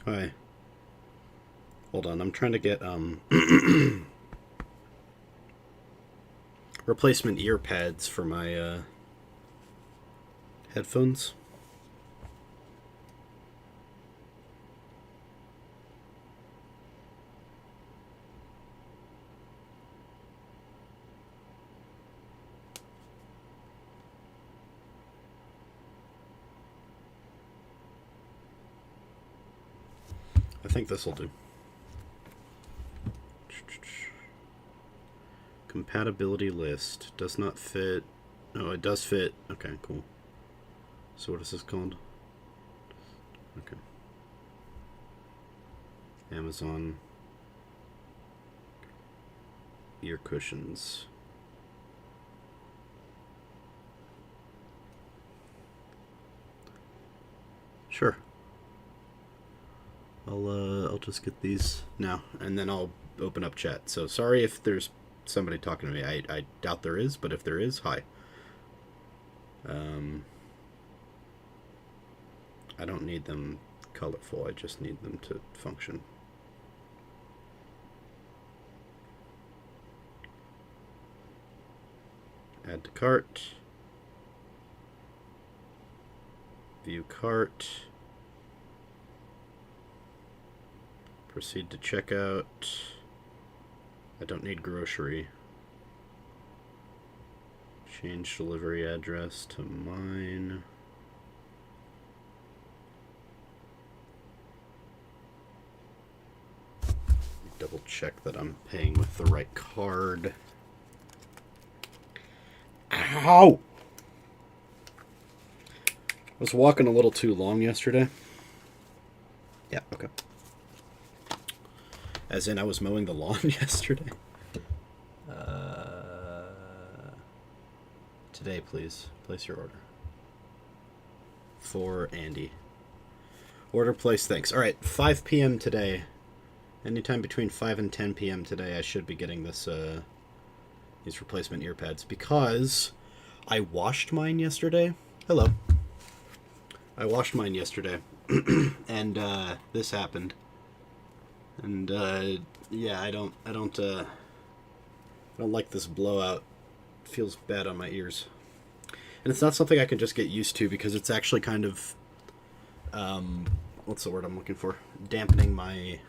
Hi. Hold on, I'm trying to get replacement ear pads for my headphones. I think this will do. Compatibility list does not fit. Oh, it does fit. Okay, cool. So what is this called? Okay. Amazon ear cushions. Sure. I'll just get these now, and then I'll open up chat. So sorry if there's somebody talking to me. I doubt there is, but if there is, hi. I don't need them colorful. I just need them to function. Add to cart. View cart. Proceed to checkout. I don't need grocery. Change delivery address to mine. Double check that I'm paying with the right card. Ow! I was walking a little too long yesterday. Yeah, okay. As in, I was mowing the lawn yesterday. Today, please. Place your order. For Andy. Order place, thanks. Alright, 5 p.m. today. Anytime between 5 and 10 p.m. today, I should be getting this, these replacement ear pads. Because I washed mine yesterday. Hello. I washed mine yesterday. And, this happened. And, yeah, I don't like this blowout. It feels bad on my ears. And it's not something I can just get used to because it's actually kind of, what's the word I'm looking for? Dampening my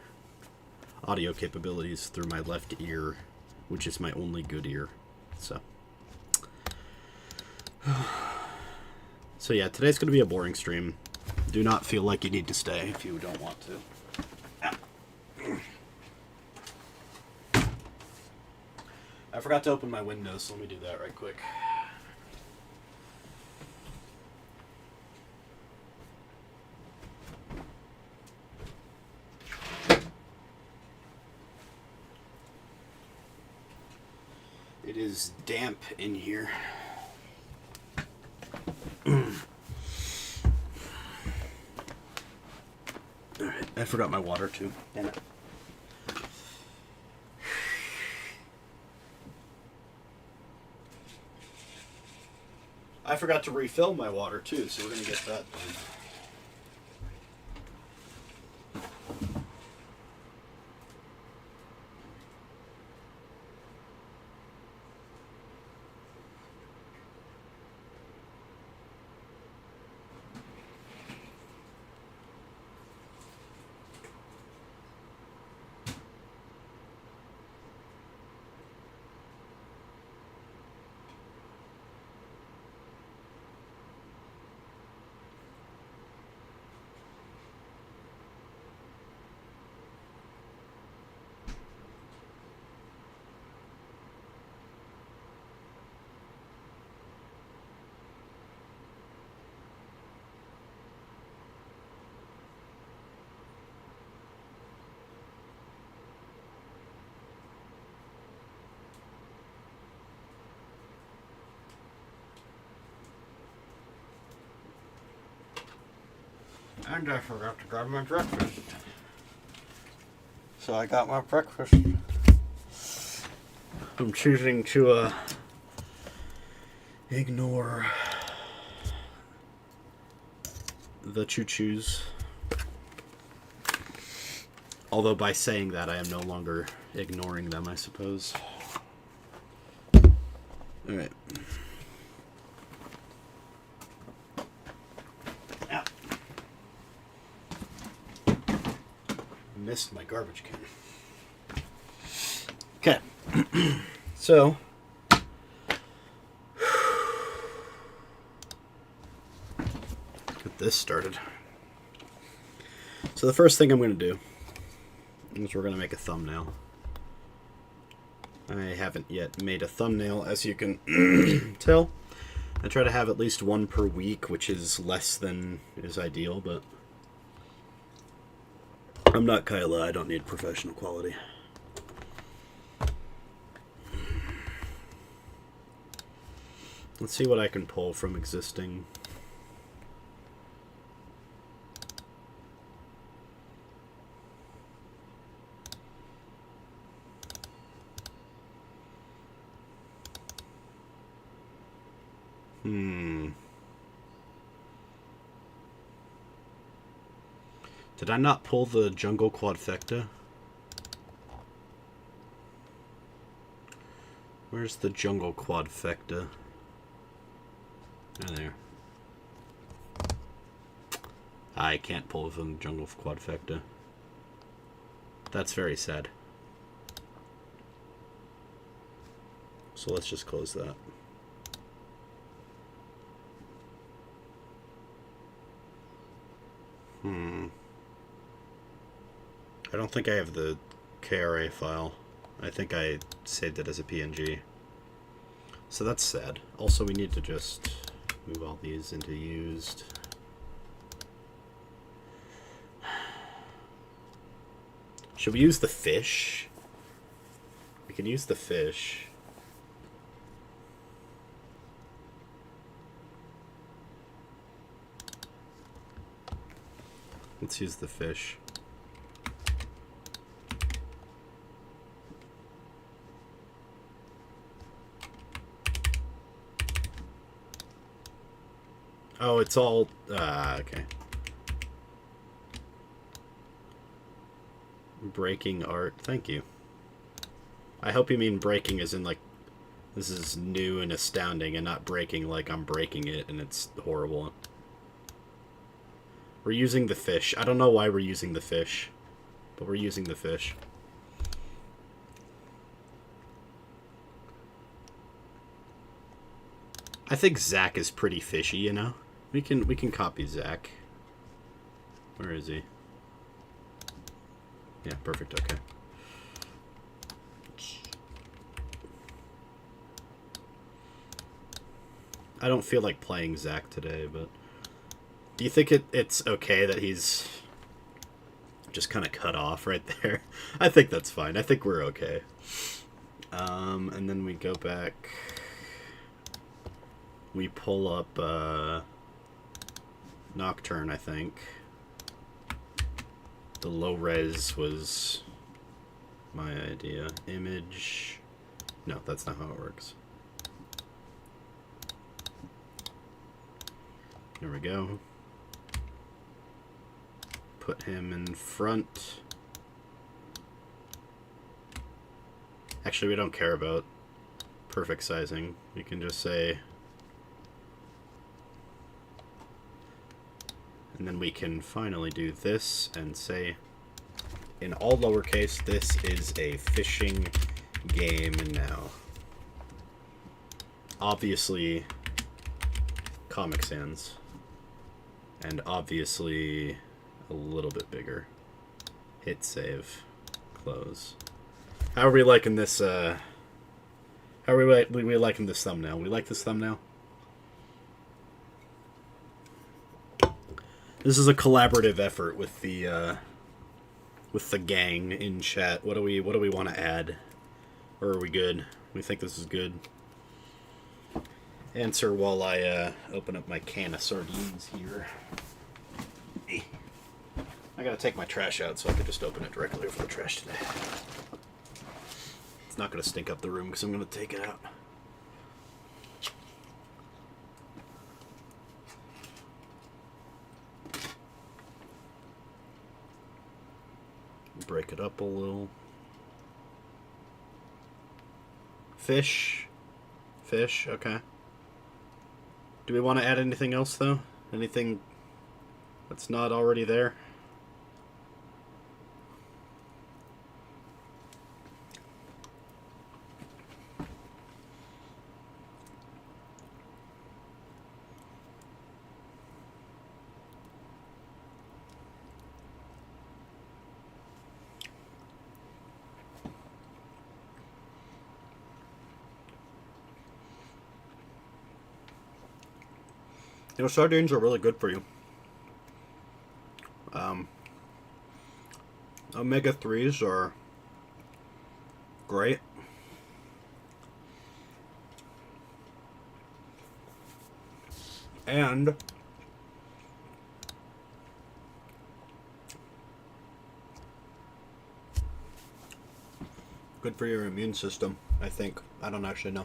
audio capabilities through my left ear, which is my only good ear. So yeah, today's going to be a boring stream. Do not feel like you need to stay if you don't want to. I forgot to open my windows, so let me do that right quick. It is damp in here. Alright, I forgot my water too. Damn it. I forgot to refill my water too, so we're gonna get that done. And I forgot to grab my breakfast. So I got my breakfast. I'm choosing to ignore the choo-choos. Although by saying that, I am no longer ignoring them, I suppose. Alright. Missed my garbage can. Okay. So, get this started. So the first thing I'm going to do is we're going to make a thumbnail. I haven't yet made a thumbnail, as you can tell. I try to have at least one per week, which is less than is ideal, but I'm not Kyla. I don't need professional quality. Let's see what I can pull from existing. Did I not pull the jungle quadfecta? Where's the jungle quadfecta? Oh, there. I can't pull from jungle quadfecta. That's very sad. So let's just close that. I don't think I have the KRA file. I think I saved it as a PNG. So that's sad. Also, we need to just move all these into used. Should we use the fish? We can use the fish. Let's use the fish. Oh, it's all... okay. Breaking art. Thank you. I hope you mean breaking as in, like, this is new and astounding, and not breaking like I'm breaking it and it's horrible. We're using the fish. I don't know why we're using the fish, but we're using the fish. I think Zach is pretty fishy, you know? We can copy Zach. Where is he? Yeah, perfect, okay. I don't feel like playing Zach today, but do you think it's okay that he's just kind of cut off right there? I think that's fine. I think we're okay. And then we go back. We pull up Nocturne, I think. The low res was my idea. Image. No, that's not how it works. Here we go. Put him in front. Actually, we don't care about perfect sizing. We can just say... And then we can finally do this and say, in all lowercase, this is a fishing game now. Obviously, Comic Sans. And obviously, a little bit bigger. Hit save. Close. How are we liking this, how are we liking this thumbnail? We like this thumbnail? This is a collaborative effort with the gang in chat. What do we want to add? Or are we good? We think this is good. Answer while I open up my can of sardines here. I gotta take my trash out so I can just open it directly over the trash today. It's not gonna stink up the room because I'm gonna take it out. break it up a little. Fish. Fish, okay. Do we want to add anything else, though? Anything that's not already there? You know, sardines are really good for you. Omega-3s are great. And good for your immune system, I think. I don't actually know.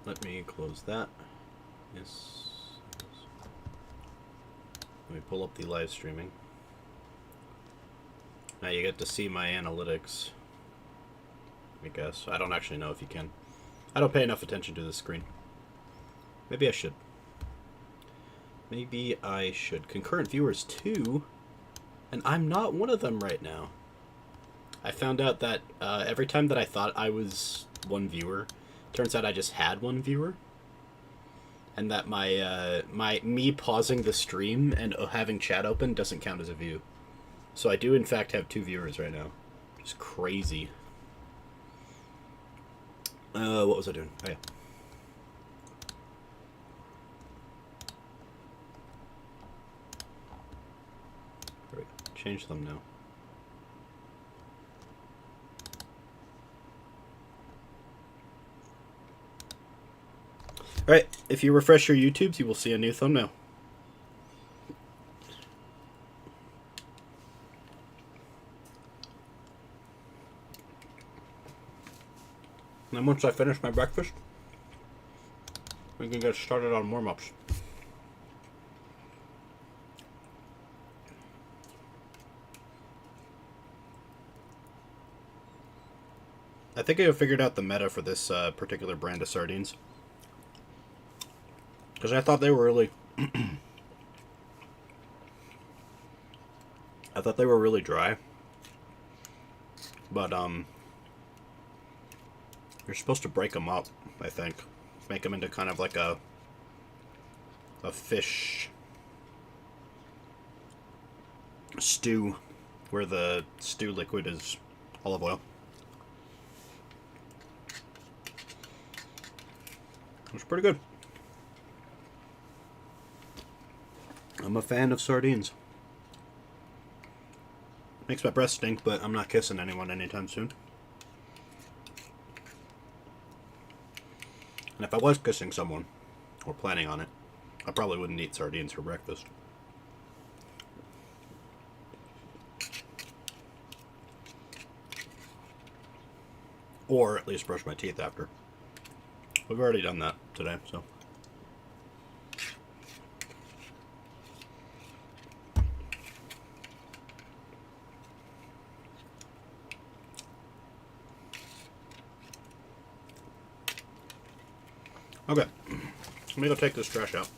Let me close that. Yes. Let me pull up the live streaming. Now you get to see my analytics. I guess. I don't actually know if you can. I don't pay enough attention to the screen. Maybe I should. Maybe I should. Concurrent viewers 2, and I'm not one of them right now. I found out that every time that I thought I was one viewer, turns out I just had one viewer, and that me pausing the stream and having chat open doesn't count as a view. So I do in fact have 2 viewers right now. Just crazy. What was I doing? Oh yeah. There we go. Change them now. Alright, if you refresh your YouTubes, you will see a new thumbnail. And then once I finish my breakfast, we can get started on warm-ups. I think I have figured out the meta for this particular brand of sardines. Because I thought they were really... I thought they were really dry. But, you're supposed to break them up, I think. Make them into kind of like a fish stew, where the stew liquid is olive oil. It's pretty good. I'm a fan of sardines. Makes my breath stink, but I'm not kissing anyone anytime soon. And if I was kissing someone, or planning on it, I probably wouldn't eat sardines for breakfast. Or at least brush my teeth after. We've already done that today, so. Okay, let me go take this trash out.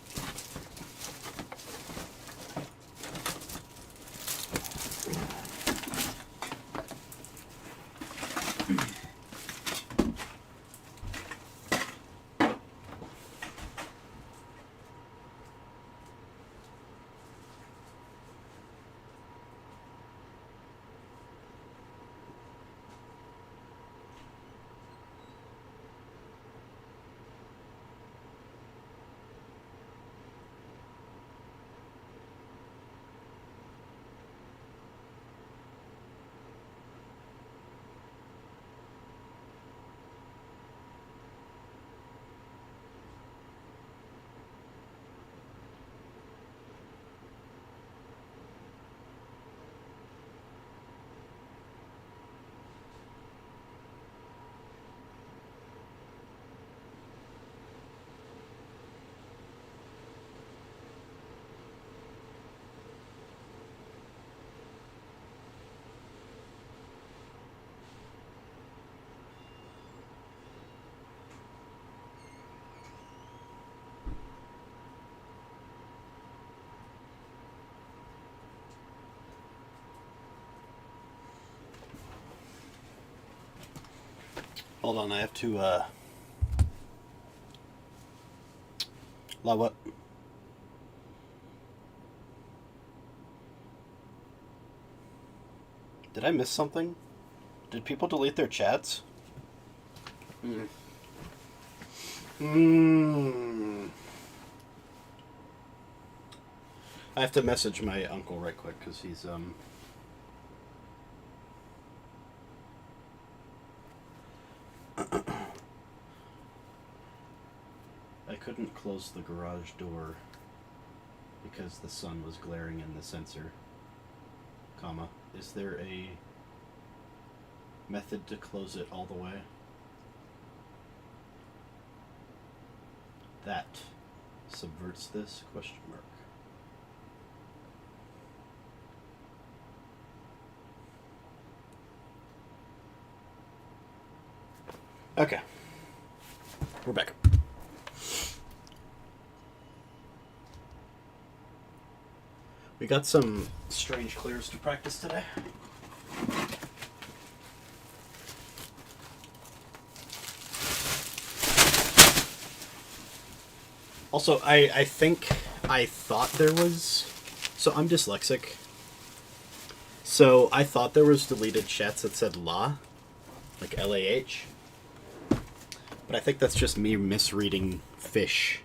Hold on, I have to, what? Did I miss something? Did people delete their chats? I have to message my uncle right quick, because he's, I couldn't close the garage door because the sun was glaring in the sensor, comma. Is there a method to close it all the way? That subverts this, question mark. Okay. We're back. We got some strange clears to practice today. Also, I think I thought there was... So I'm dyslexic. So I thought there was deleted chats that said la, like L-A-H. But I think that's just me misreading fish.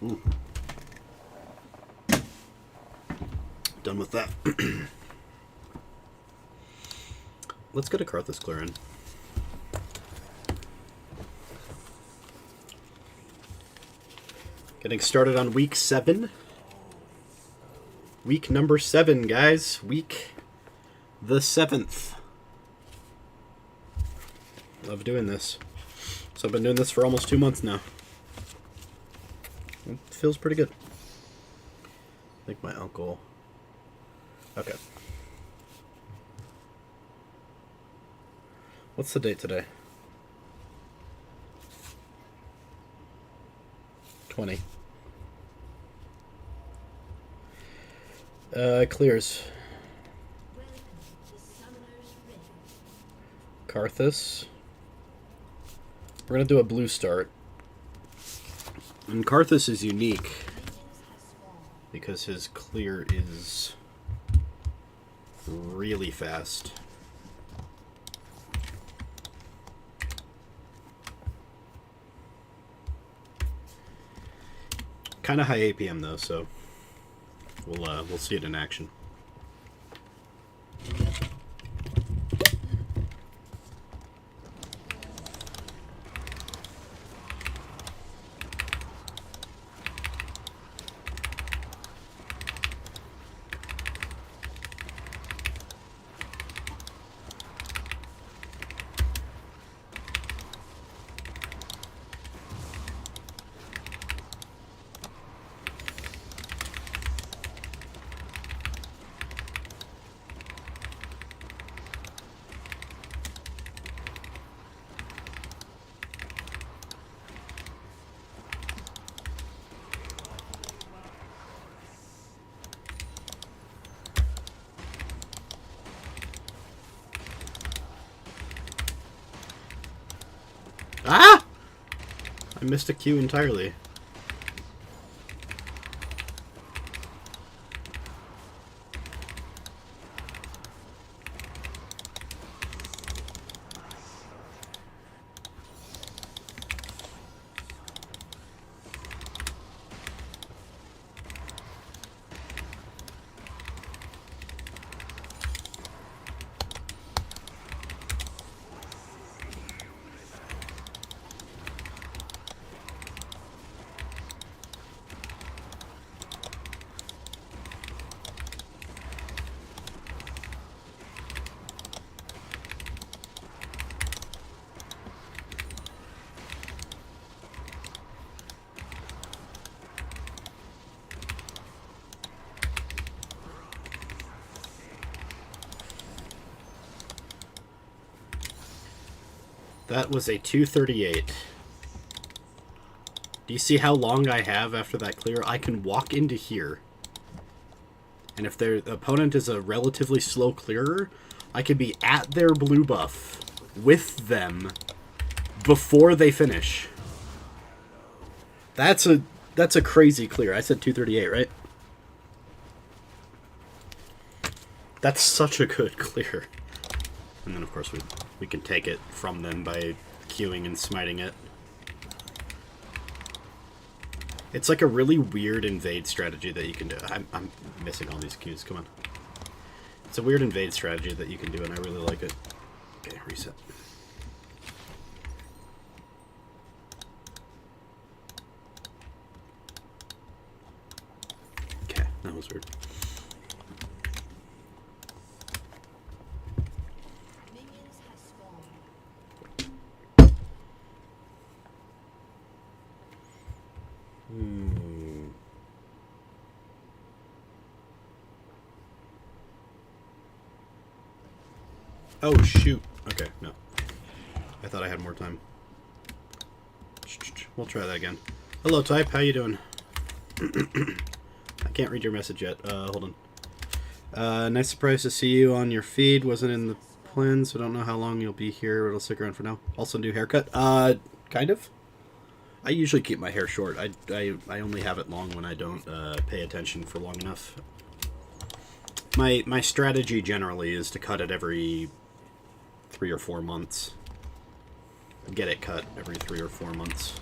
Ooh. Done with that. Let's get a Karthus clear in. Getting started on week 7. Week number 7, guys. Week the 7th. Love doing this. So I've been doing this for almost 2 months now. It feels pretty good. I think my uncle... Okay. What's the date today? 20. Clears. Karthus. We're gonna do a blue start. And Karthus is unique because his clear is really fast. Kind of high APM though, so we'll see it in action. Ah! I missed a Q entirely. That was a 238. Do you see how long I have after that clear? I can walk into here. And if their opponent is a relatively slow clearer, I could be at their blue buff with them before they finish. That's a crazy clear. I said 238, right? That's such a good clear. And then, of course, we can take it from them by queuing and smiting it. It's like a really weird invade strategy that you can do. I'm missing all these queues. Come on. It's a weird invade strategy that you can do, and I really like it. Okay, reset. Okay, that was weird. Oh, shoot. Okay, no. I thought I had more time. We'll try that again. Hello, Type. How you doing? I can't read your message yet. Hold on. Nice surprise to see you on your feed. Wasn't in the plan, so don't know how long you'll be here, but I'll stick around for now. Also, new haircut. Kind of. I usually keep my hair short. I only have it long when I don't pay attention for long enough. My strategy generally is to cut it every 3 or 4 months. Get it cut every 3 or 4 months.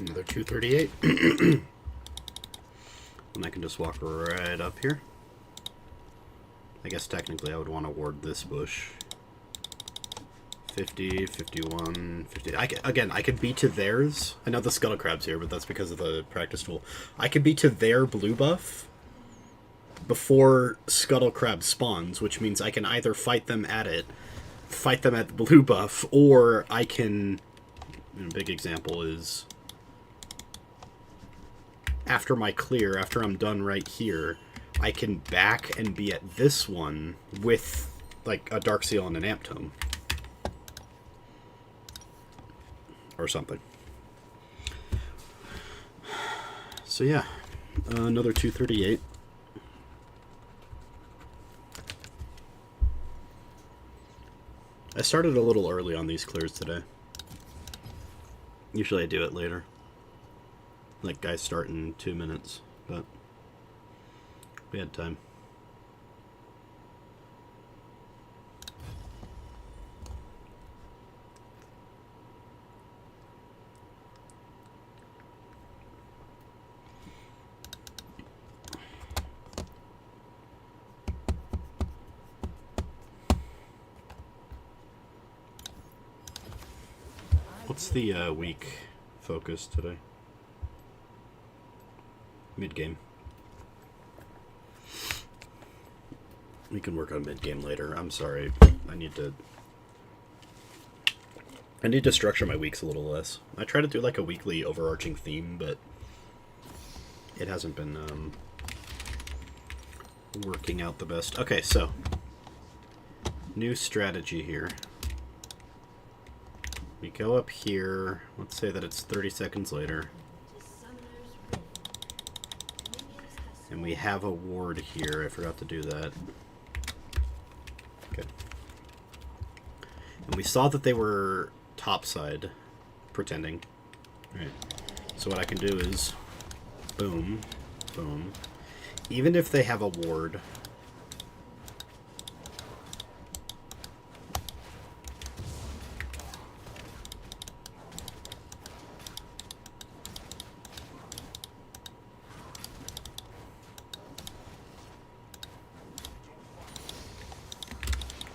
Another 238. And I can just walk right up here. I guess technically I would want to ward this bush. 50, 51, 50. Again, I could be to theirs. I know the Scuttle Crab's here, but that's because of the practice tool. I could be to their blue buff before Scuttle Crab spawns, which means I can either fight them at it, fight them at the blue buff, or I can... A big example is... After my clear, after I'm done right here, I can back and be at this one with, like, a Dark Seal and an Amp Tome. Or something. So yeah, another 238. I started a little early on these clears today. Usually I do it later. Like, guys start in 2 minutes, but we had time. What's the week focused today. Mid-game. We can work on mid-game later. I'm sorry. I need to structure my weeks a little less. I try to do like a weekly overarching theme, but it hasn't been working out the best. Okay, so new strategy here. We go up here. Let's say that it's 30 seconds later. And we have a ward here. I forgot to do that. Okay. And we saw that they were topside, pretending. Alright. So what I can do is boom, boom. Even if they have a ward,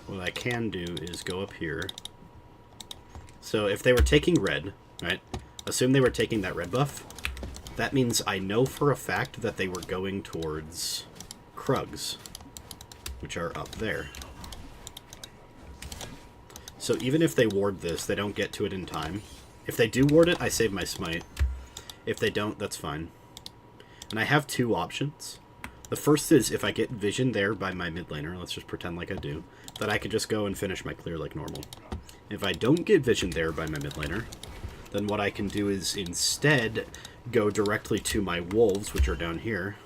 what I can do is go up here. So if they were taking red, right? Assume they were taking that red buff. That means I know for a fact that they were going towards Krugs, which are up there. So even if they ward this, they don't get to it in time. If they do ward it, I save my smite. If they don't, that's fine. And I have two options. The first is if I get vision there by my mid laner, let's just pretend like I do, that I could just go and finish my clear like normal. If I don't get vision there by my mid laner, then what I can do is instead go directly to my wolves, which are down here.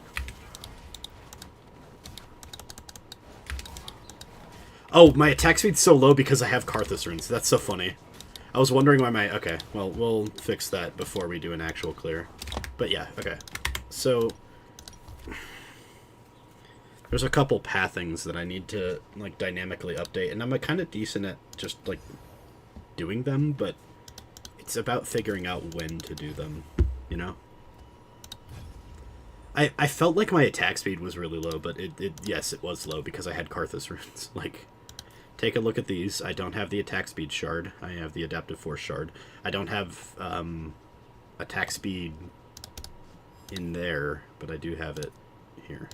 Oh, my attack speed's so low because I have Karthus runes. That's so funny. I was wondering why my... Okay, well, we'll fix that before we do an actual clear. But yeah, okay. So there's a couple pathings that I need to, like, dynamically update, and I'm kind of decent at just, like, doing them, but it's about figuring out when to do them, you know? I felt like my attack speed was really low, but yes, it was low because I had Karthus runes. Like, take a look at these. I don't have the attack speed shard. I have the adaptive force shard. I don't have attack speed in there, but I do have it here.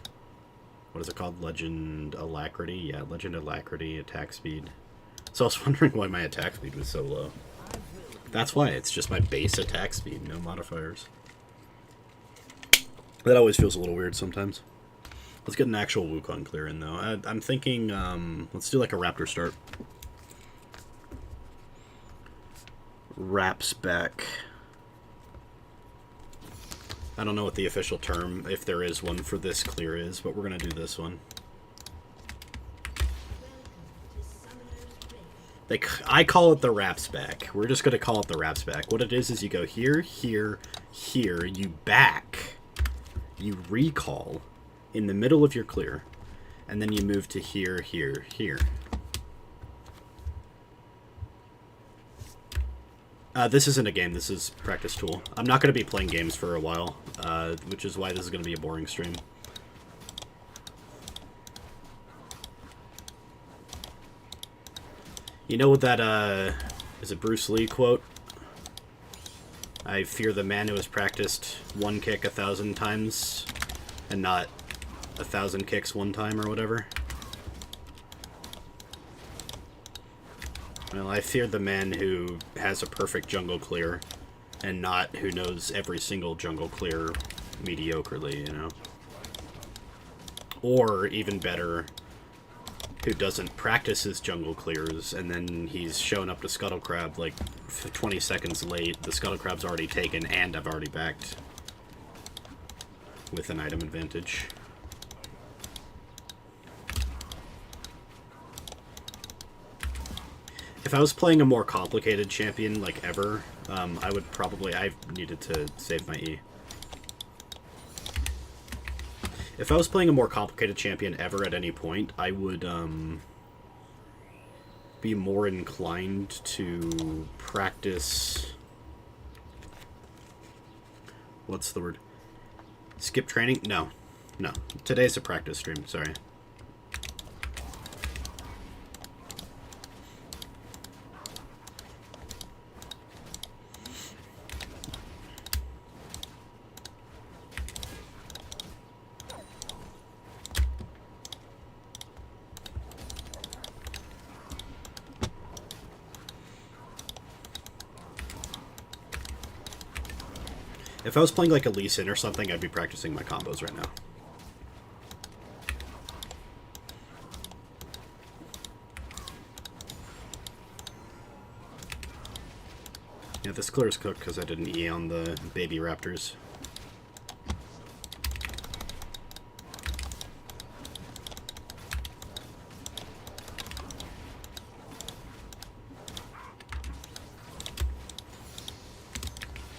What is it called? Legend Alacrity? Yeah, Legend Alacrity, attack speed. So I was wondering why my attack speed was so low. That's why. It's just my base attack speed, no modifiers. That always feels a little weird sometimes. Let's get an actual Wukong clear in, though. I'm thinking, let's do like a Raptor start. Raps back. I don't know what the official term, if there is one for this clear is, but we're going to do this one. I call it the Raps back. We're just going to call it the Raps back. What it is you go here, here, here, you back, you recall in the middle of your clear, and then you move to here, here, here. This isn't a game, this is practice tool. I'm not going to be playing games for a while, which is why this is going to be a boring stream. You know what that, is it Bruce Lee quote? I fear the man who has practiced one kick 1,000 times and not 1,000 kicks one time or whatever. Well, I fear the man who has a perfect jungle clear and not who knows every single jungle clear mediocrely, you know? Or, even better, who doesn't practice his jungle clears, and then he's shown up to Scuttle Crab like 20 seconds late. The Scuttle Crab's already taken, and I've already backed with an item advantage. If I was playing a more complicated champion, like ever, I would probably... I needed to save my E. If I was playing a more complicated champion ever at any point, I would be more inclined to practice... What's the word? Skip training? No. No. Today's a practice stream, sorry. If I was playing like a Lee Sin or something, I'd be practicing my combos right now. Yeah, this clear is cooked because I didn't E on the baby raptors.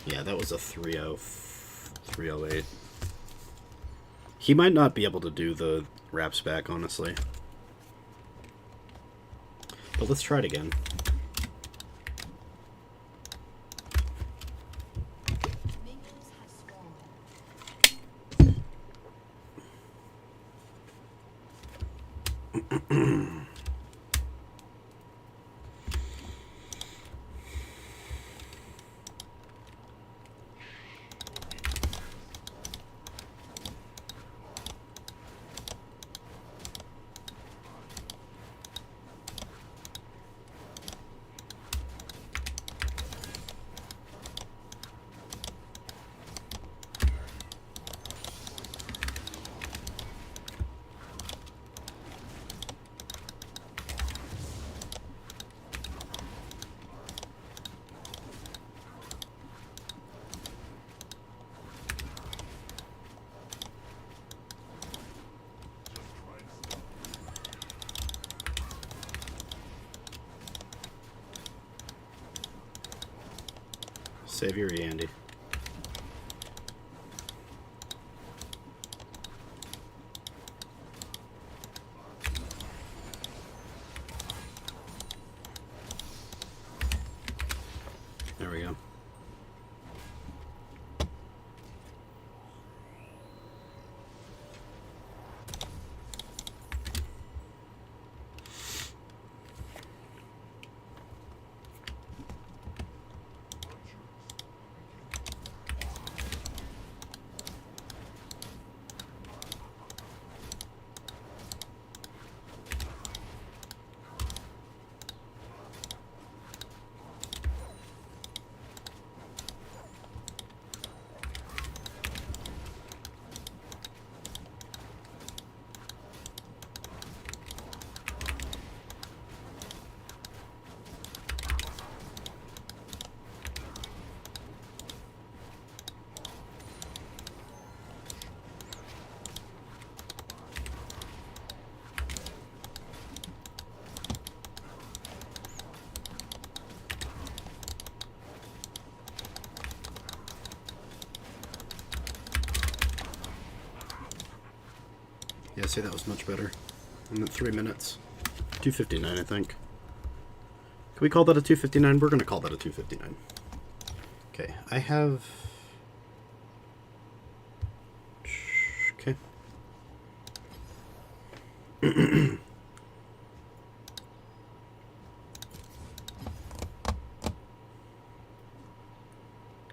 Yeah, that was a 308. He might not be able to do the wraps back, honestly. But let's try it again. Save your E, Andy. There we go. Yeah, see, that was much better. I'm at 3 minutes. 2:59, I think. Can we call that a 2:59? We're going to call that a 2:59. Okay, I have... Okay.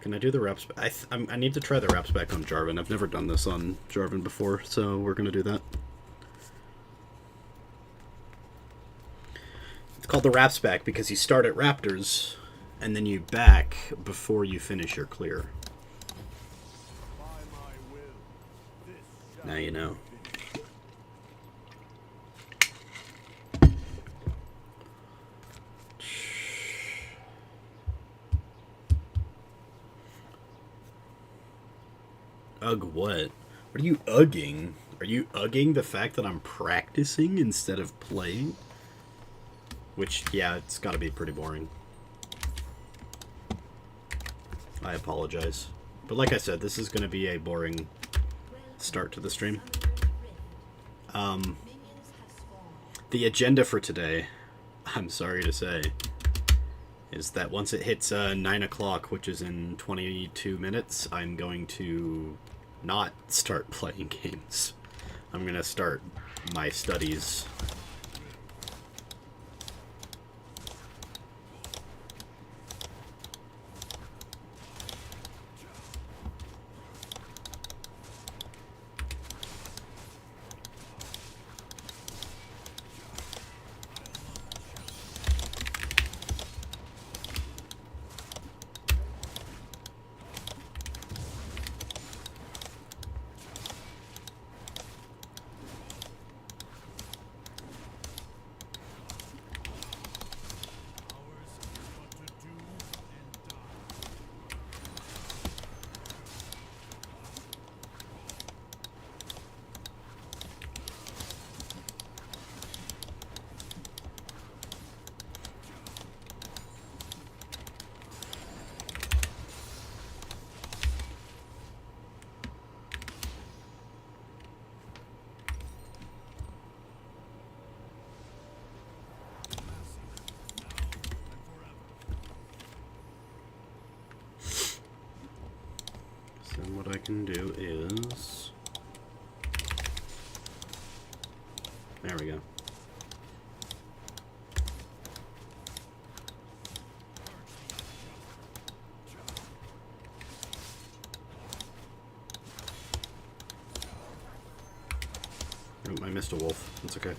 Can I do the reps? I need to try the reps back on Jarvan. I've never done this on Jarvan before, so we're going to do that. It's called the wraps back because you start at Raptors, and then you back before you finish your clear. Now you know. Ugh, what? What are you ugging? Are you ugging the fact that I'm practicing instead of playing? Which, yeah, it's gotta be pretty boring. I apologize. But like I said, this is gonna be a boring start to the stream. The agenda for today, I'm sorry to say, is that once it hits 9 o'clock, which is in 22 minutes, I'm going to not start playing games. I'm going to start my studies. Then what I can do is... There we go. Oh, I missed a wolf. That's okay.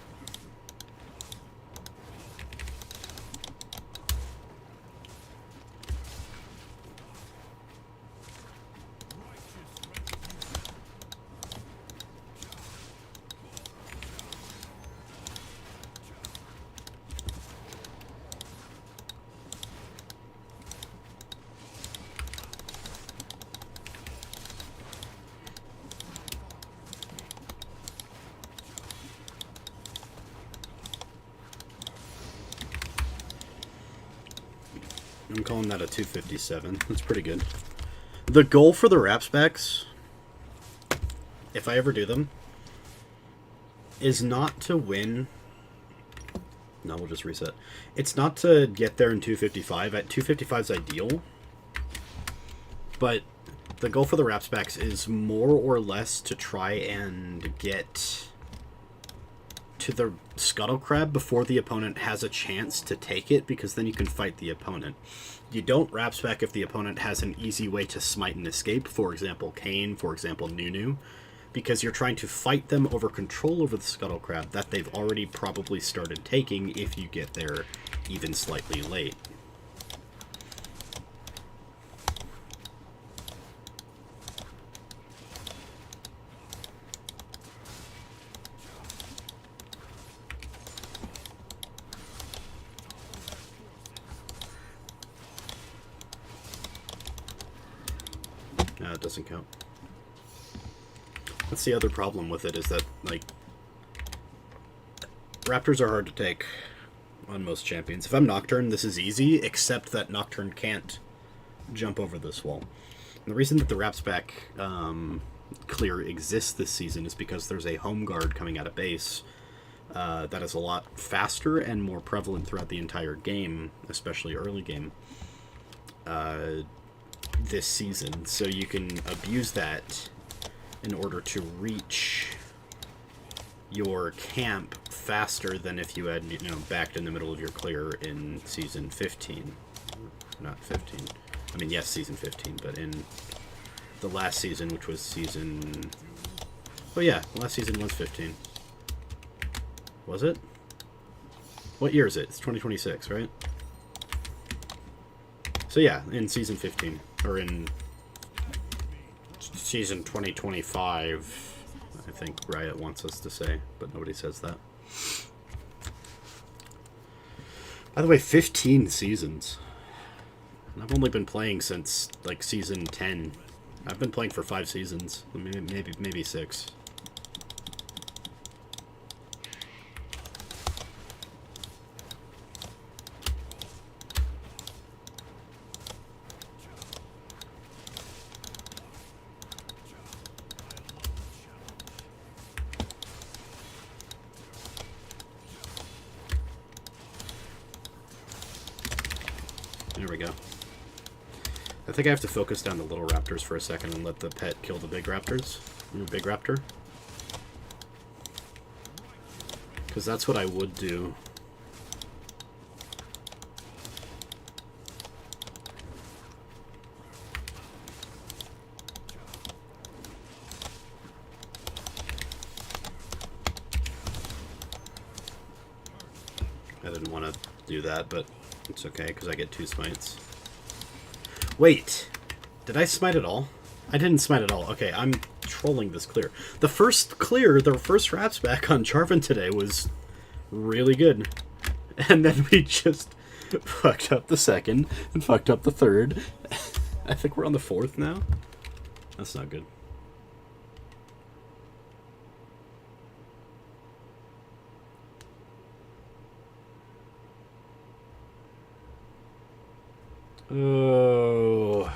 I'm calling that a 257. That's pretty good. The goal for the wrap specs, if I ever do them, is not to win. No, we'll just reset. It's not to get there in 255. At 255 is ideal. But the goal for the wrap specs is more or less to try and get to the Scuttle Crab before the opponent has a chance to take it, because then you can fight the opponent. You don't wrap spec if the opponent has an easy way to smite and escape, for example Kayn, for example Nunu, because you're trying to fight them over control over the Scuttle Crab that they've already probably started taking if you get there even slightly late. It doesn't count. That's the other problem with it, is that, like, Raptors are hard to take on most champions. If I'm Nocturne, this is easy, except that Nocturne can't jump over this wall. And the reason that the wrap spec clear exists this season is because there's a home guard coming out of base that is a lot faster and more prevalent throughout the entire game, especially early game. This season, so you can abuse that in order to reach your camp faster than if you had, backed in the middle of your clear in season 15. Not 15. I mean, yes, season 15, but in the last season, which was season... Oh yeah, last season was 15. Was it? What year is it? It's 2026, right? So yeah, in season 15, or in season 2025, I think Riot wants us to say, but nobody says that. By the way, 15 seasons. And I've only been playing since, like, season 10. I've been playing for 5 seasons, maybe 6. There we go. I think I have to focus down the little raptors for a second and let the pet kill the big raptors. Big raptor. Because that's what I would do. I didn't want to do that, but it's okay, because I get 2 smites. Wait! Did I smite at all? I didn't smite at all. Okay, I'm trolling this clear. The first clear, the first wraps back on Jarvan today was really good. And then we just fucked up the second, and fucked up the third. I think we're on the 4th now? That's not good. Oh.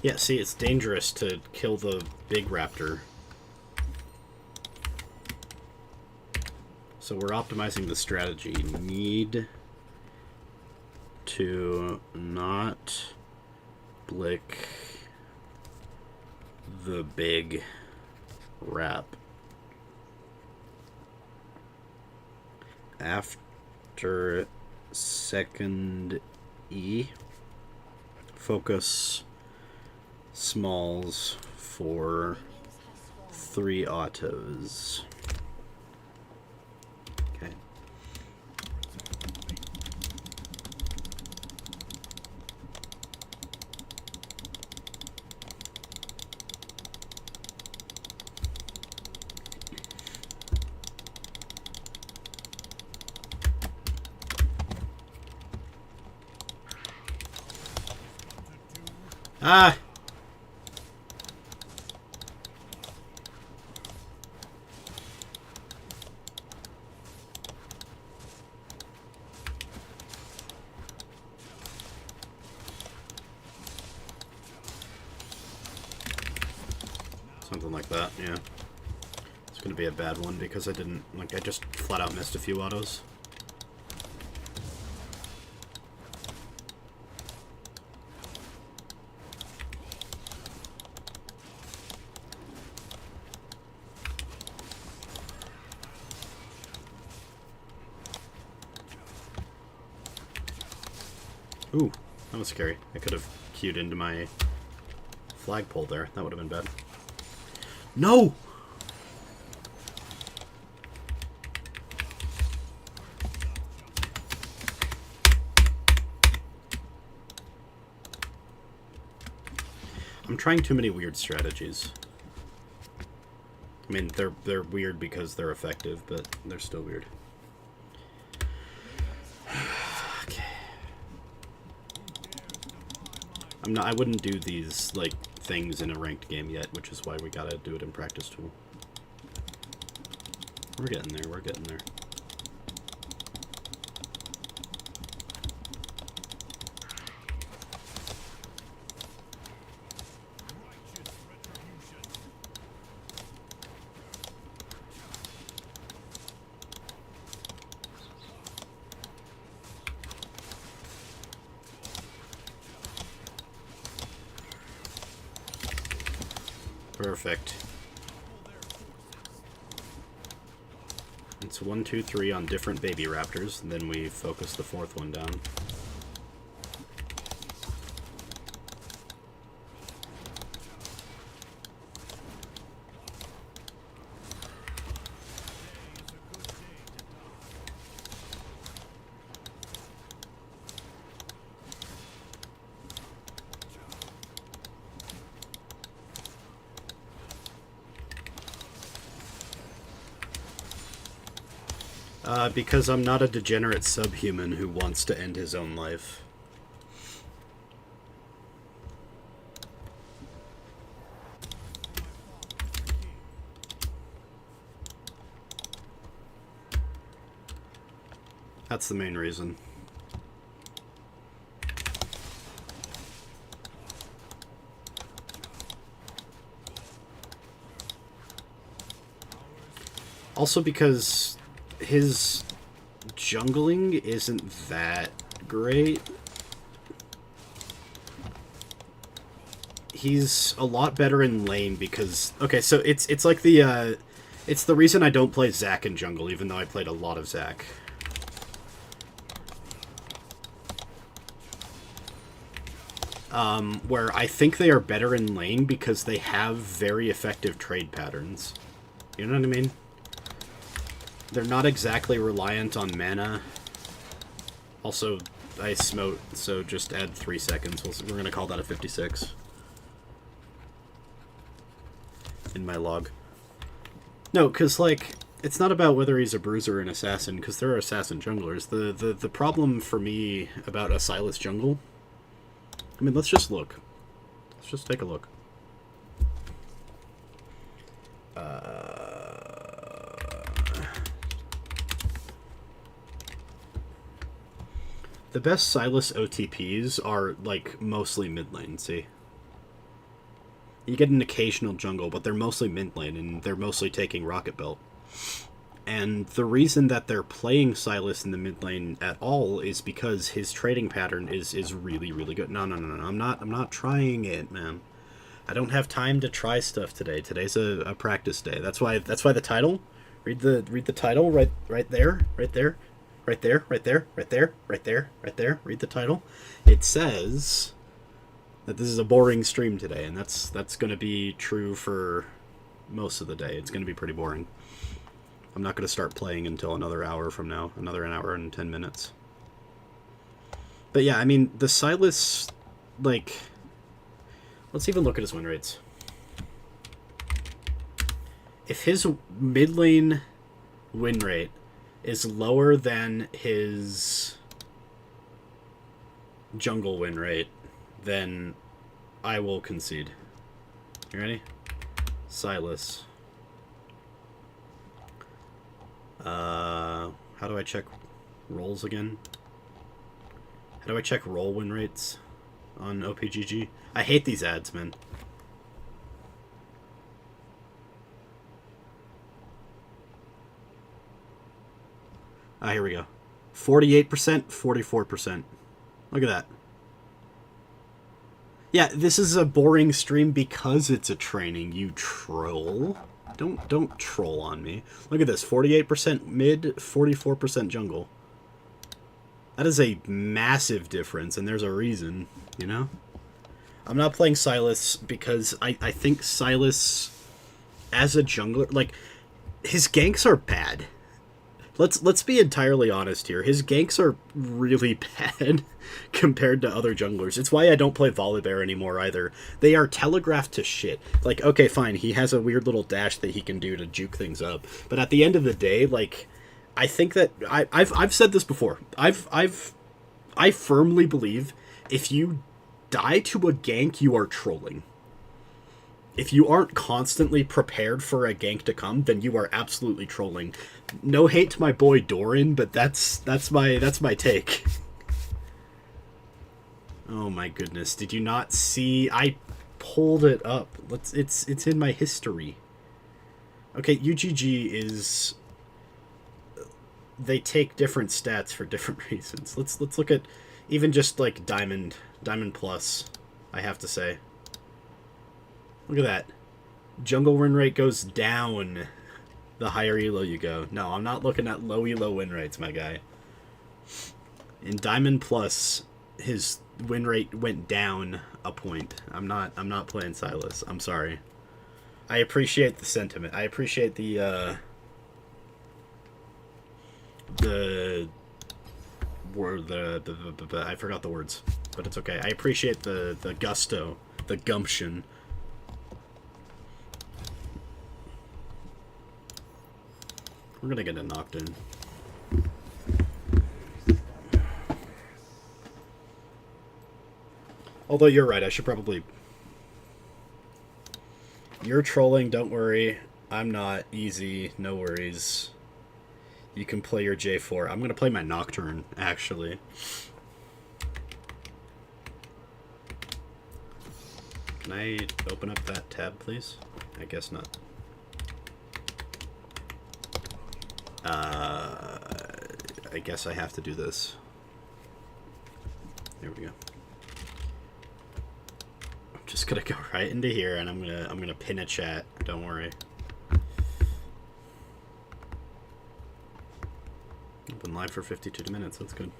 Yeah, see, it's dangerous to kill the big raptor. So we're optimizing the strategy. Need to not blick the big rap. After second E, focus smalls for 3 autos. Okay. Ah! Something like that, yeah. It's gonna be a bad one because I didn't, like, I just flat out missed a few autos. Ooh, that was scary. I could have queued into my flagpole there. That would have been bad. No! I'm trying too many weird strategies. I mean, they're weird because they're effective, but they're still weird. Okay. I wouldn't do these, like, things in a ranked game yet, which is why we gotta do it in practice tool. We're getting there, we're getting there. Perfect. It's 1, 2, 3 on different baby raptors, and then we focus the 4th one down. Because I'm not a degenerate subhuman who wants to end his own life. That's the main reason. Also because his jungling isn't that great. He's a lot better in lane because... Okay, so it's like the... it's the reason I don't play Zac in jungle, even though I played a lot of Zac. Where I think they are better in lane because they have very effective trade patterns. You know what I mean? They're not exactly reliant on mana. Also, I smote, so just add 3 seconds. We're going to call that a 56. In my log. No, because, like, it's not about whether he's a bruiser or an assassin, because there are assassin junglers. The problem for me about a Sylas jungle... I mean, let's just look. Let's just take a look. The best Sylas OTPs are, like, mostly mid lane, see? You get an occasional jungle, but they're mostly mid lane, and they're mostly taking Rocket Belt. And the reason that they're playing Sylas in the mid lane at all is because his trading pattern is really, really good. No. I'm not trying it, man. I don't have time to try stuff today. Today's a practice day. That's why the title. Read the title right there. Read the title. It says that this is a boring stream today, and that's going to be true for most of the day. It's going to be pretty boring. I'm not going to start playing until another hour from now, another an hour and 10 minutes. But yeah, I mean, the Sylas, like, let's even look at his win rates. If his mid lane win rate is lower than his jungle win rate, then I will concede. You ready? Sylas. How do I check rolls again? How do I check roll win rates on OPGG? I hate these ads, man. Ah, here we go. 48%, 44%. Look at that. Yeah, this is a boring stream because it's a training, you troll. Don't troll on me. Look at this. 48% mid, 44% jungle. That is a massive difference, and there's a reason, you know? I'm not playing Sylas because I think Sylas, as a jungler, like, his ganks are bad. Let's be entirely honest here. His ganks are really bad compared to other junglers. It's why I don't play Volibear anymore either. They are telegraphed to shit. Like, okay, fine, he has a weird little dash that he can do to juke things up. But at the end of the day, like, I think that I've said this before. I firmly believe if you die to a gank, you are trolling. If you aren't constantly prepared for a gank to come, then you are absolutely trolling. No hate to my boy Doran, but that's my take. Oh my goodness! Did you not see? I pulled it up. It's in my history. Okay, UGG is. They take different stats for different reasons. Let's look at even just like Diamond Plus. I have to say. Look at that. Jungle win rate goes down the higher elo you go. No, I'm not looking at low elo win rates, my guy. In Diamond Plus, his win rate went down a point. I'm not playing Sylas. I'm sorry. I appreciate the sentiment. I appreciate the I forgot the words, but it's okay. I appreciate the gusto, the gumption. We're gonna get a Nocturne. Although you're right, I should probably... You're trolling, don't worry. I'm not. Easy, no worries. You can play your J4. I'm gonna play my Nocturne, actually. Can I open up that tab, please? I guess not. I guess I have to do this. There we go. I'm just gonna go right into here, and I'm gonna pin a chat. Don't worry. I've been live for 52 minutes. That's good.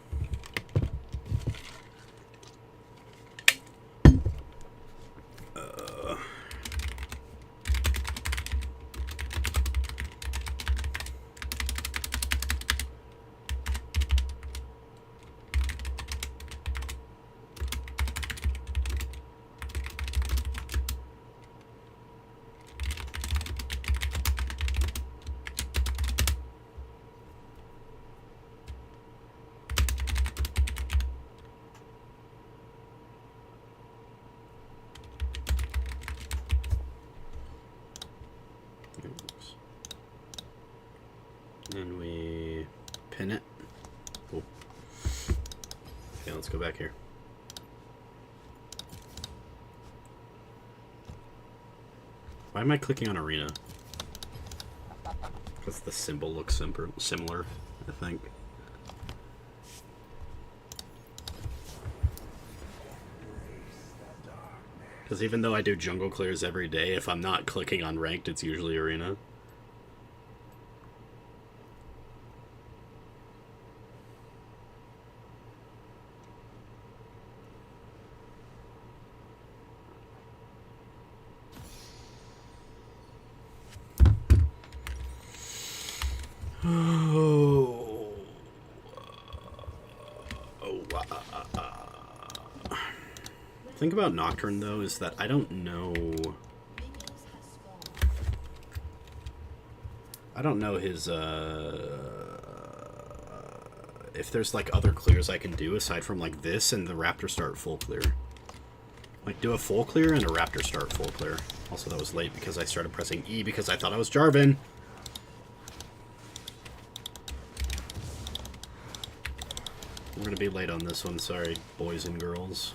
And we pin it. Cool. Okay, let's go back here. Why am I clicking on arena? Because the symbol looks similar, I think. Because even though I do jungle clears every day, if I'm not clicking on ranked, it's usually arena. The thing about Nocturne, though, is that I don't know his, if there's, like, other clears I can do aside from, like, this and the Raptor Start full clear. Like, do a full clear and a Raptor Start full clear. Also, that was late because I started pressing E because I thought I was Jarvan. We're gonna be late on this one, sorry, boys and girls.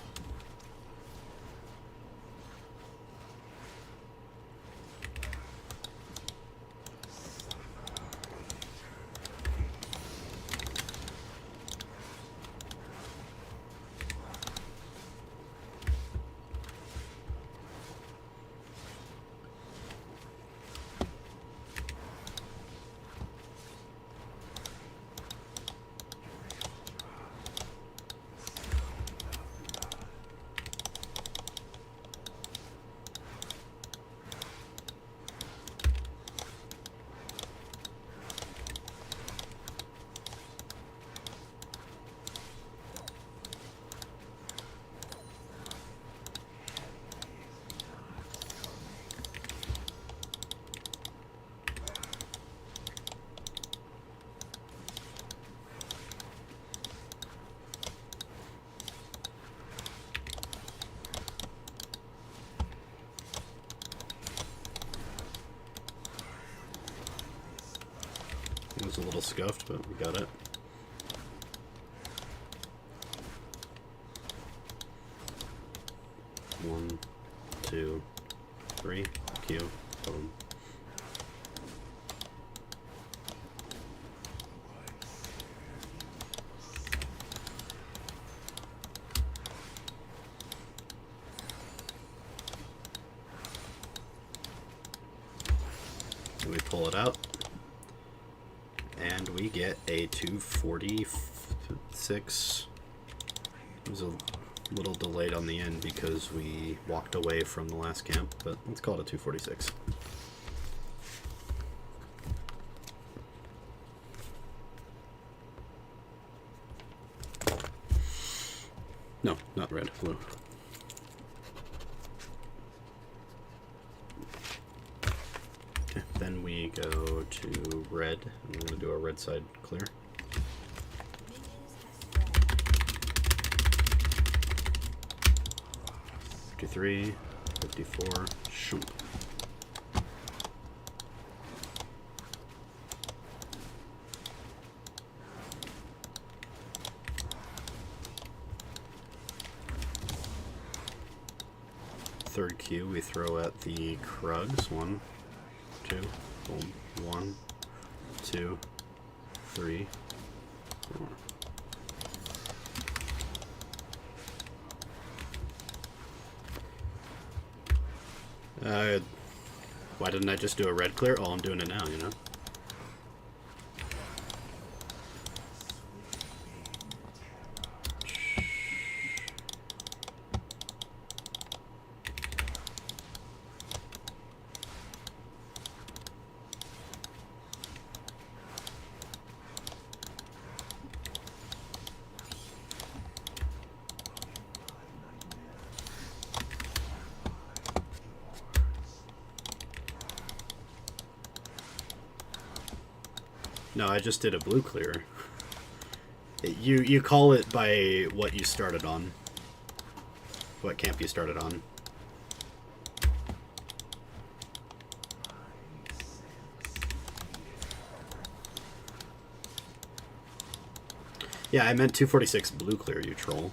It was a little scuffed, but we got it. One, two, three. Q. Boom. And we pull it out. And we get a 246. It was a little delayed on the end because we walked away from the last camp, but let's call it a 246. No, not red, blue. Okay, then we go to red, and we're going to do a red side clear. $53, $54, shoot. Third Q we throw at the Krugs. 1, 2, boom. 1, 2, 3, 4. Why didn't I just do a red clear? Oh, I'm doing it now, you know? No, I just did a blue clear. You call it by what you started on. What camp you started on. Yeah, I meant 246 blue clear, you troll.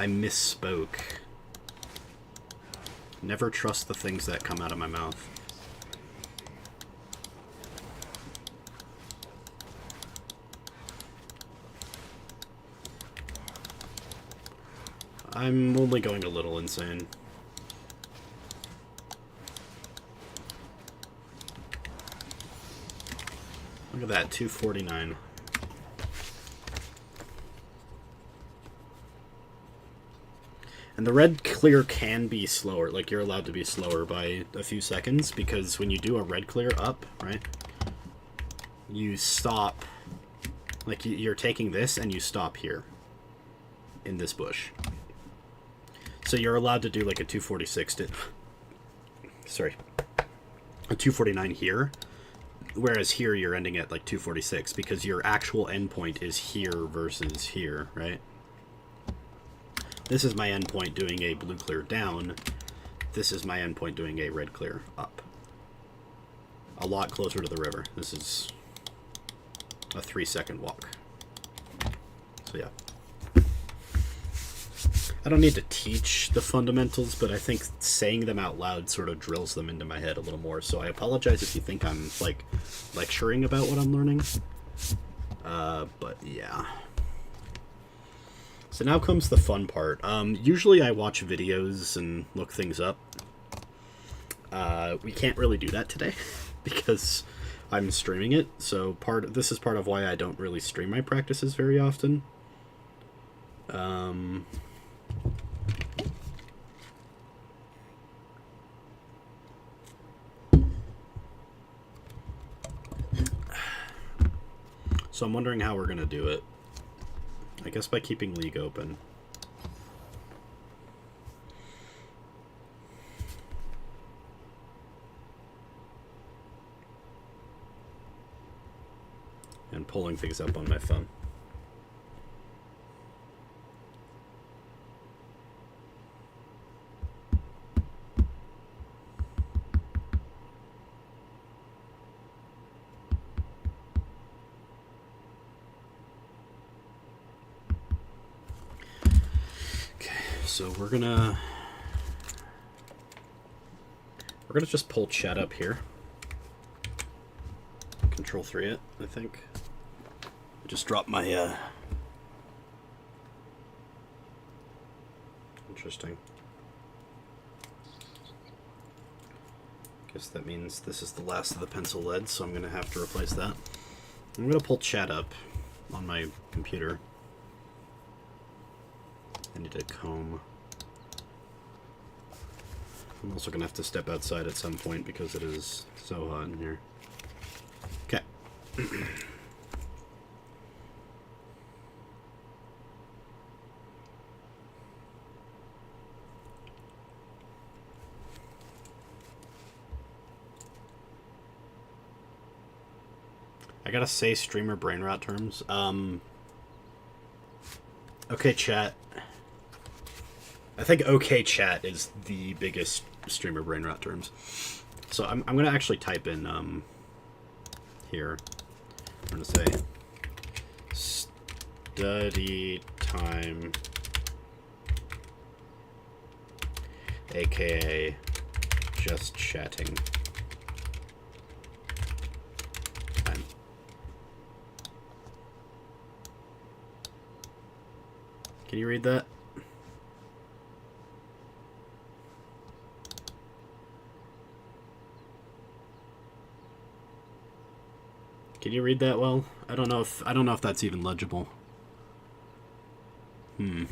I misspoke. Never trust the things that come out of my mouth. I'm only going a little insane. Look at that, 249. And the red clear can be slower, like you're allowed to be slower by a few seconds, because when you do a red clear up, right, you stop, like you're taking this and you stop here in this bush. So you're allowed to do like a 246 to, sorry, a 249 here, whereas here you're ending at like 246 because your actual endpoint is here versus here, right? This is my endpoint doing a blue clear down. This is my endpoint doing a red clear up. A lot closer to the river. This is a 3-second walk. So yeah. I don't need to teach the fundamentals, but I think saying them out loud sort of drills them into my head a little more. So I apologize if you think I'm, like, lecturing about what I'm learning. But yeah. So now comes the fun part. Usually I watch videos and look things up. We can't really do that today because I'm streaming it. So this is part of why I don't really stream my practices very often. So I'm wondering how we're going to do it. I guess by keeping League open. And pulling things up on my phone. So we're gonna just pull chat up here. Control 3 it, I think. I just dropped my interesting. Guess that means this is the last of the pencil lead, so I'm gonna have to replace that. I'm gonna pull chat up on my computer. I need to comb. I'm also going to have to step outside at some point because it is so hot in here. Okay. I gotta say streamer brain rot terms. Okay, chat. I think okay chat is the biggest streamer brain rot terms. So I'm going to actually type in here. I'm going to say study time, aka just chatting time. Can you read that? Can you read that well? I don't know if that's even legible. It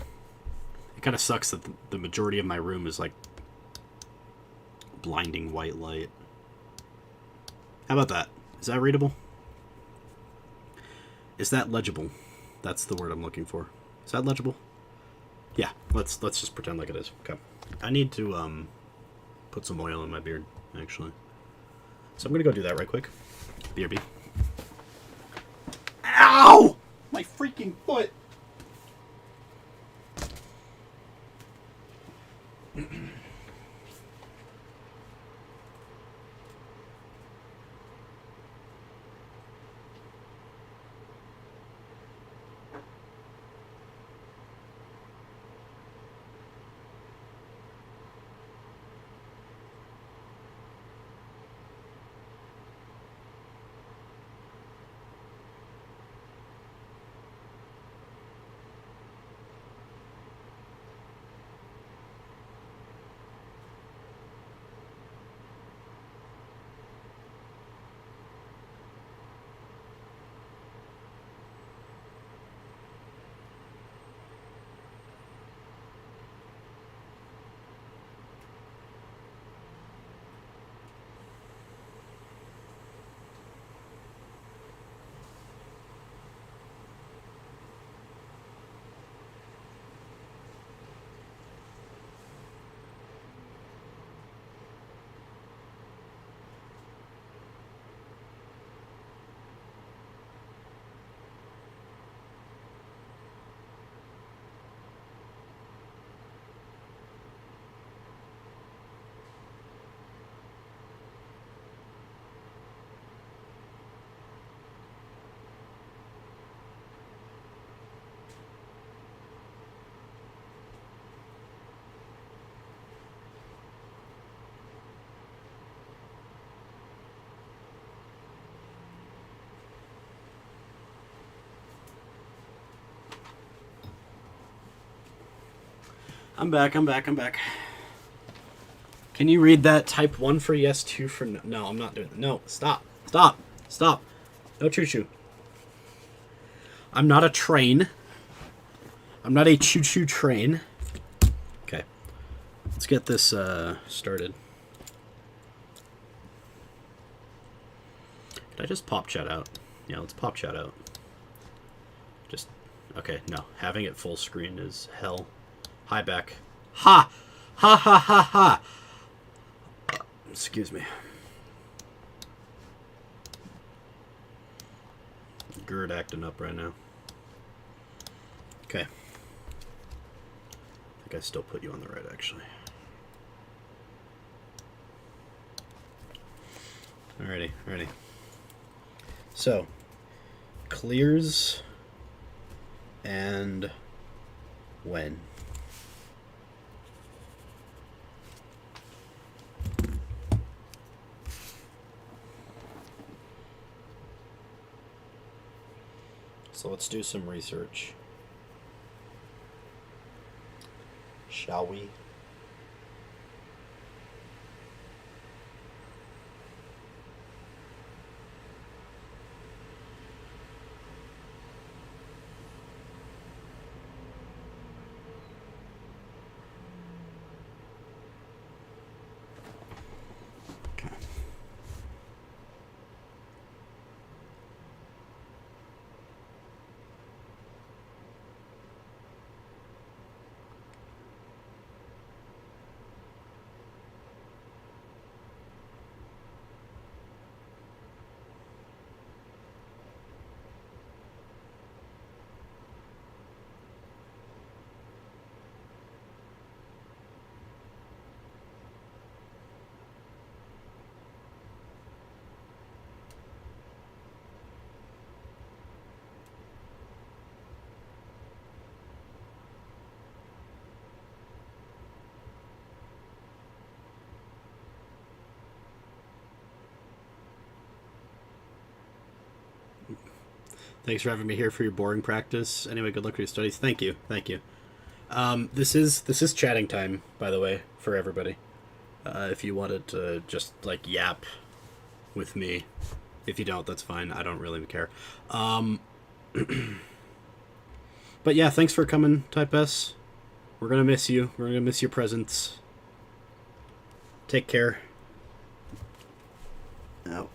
kind of sucks that the majority of my room is like blinding white light. How about that? Is that readable? Is that legible? That's the word I'm looking for. Is that legible? Yeah, let's just pretend like it is. Okay. I need to put some oil in my beard, actually. So I'm gonna go do that right quick. BRB. Ow! My freaking foot! I'm back. Can you read that? Type 1 for yes, 2 for no. No, I'm not doing that. No, stop. No choo-choo. I'm not a train. I'm not a choo-choo train. Okay. Let's get this started. Did I just pop chat out? Yeah, let's pop chat out. Just, okay, no. Having it full screen is hell. Hi, Beck. Ha! Ha ha ha ha! Excuse me. Gerd acting up right now. Okay. I think I still put you on the right, actually. Alrighty. So, clears and when. So let's do some research. Shall we? Okay. Thanks for having me here for your boring practice. Anyway, good luck with your studies. Thank you. This is chatting time, by the way, for everybody. If you wanted to just like yap with me, if you don't, that's fine. I don't really care. But yeah, thanks for coming, Type S. We're gonna miss you. We're gonna miss your presence. Take care. Out.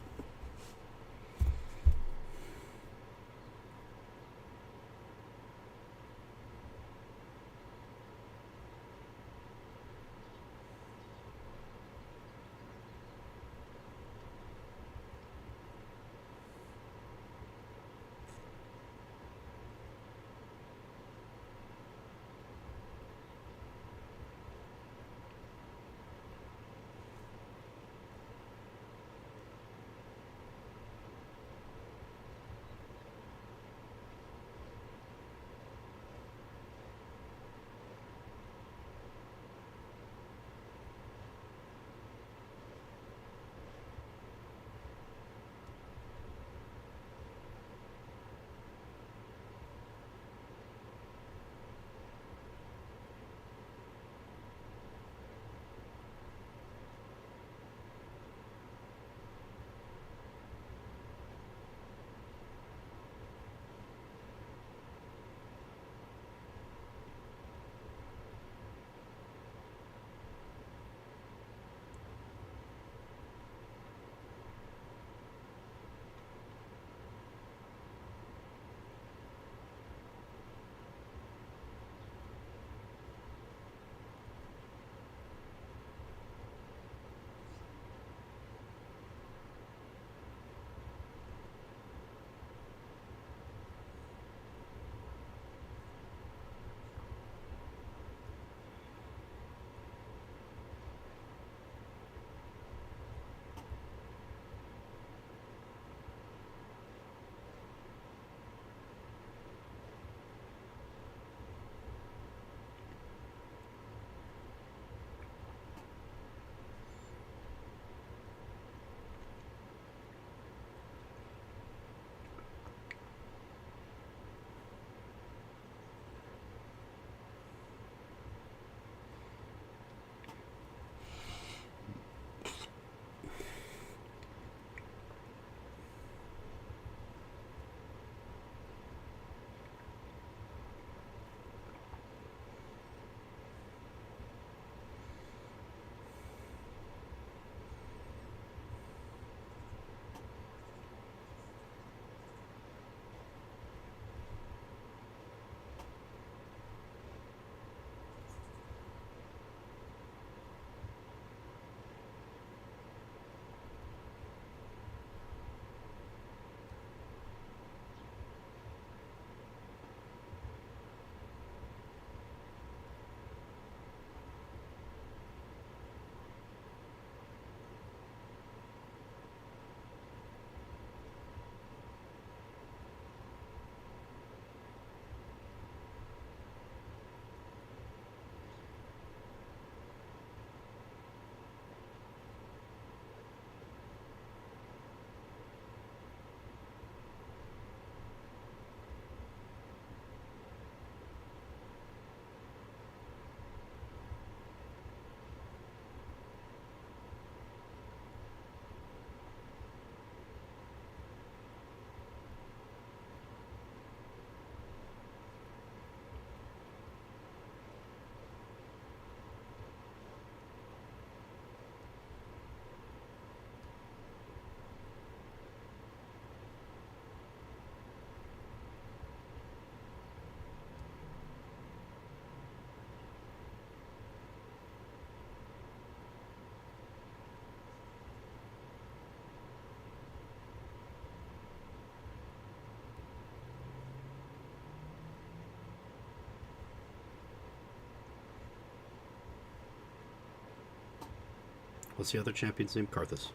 What's the other champion's name? Karthus.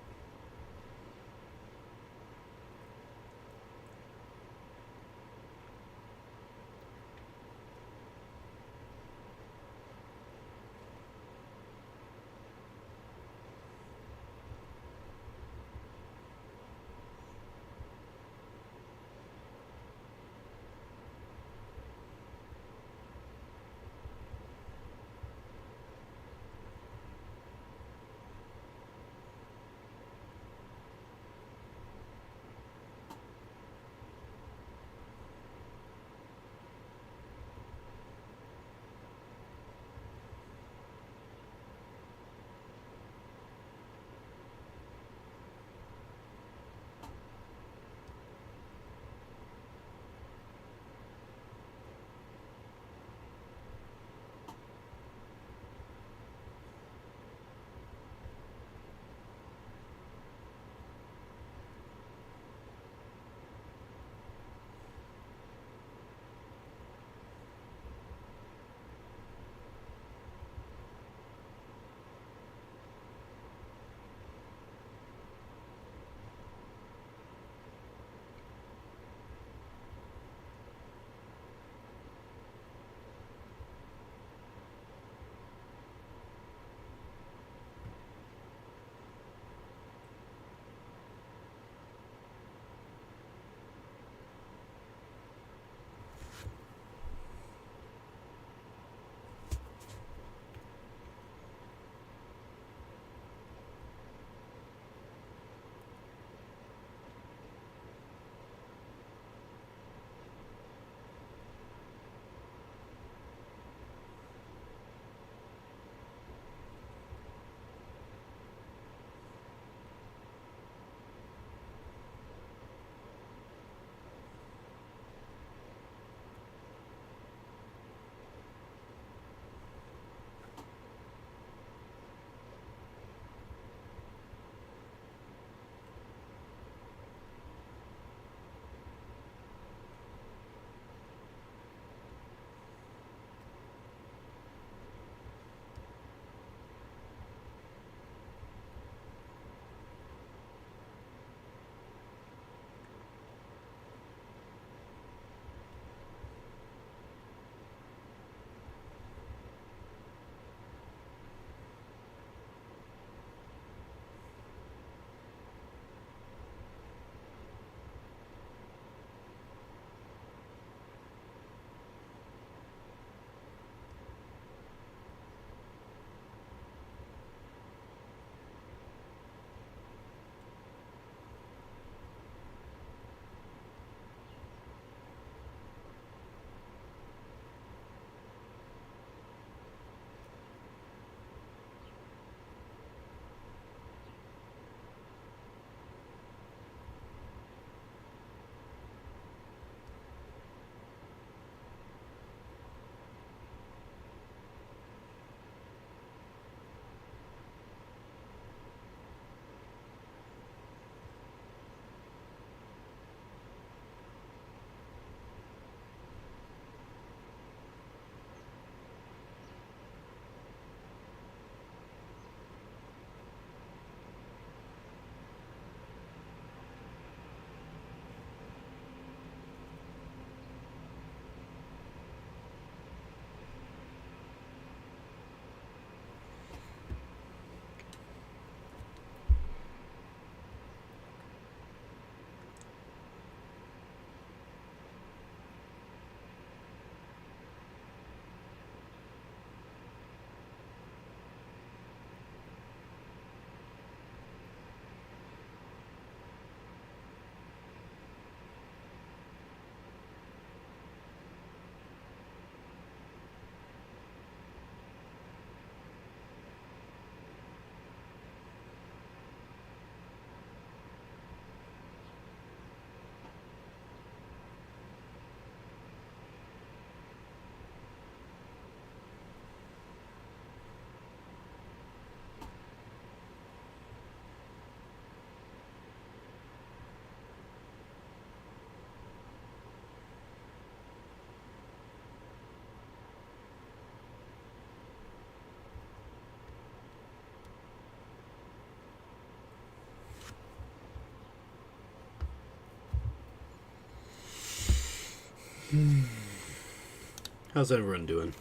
How's everyone doing?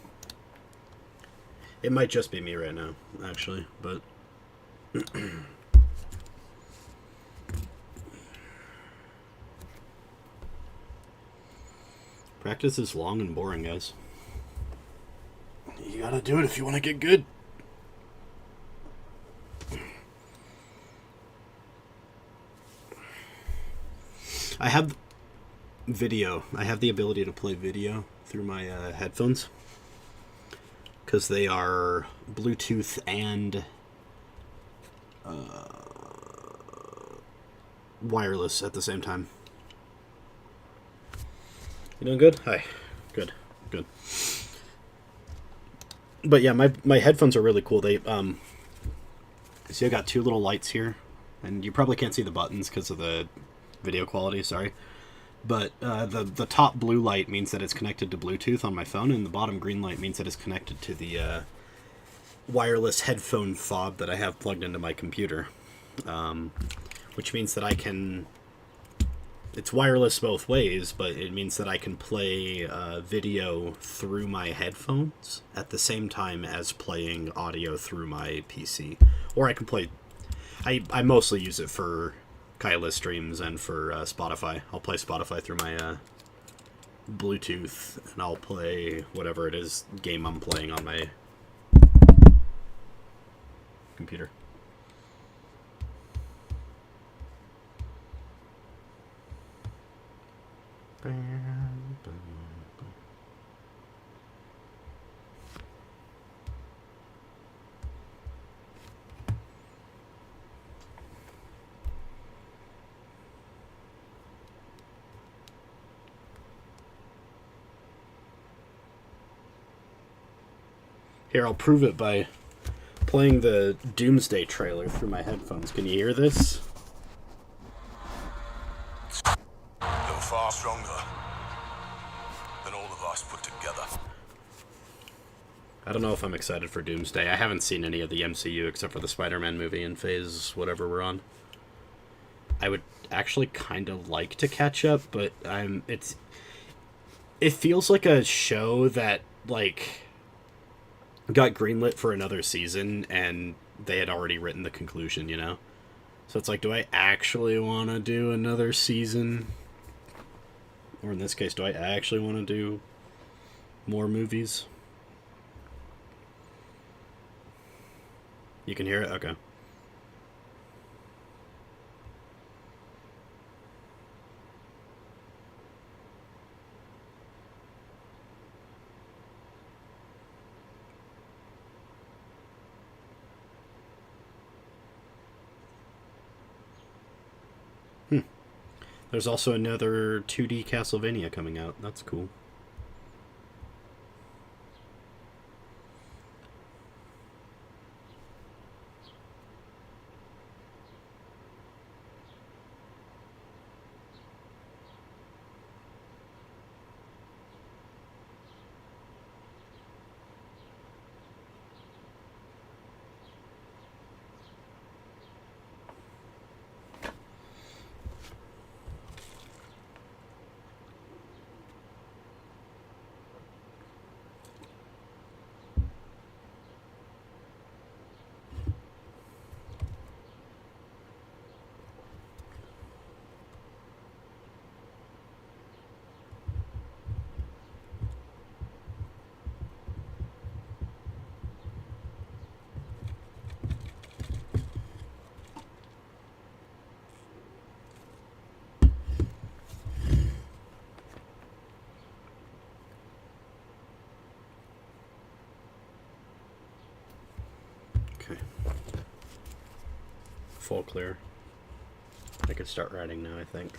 It might just be me right now, actually, but... Practice is long and boring, guys. You gotta do it if you want to get good. I have video. I have the ability to play video through my headphones. Because they are Bluetooth and wireless at the same time. You doing good? Hi. Good. Good. But yeah, my headphones are really cool. They see, I got two little lights here, and you probably can't see the buttons because of the video quality. Sorry, but the top blue light means that it's connected to Bluetooth on my phone, and the bottom green light means that it's connected to the wireless headphone fob that I have plugged into my computer, which means that I can. It's wireless both ways, but it means that I can play video through my headphones at the same time as playing audio through my PC. Or I can play... I mostly use it for Kyla streams and for Spotify. I'll play Spotify through my Bluetooth, and I'll play whatever it is game I'm playing on my computer. Here, I'll prove it by playing the Doomsday trailer through my headphones. Can you hear this? You're far stronger than all of us put together. I don't know if I'm excited for Doomsday. I haven't seen any of the MCU except for the Spider-Man movie in phase whatever we're on. I would actually kind of like to catch up, but it feels like a show that like got greenlit for another season and they had already written the conclusion, you know? So it's like, do I actually want to do another season? Or in this case, do I actually want to do more movies? You can hear it? Okay. There's also another 2D Castlevania coming out. That's cool. Okay. Full clear. I could start writing now, I think.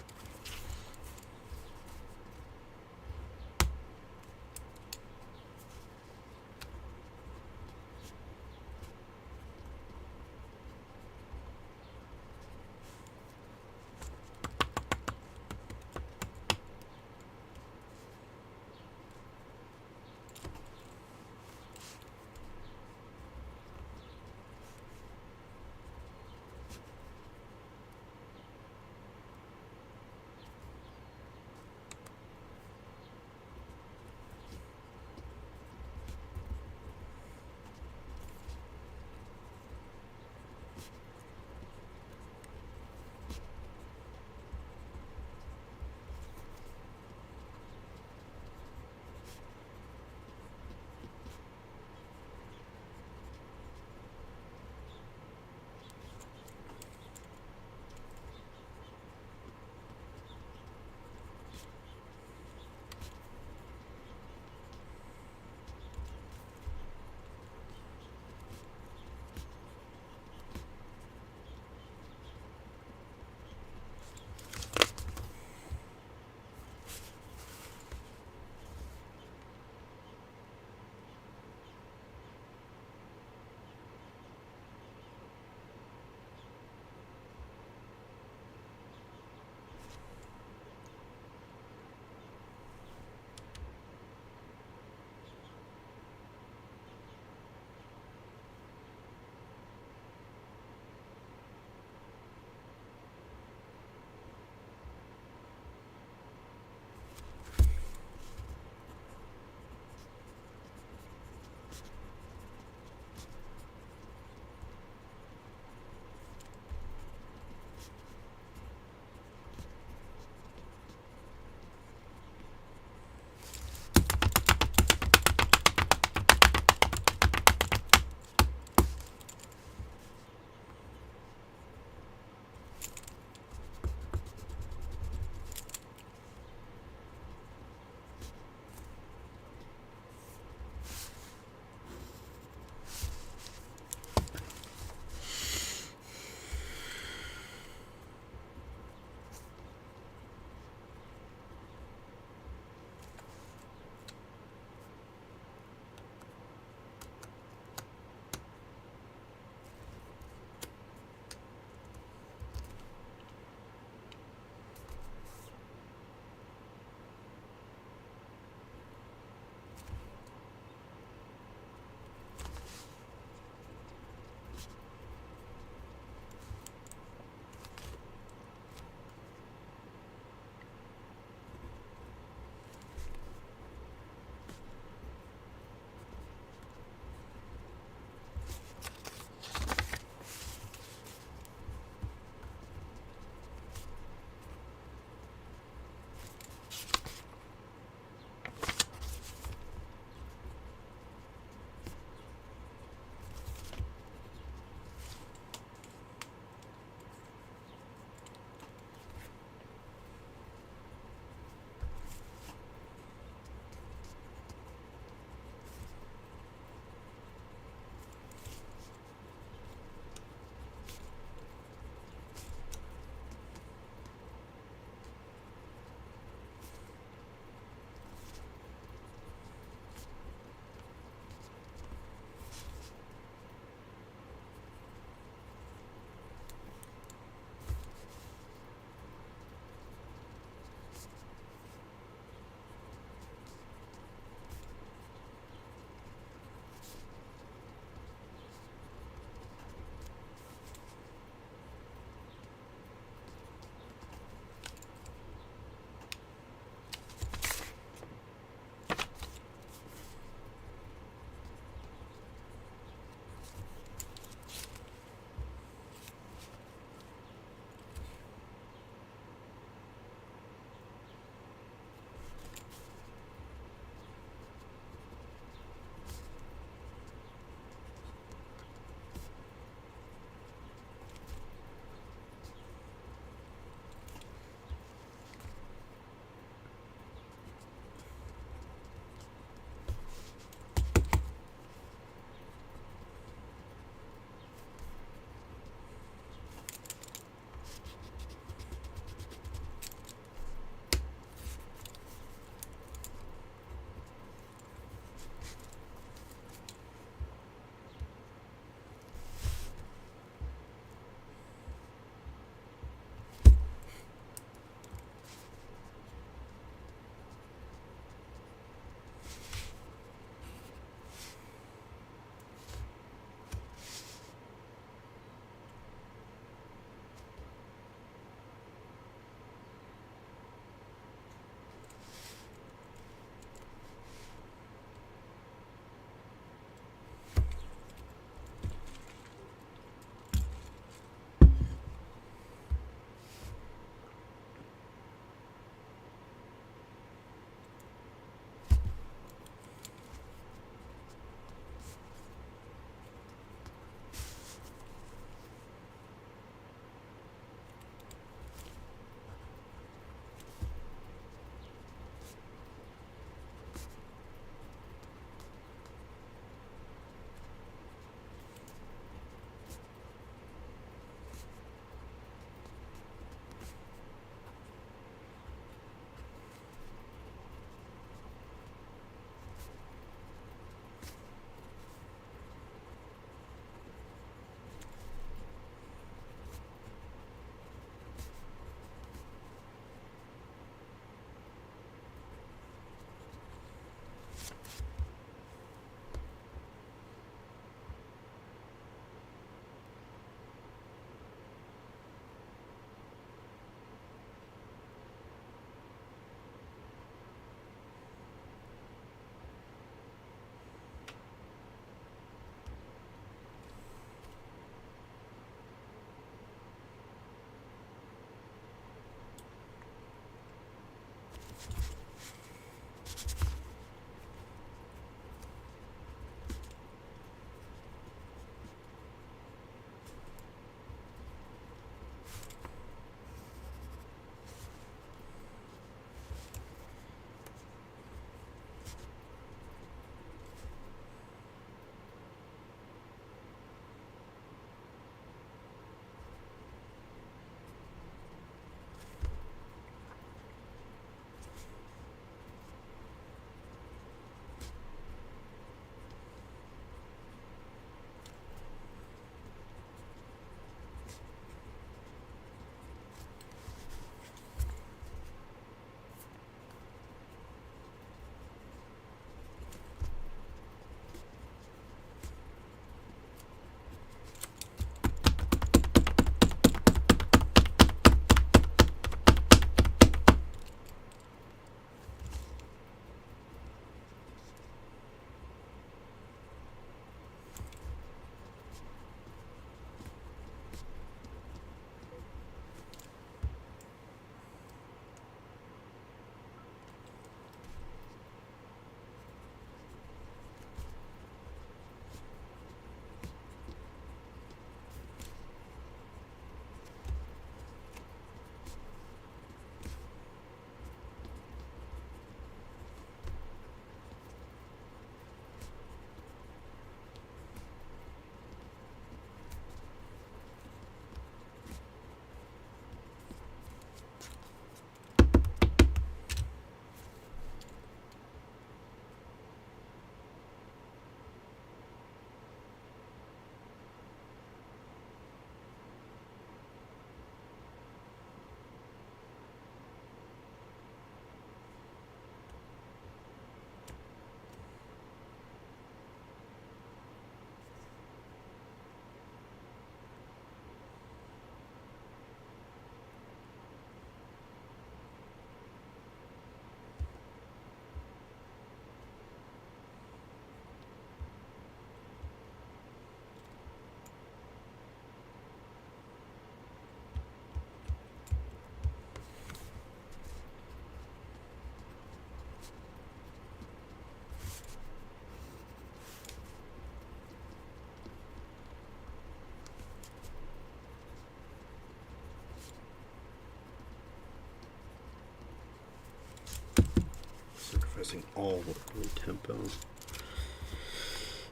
pausing all the tempo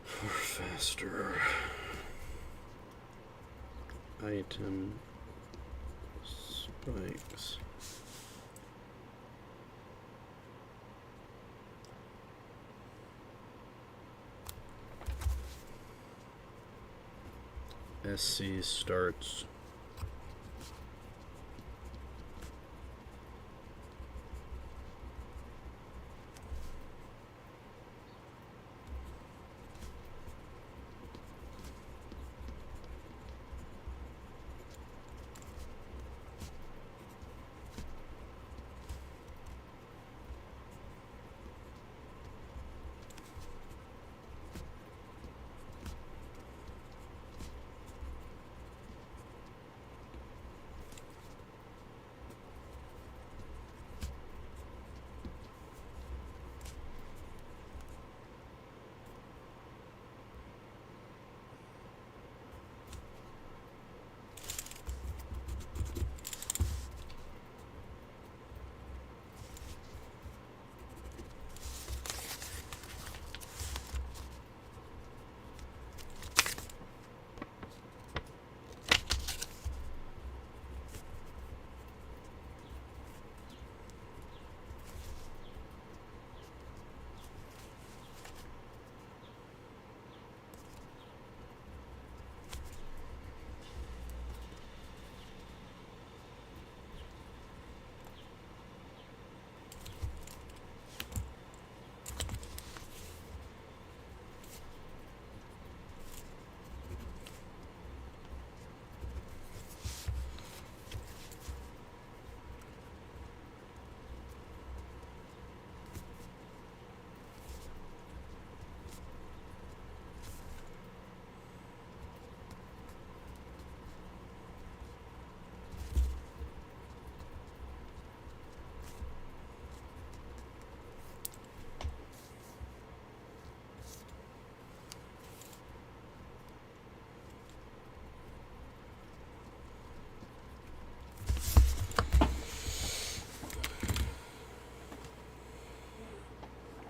for faster. Item spikes. SC starts.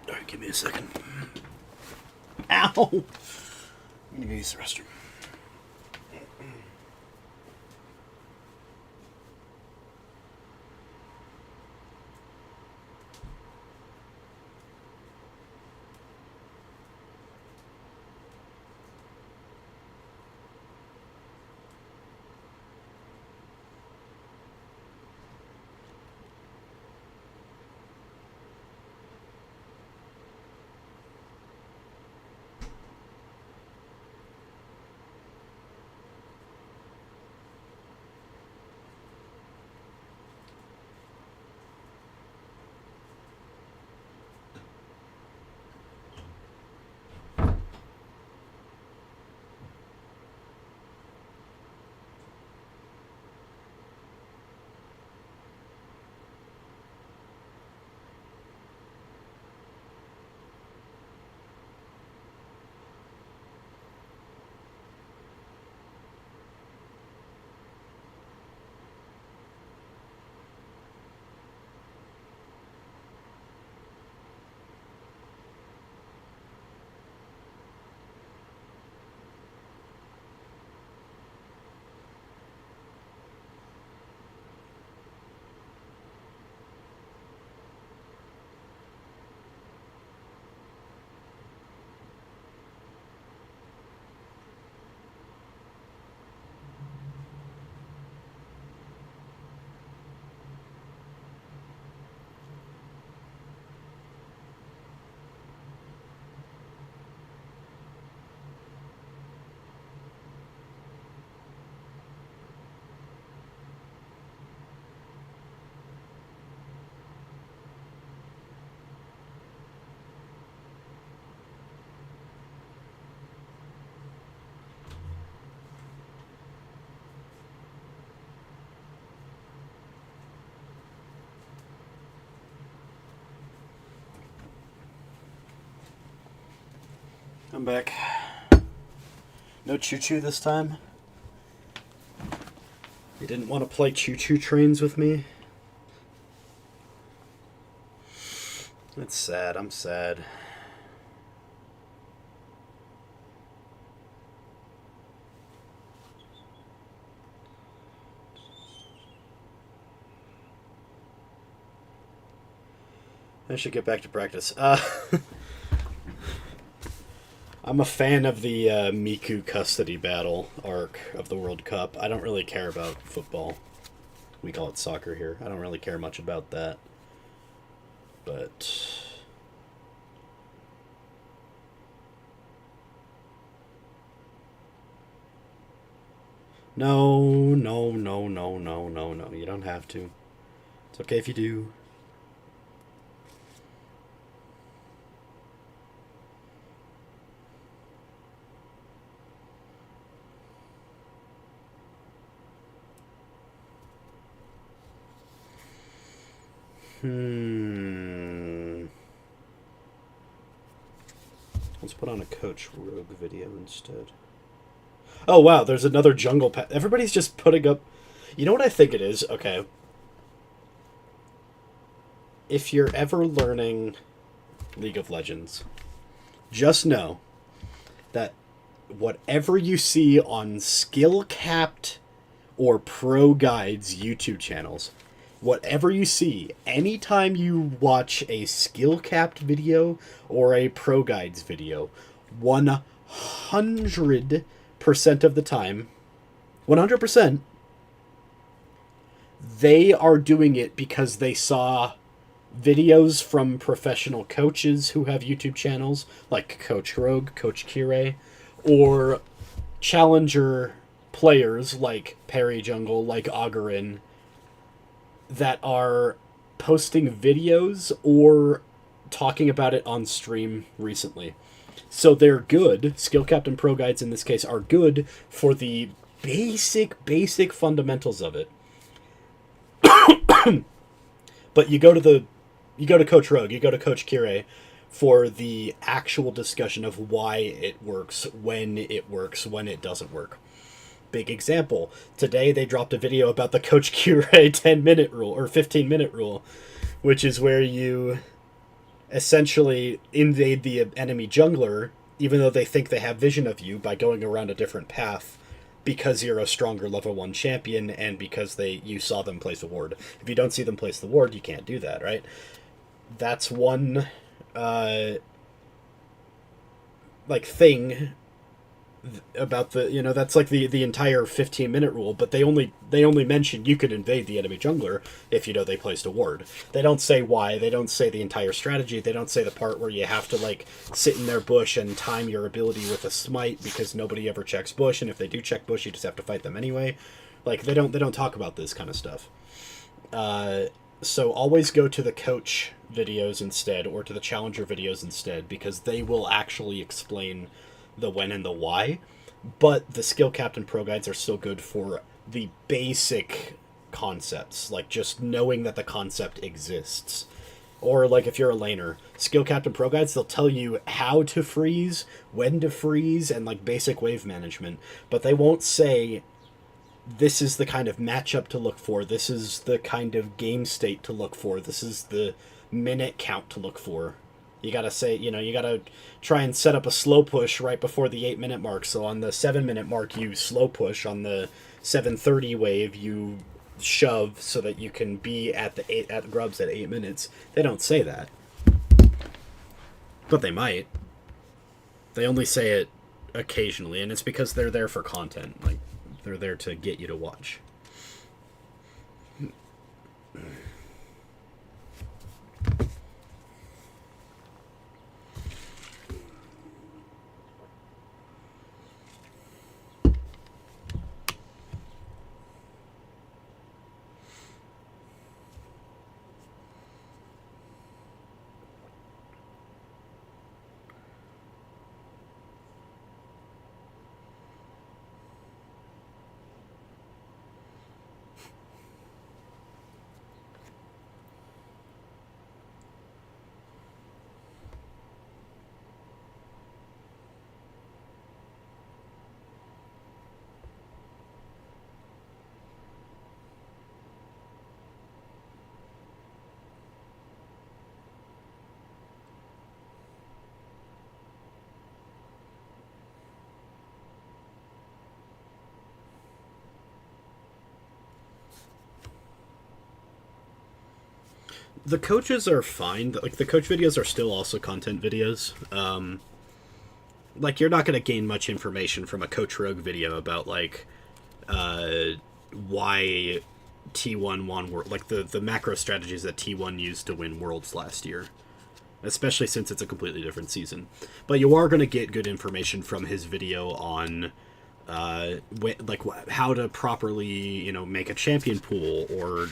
Alright, give me a second. Ow! I'm gonna use the restroom. I'm back. No choo-choo this time. You didn't want to play choo-choo trains with me? It's sad. I'm sad. I should get back to practice. I'm a fan of the Miku custody battle arc of the World Cup. I don't really care about football. We call it soccer here. I don't really care much about that. But no, no, no, no, no, no, no. You don't have to. It's okay if you do. Let's put on a Coach Rogue video instead. Oh, wow, there's another jungle path. Everybody's just putting up... You know what I think it is? Okay. If you're ever learning League of Legends, just know that whatever you see on skill-capped or pro guides YouTube channels, whatever you see, anytime you watch a skill-capped video or a pro guides video, 100% of the time, 100%, they are doing it because they saw videos from professional coaches who have YouTube channels, like Coach Rogue, Coach Kire, or challenger players like Perry Jungle, like Augurin, that are posting videos or talking about it on stream recently. So they're good. Skill Captain Pro Guides in this case are good for the basic fundamentals of it. But you go to Coach Rogue, you go to Coach Kire for the actual discussion of why it works, when it doesn't work. Big example. Today they dropped a video about the Coach Kire 10-minute rule, or 15-minute rule, which is where you essentially invade the enemy jungler, even though they think they have vision of you, by going around a different path, because you're a stronger level 1 champion and because you saw them place a ward. If you don't see them place the ward, you can't do that, right? That's one thing about that's like the entire 15-minute rule, but they only mention you could invade the enemy jungler if they placed a ward. They don't say why, they don't say the entire strategy, they don't say the part where you have to sit in their bush and time your ability with a smite because nobody ever checks bush, and if they do check bush you just have to fight them anyway. They don't talk about this kind of stuff. So always go to the coach videos instead, or to the challenger videos instead, because they will actually explain the when and the why. But the Skill Captain Pro Guides are still good for the basic concepts, like just knowing that the concept exists. Or if you're a laner, Skill Captain Pro Guides, they'll tell you how to freeze, when to freeze, and basic wave management. But they won't say, this is the kind of matchup to look for, this is the kind of game state to look for, this is the minute count to look for. You gotta say, you gotta try and set up a slow push right before the 8-minute mark. So on the 7-minute mark, you slow push. On the 7:30 wave, you shove so that you can be at the grubs at 8 minutes. They don't say that, but they might. They only say it occasionally, and it's because they're there for content. They're there to get you to watch. The coaches are fine. Like, the coach videos are still also content videos. Like, you're not going to gain much information from a Coach Rogue video about, like, why T1 won like the macro strategies that T1 used to win Worlds last year, especially since it's a completely different season. But you are going to get good information from his video on like how to properly make a champion pool or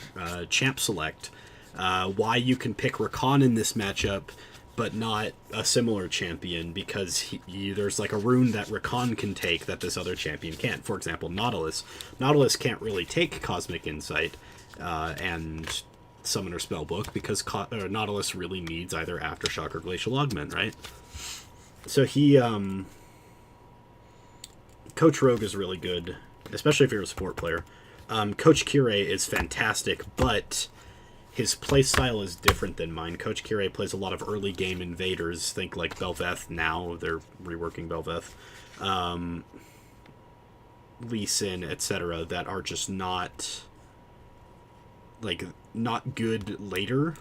champ select, why you can pick Rakan in this matchup but not a similar champion because there's like a rune that Rakan can take that this other champion can't. For example, Nautilus. Nautilus can't really take Cosmic Insight and Summoner Spellbook because Nautilus really needs either Aftershock or Glacial Augment, right? So Coach Rogue is really good, especially if you're a support player. Coach Kirei is fantastic, but his playstyle is different than mine. Coach Kirei plays a lot of early game invaders. Think like Bel'Veth now. They're reworking Bel'Veth. Lee Sin, etc. that are just not good later.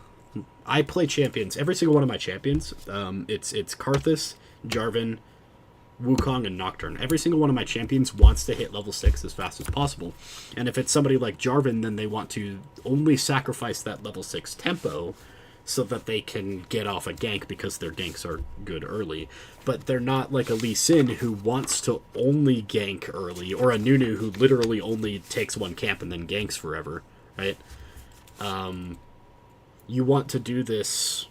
I play champions. Every single one of my champions, it's Karthus, Jarvan, Wukong, and Nocturne. Every single one of my champions wants to hit level 6 as fast as possible. And if it's somebody like Jarvan, then they want to only sacrifice that level 6 tempo so that they can get off a gank because their ganks are good early. But they're not like a Lee Sin who wants to only gank early, or a Nunu who literally only takes one camp and then ganks forever, right? You want to do this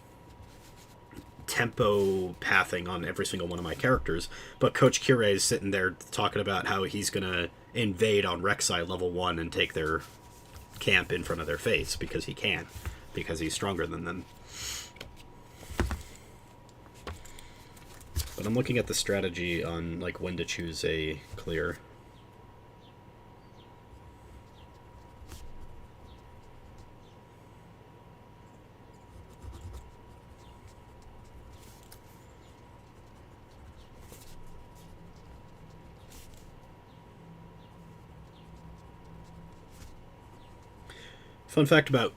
tempo pathing on every single one of my characters, but Coach Kirei is sitting there talking about how he's gonna invade on Rek'Sai level 1 and take their camp in front of their face because he can, because he's stronger than them. But I'm looking at the strategy on like when to choose a clear. Fun fact about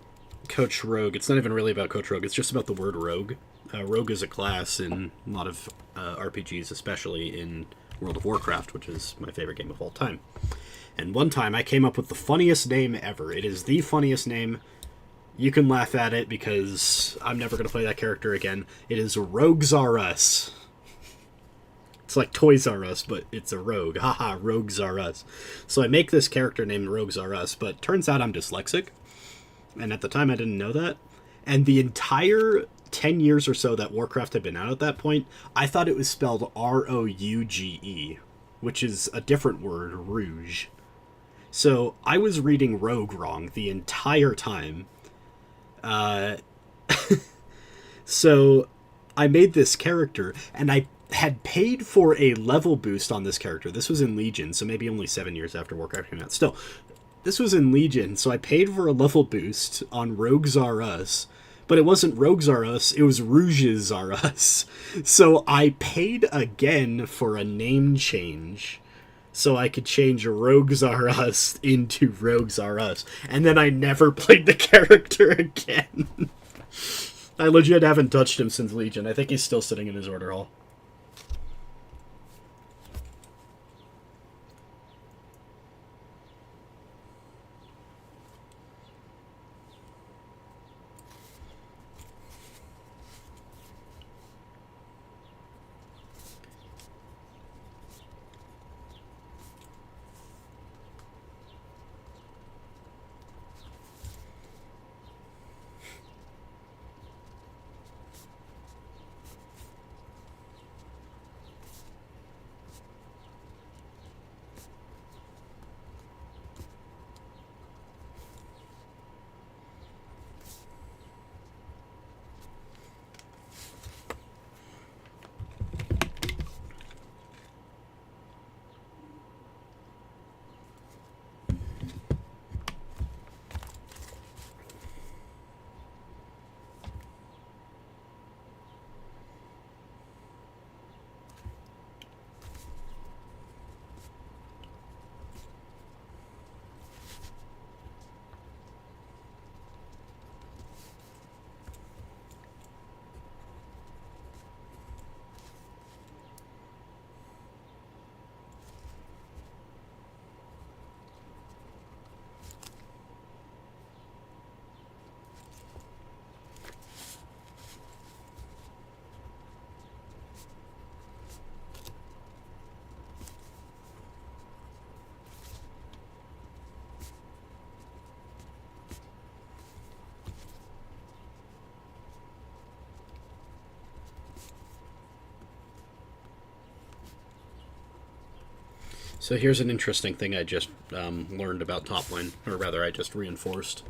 Coach Rogue, it's not even really about Coach Rogue, it's just about the word rogue. Rogue is a class in a lot of RPGs, especially in World of Warcraft, which is my favorite game of all time. And one time I came up with the funniest name ever. It is the funniest name. You can laugh at it because I'm never going to play that character again. It is Rogues R Us. It's like Toys R Us, but it's a rogue. Haha, Rogues R Us. So I make this character named Rogues R Us, but turns out I'm dyslexic. And at the time I didn't know that. And the entire 10 years or so that Warcraft had been out at that point, I thought it was spelled R-O-U-G-E, which is a different word, rouge. So I was reading rogue wrong the entire time. So I made this character, and I had paid for a level boost on this character. This was in Legion, so maybe only 7 years after Warcraft came out. Still, this was in Legion, so I paid for a level boost on Rogues R Us, but it wasn't Rogues R Us, it was Rouges R Us. So I paid again for a name change, so I could change Rogues R Us into Rogues R Us, and then I never played the character again. I legit haven't touched him since Legion. I think he's still sitting in his order hall. So here's an interesting thing I just learned about top lane, or rather, I just reinforced.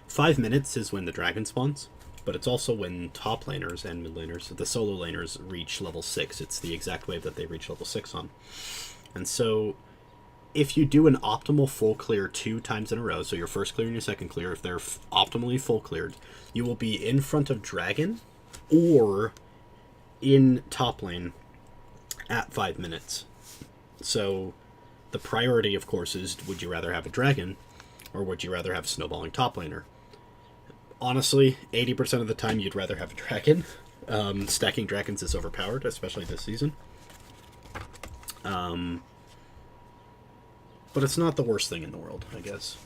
5 minutes is when the dragon spawns, but it's also when top laners and mid laners, the solo laners, reach level 6. It's the exact wave that they reach level 6 on. And so, if you do an optimal full clear 2 times in a row, so your first clear and your second clear, if they're optimally full cleared, you will be in front of dragon or in top lane at 5 minutes. So the priority, of course, is would you rather have a dragon or would you rather have a snowballing top laner? Honestly, 80% of the time you'd rather have a dragon. Stacking dragons is overpowered, especially this season. But it's not the worst thing in the world, I guess.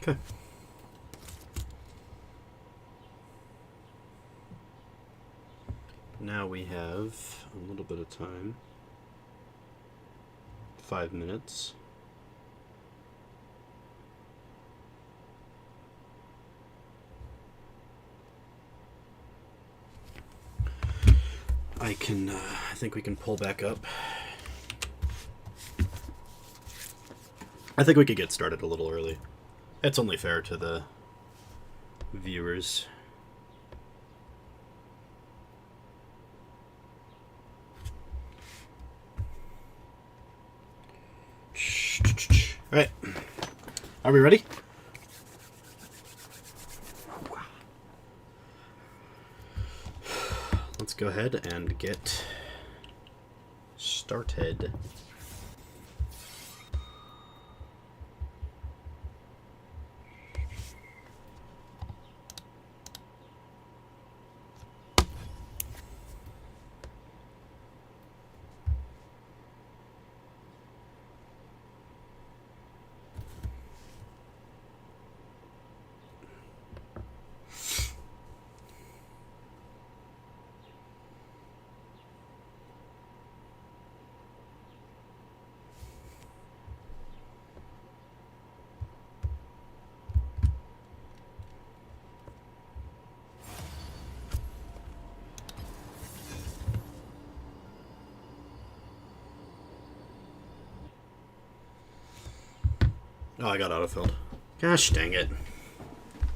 Okay. Now we have a little bit of time. 5 minutes. I think we can pull back up. I think we could get started a little early. It's only fair to the viewers. Alright. Are we ready? Let's go ahead and get started. Oh, I got autofilled. Gosh dang it.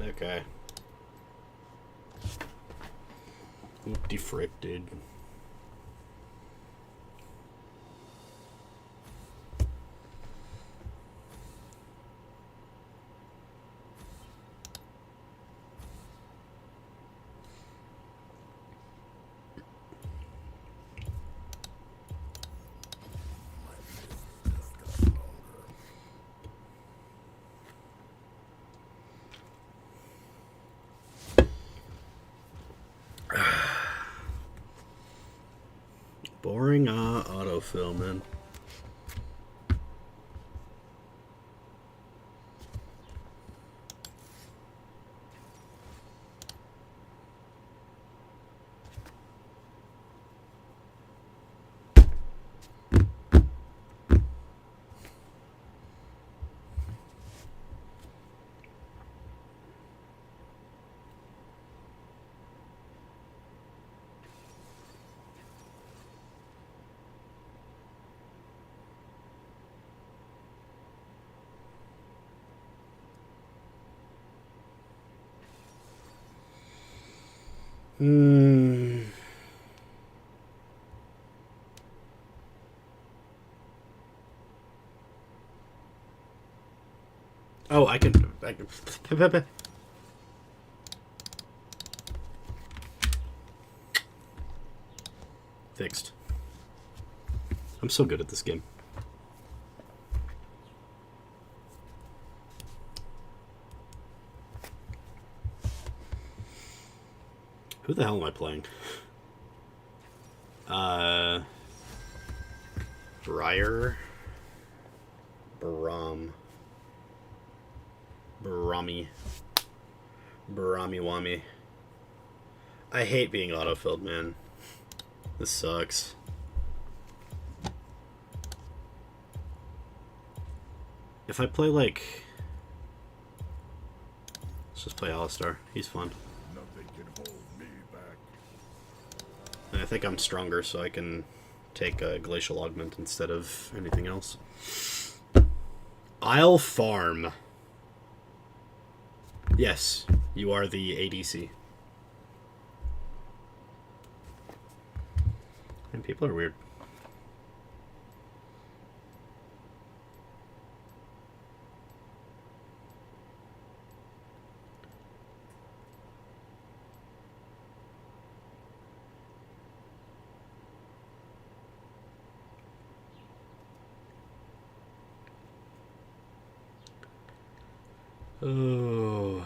Okay. Oopty frick, dude. Boring autofill, man. Oh, I can fixed. I'm so good at this game. Who the hell am I playing? Briar? Barami Wami. I hate being autofilled, man. This sucks. If I play like... Let's just play Alistar. He's fun. Nothing can hold me back. And I think I'm stronger, so I can take a Glacial Augment instead of anything else. I'll farm. Yes, you are the ADC. And people are weird. Oh.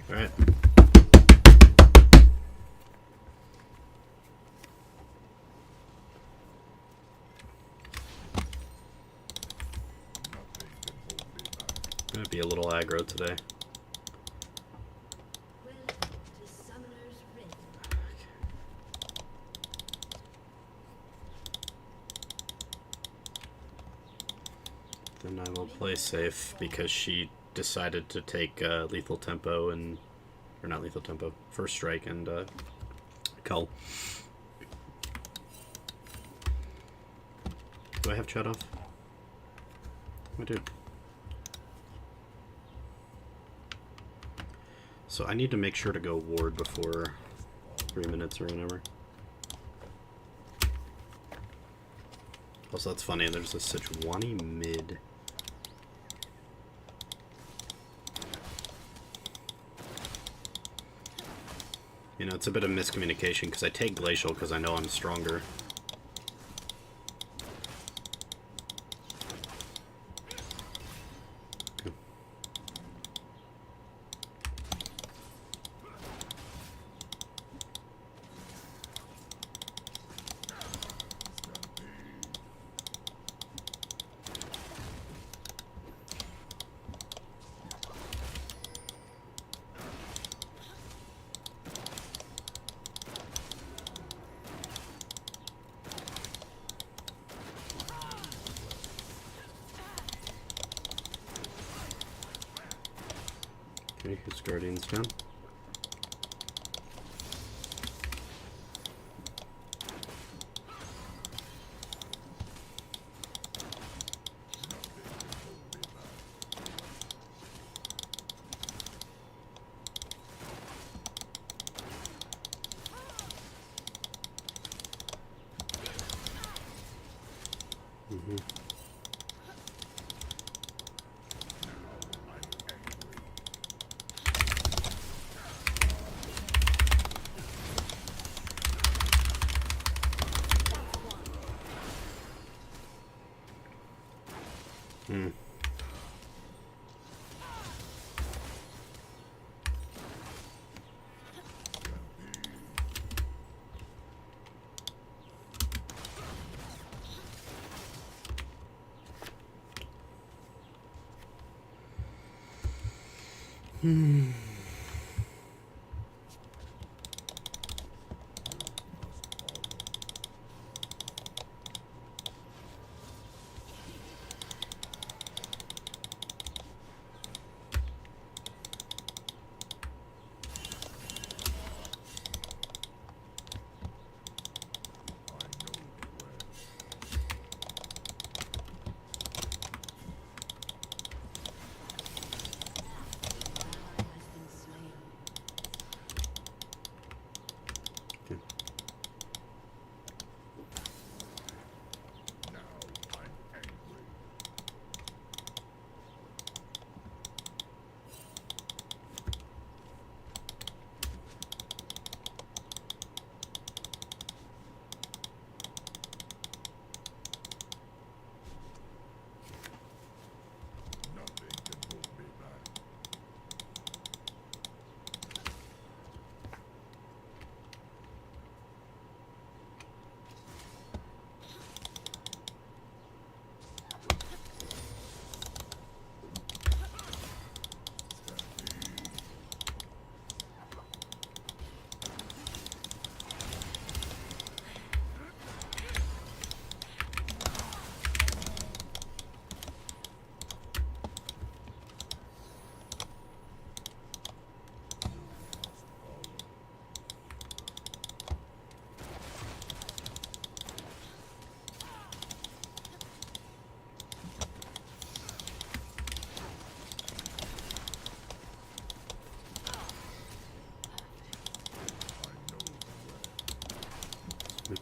All right. be a little aggro today. Then I will play safe because she decided to take lethal tempo and, or not lethal tempo, first strike and cull. Do I have chat off? I do. So I need to make sure to go ward before 3 minutes or whatever. Also, that's funny, there's a Sejuani mid. You know, it's a bit of miscommunication because I take Glacial because I know I'm stronger. Okay, his Guardian's down.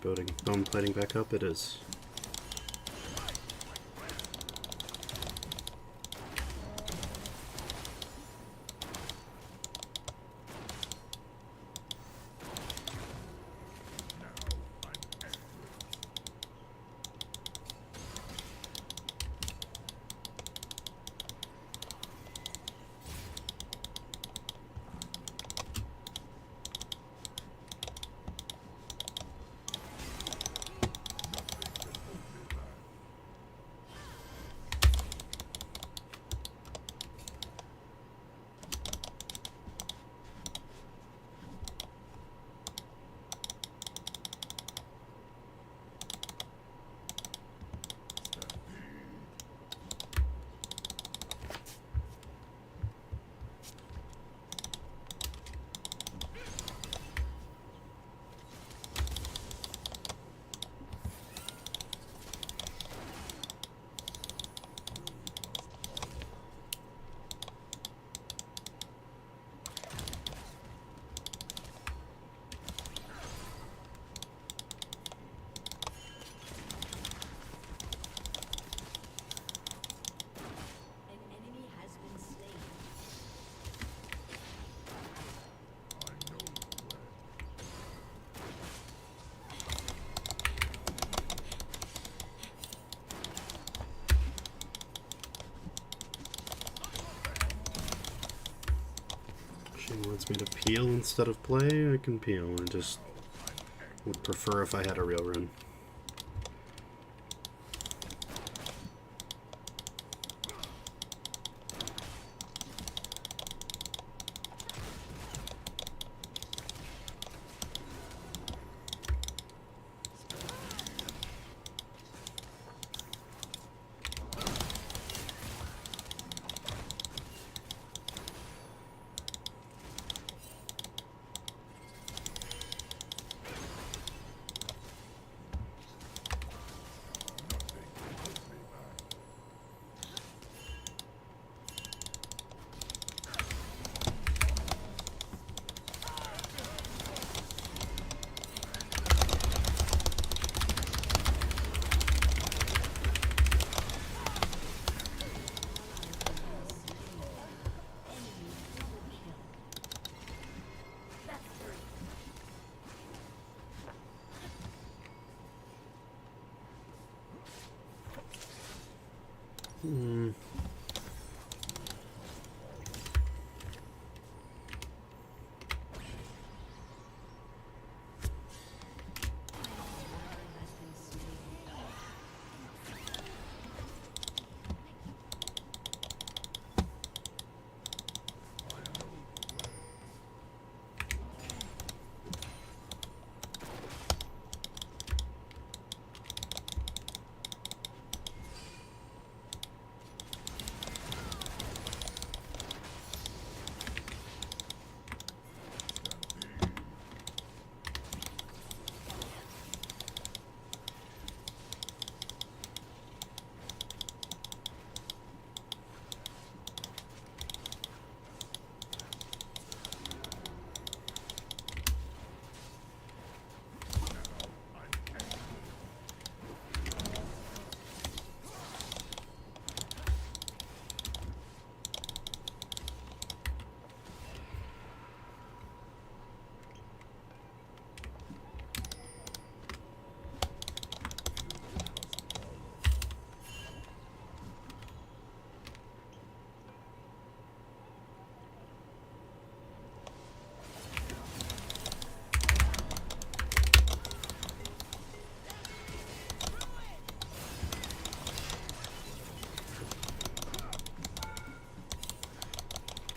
Building bone plating back up, it is. wants me to peel instead of play, I can peel. I just would prefer if I had a real run.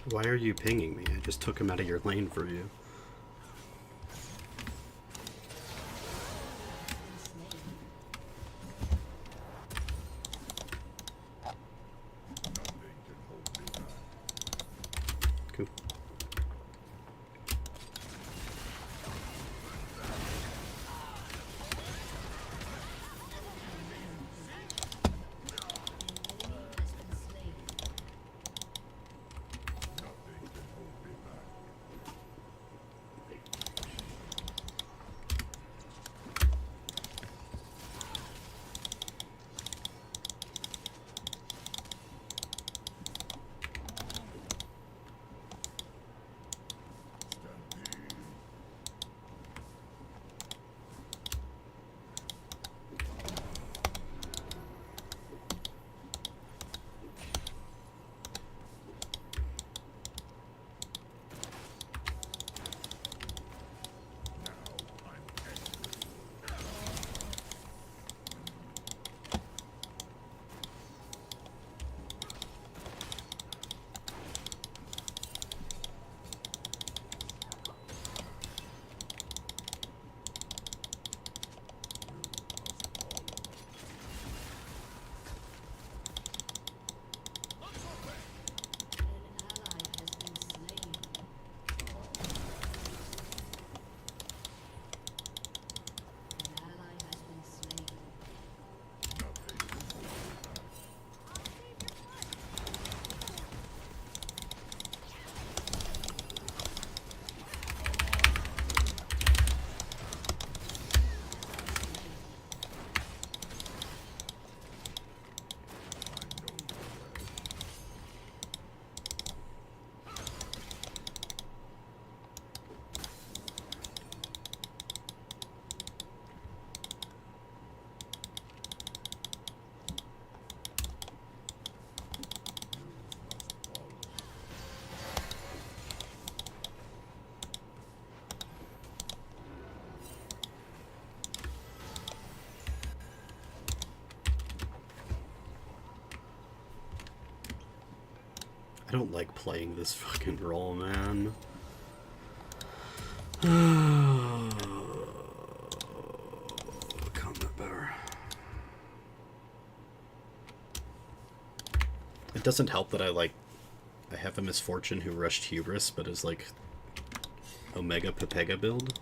Why are you pinging me? I just took him out of your lane for you. Cool. don't like playing this fucking role, man. Combat power. It doesn't help that I have a Misfortune who rushed Hubris, but is like Omega Pepega build.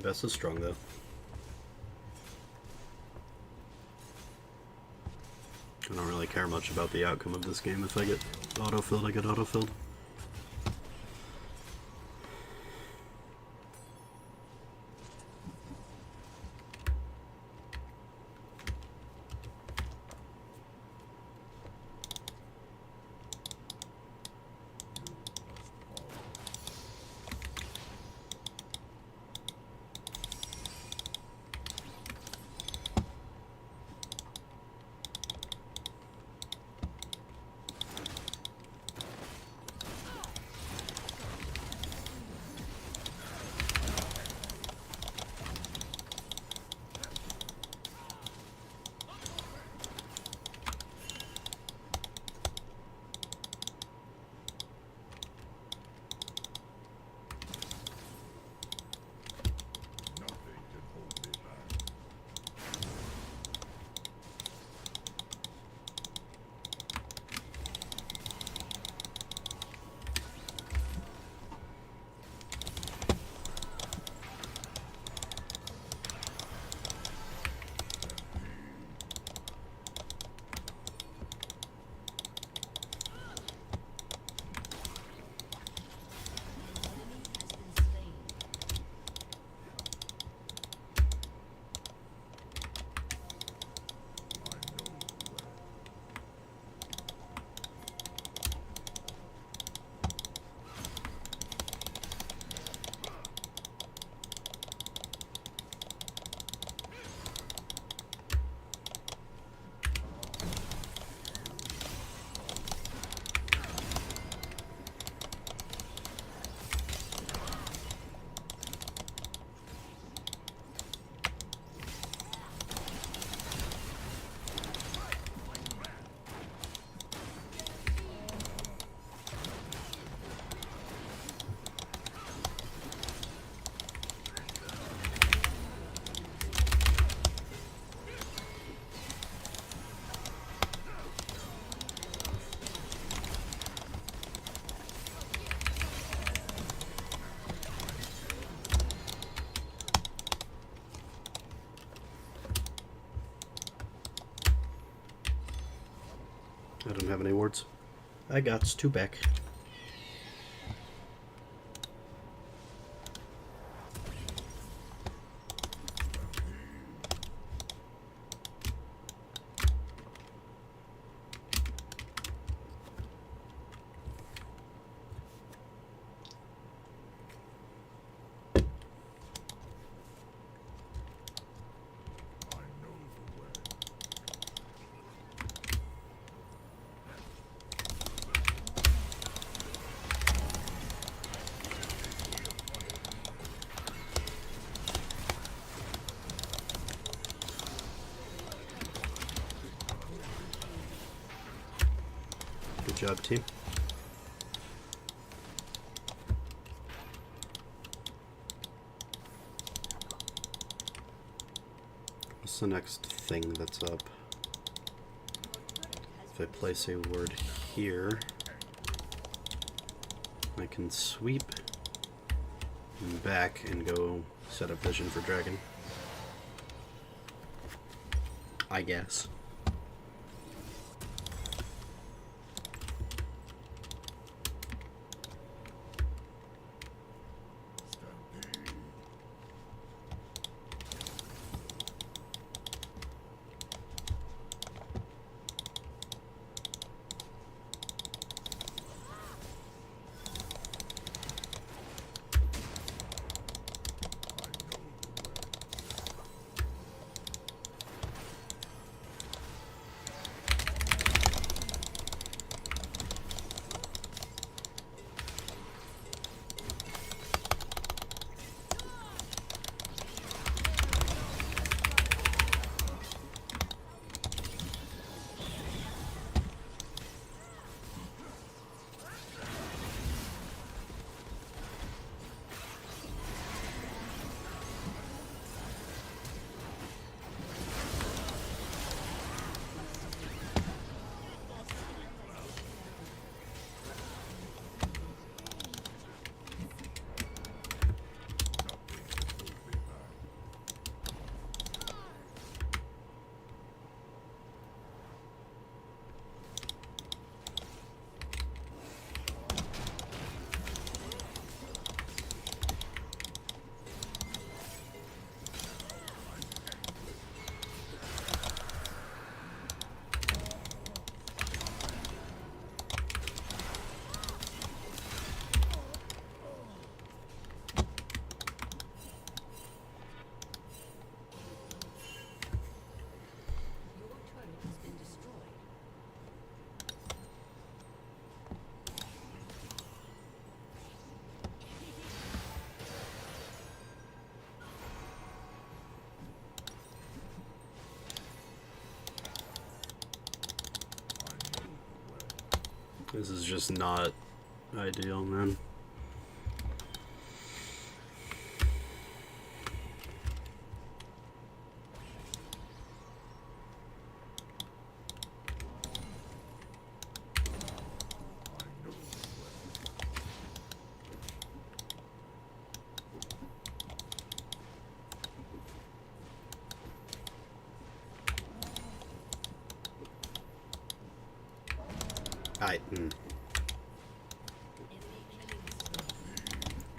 Best is strong though. I don't really care much about the outcome of this game. If I get autofilled, I get autofilled. I don't have any wards. I got two back. Good job, team. What's the next thing that's up? If I place a word here, I can sweep back and go set up vision for dragon. I guess. This is just not ideal, man.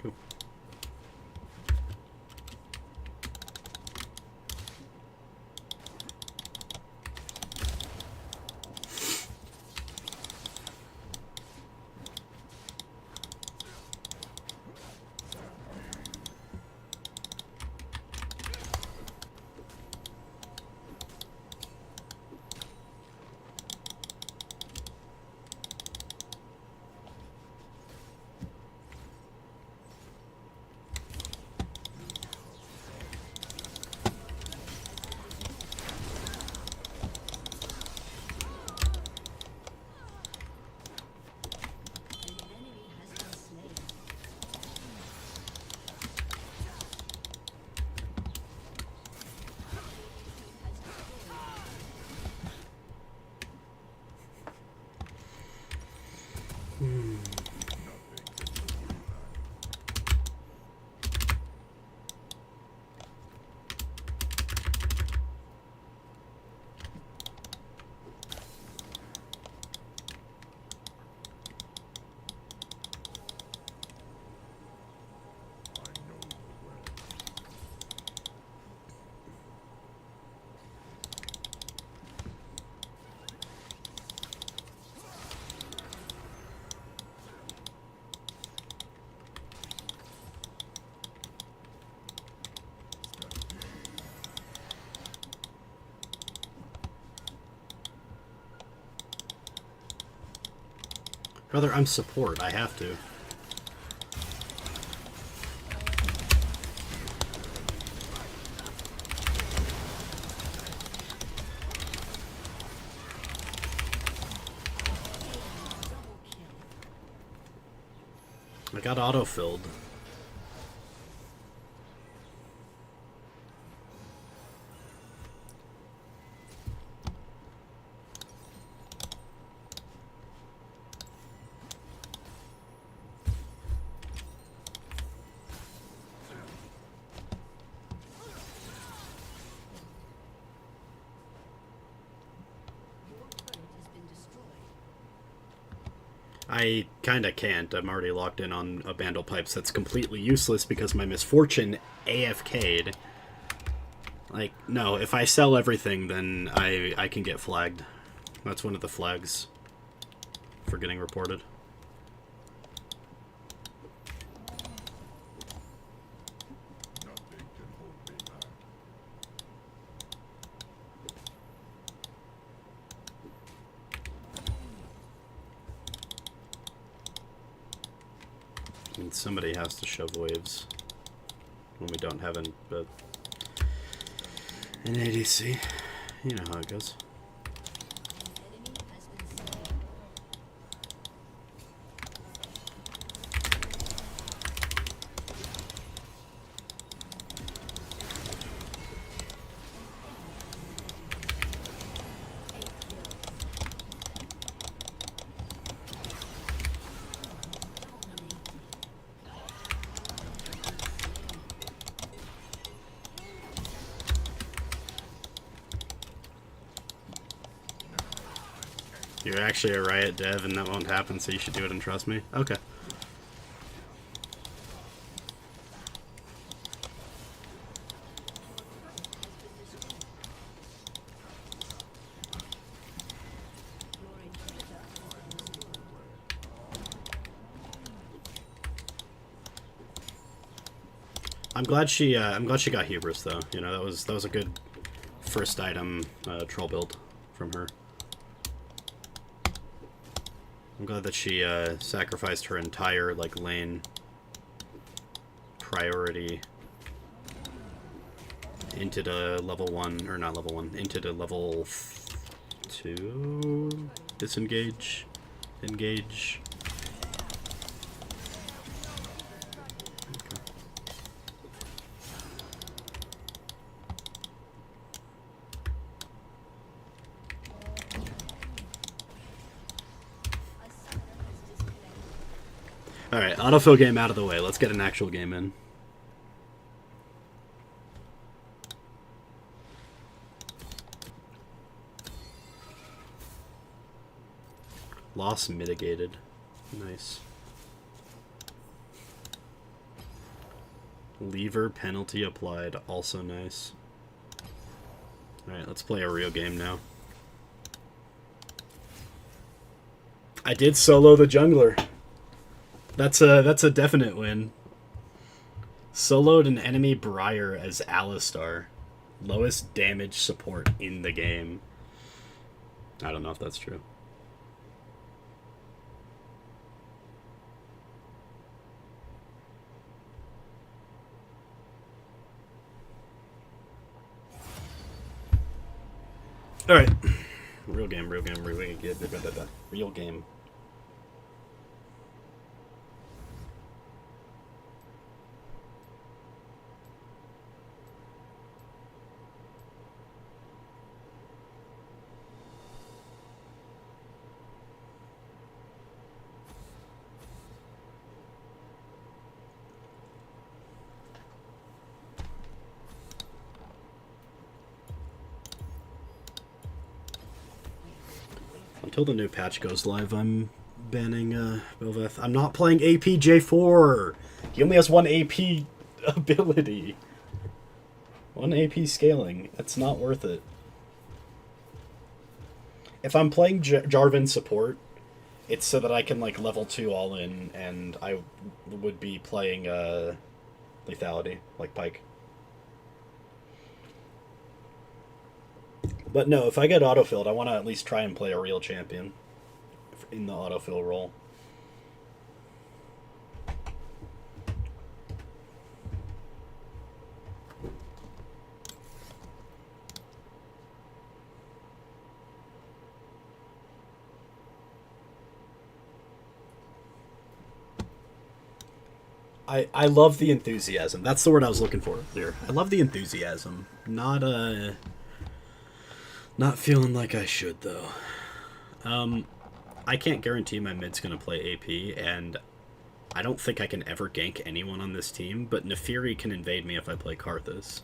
Cool. Brother, I'm support. I have to. I got auto-filled. I kinda can't. I'm already locked in on a Bandle Pipes that's completely useless because my Misfortune AFK'd. Like, no, if I sell everything, then I can get flagged. That's one of the flags for getting reported. Nothing can hold me back. I mean, somebody has to shove waves when we don't have an ADC. You know how it goes. You're actually a Riot dev and that won't happen, so you should do it and trust me? Okay. I'm glad she got Hubris though. You know, that was a good first item troll build from her. I'm glad that she sacrificed her entire like lane priority into the level 1 or not level 1 into the level 2 disengage engage. Alright, autofill game out of the way. Let's get an actual game in. Loss mitigated. Nice. Lever penalty applied. Also nice. Alright, let's play a real game now. I did solo the jungler. That's a definite win. Soloed an enemy Briar as Alistar. Lowest damage support in the game. I don't know if that's true. Alright. Real game. Real game. Until the new patch goes live, I'm banning Bel'Veth. I'm not playing AP J4. He only has 1 AP ability. 1 AP scaling. That's not worth it. If I'm playing Jarvan support, it's so that I can like level 2 all in, and I would be playing lethality, like Pyke. But no, if I get autofilled, I want to at least try and play a real champion in the autofill role. I love the enthusiasm. That's the word I was looking for there. I love the enthusiasm. Not feeling like I should, though. I can't guarantee my mid's going to play AP, and I don't think I can ever gank anyone on this team, but Nefiri can invade me if I play Karthus.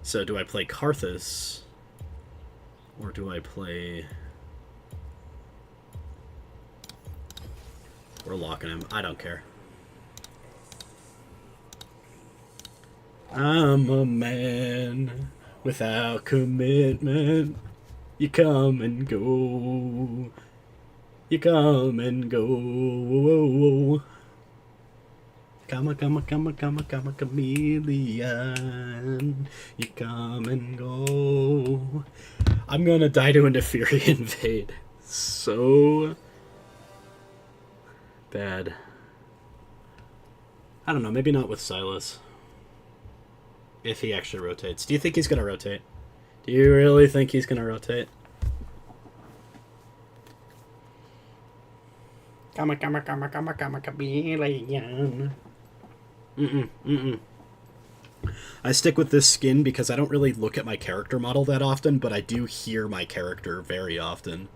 So do I play Karthus, or do I play... We're locking him. I don't care. I'm a man without commitment. You come and go. You come and go. Come a chameleon. You come and go. I'm gonna die to a Fury invade. So bad. I don't know, maybe not with Silas. If he actually rotates. Do you think he's gonna rotate? Do you really think he's gonna rotate? Come a chameleon. I stick with this skin because I don't really look at my character model that often, but I do hear my character very often.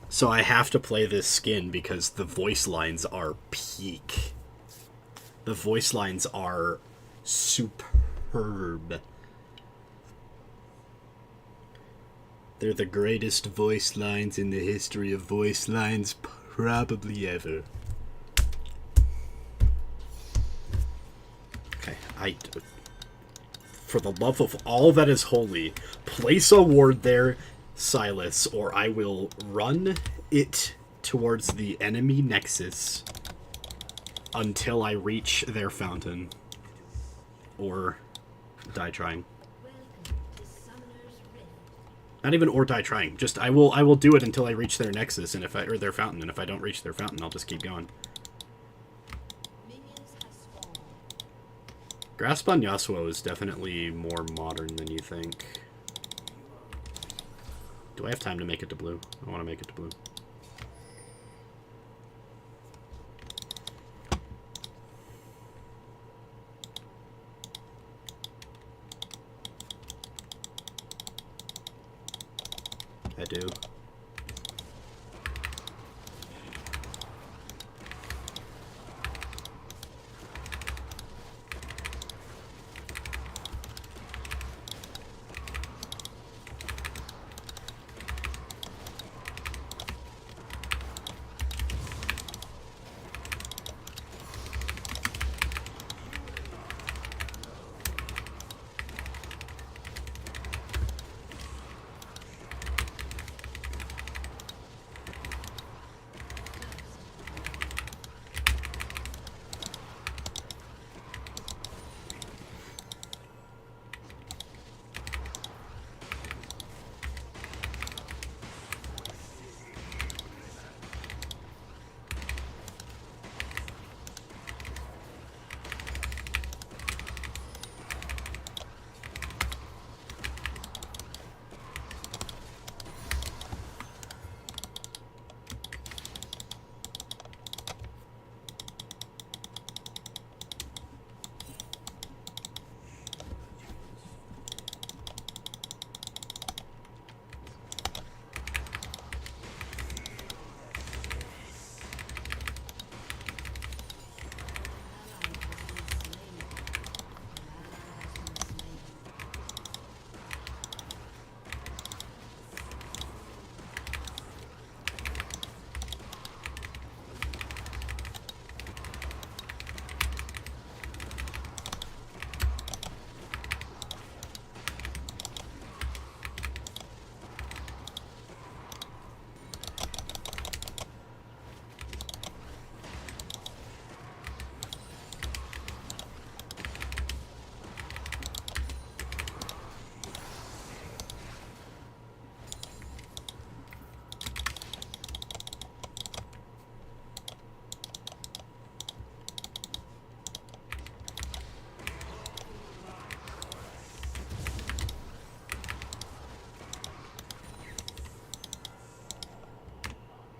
So I have to play this skin because the voice lines are peak. The voice lines are superb. They're the greatest voice lines in the history of voice lines probably ever. Okay, for the love of all that is holy, place a ward there, Silas, or I will run it towards the enemy nexus until I reach their fountain. Or die trying. Not even or die trying. Just I will do it until I reach their nexus, and if or their fountain, and if I don't reach their fountain, I'll just keep going. Grasp on Yasuo is definitely more modern than you think. Do I have time to make it to blue? I want to make it to blue. I do.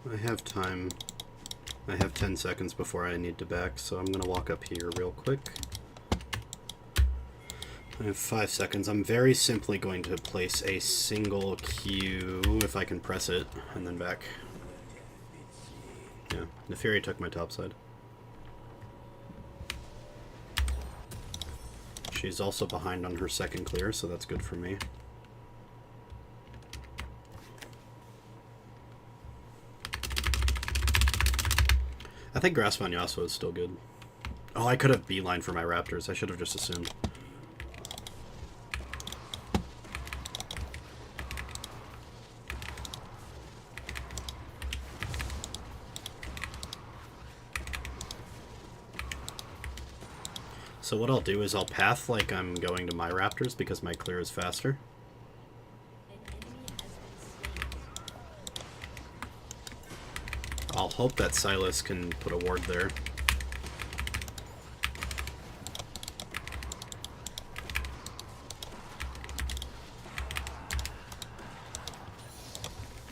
I have time. I have 10 seconds before I need to back, so I'm gonna walk up here real quick. I have 5 seconds. I'm very simply going to place a single Q, if I can press it, and then back. Yeah, Neferi took my top side. She's also behind on her second clear, so that's good for me. think Grasp on Yasuo is still good. Oh, I could have beeline for my Raptors. I should have just assumed. So what I'll do is I'll path like I'm going to my Raptors because my clear is faster. I'll hope that Silas can put a ward there.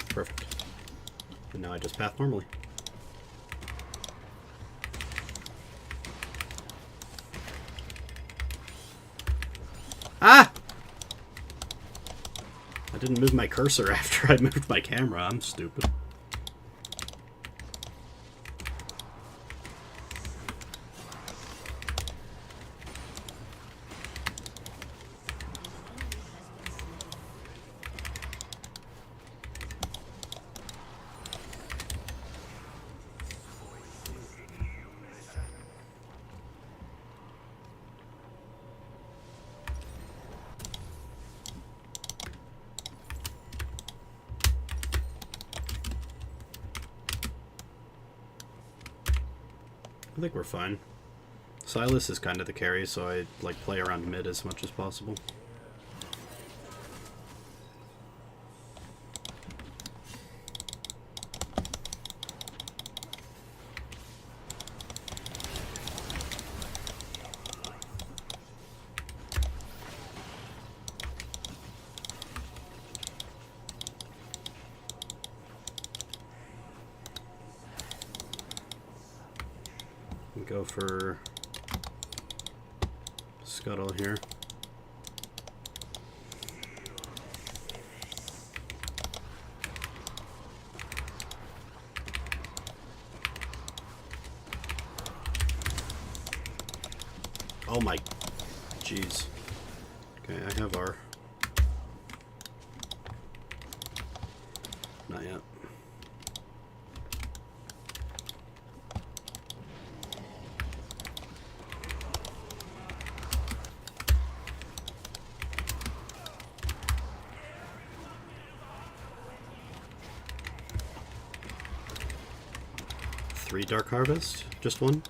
Perfect. And now I just path normally. Ah! I didn't move my cursor after I moved my camera. I'm stupid. I think we're fine. Silas is kind of the carry, so I like play around mid as much as possible. Go for Scuttle here. Oh my jeez. Okay, I have our not yet. Three Dark Harvest? Just one?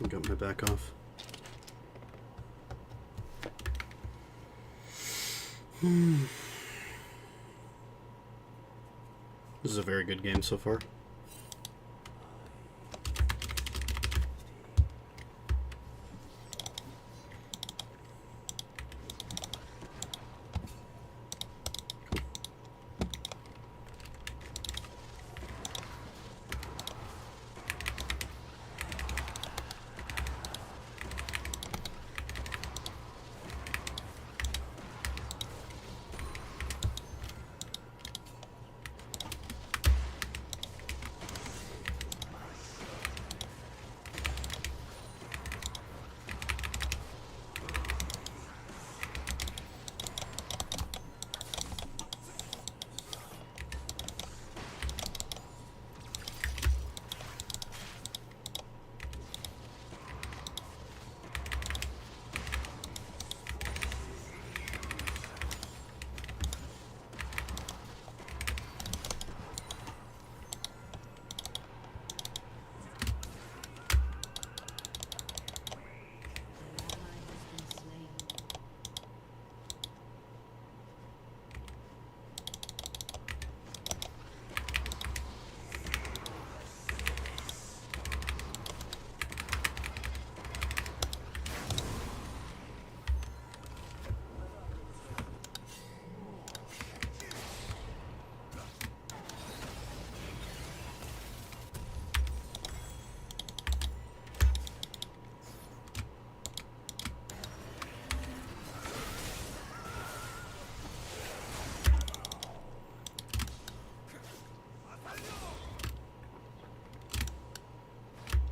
Got my back off. This is a very good game so far.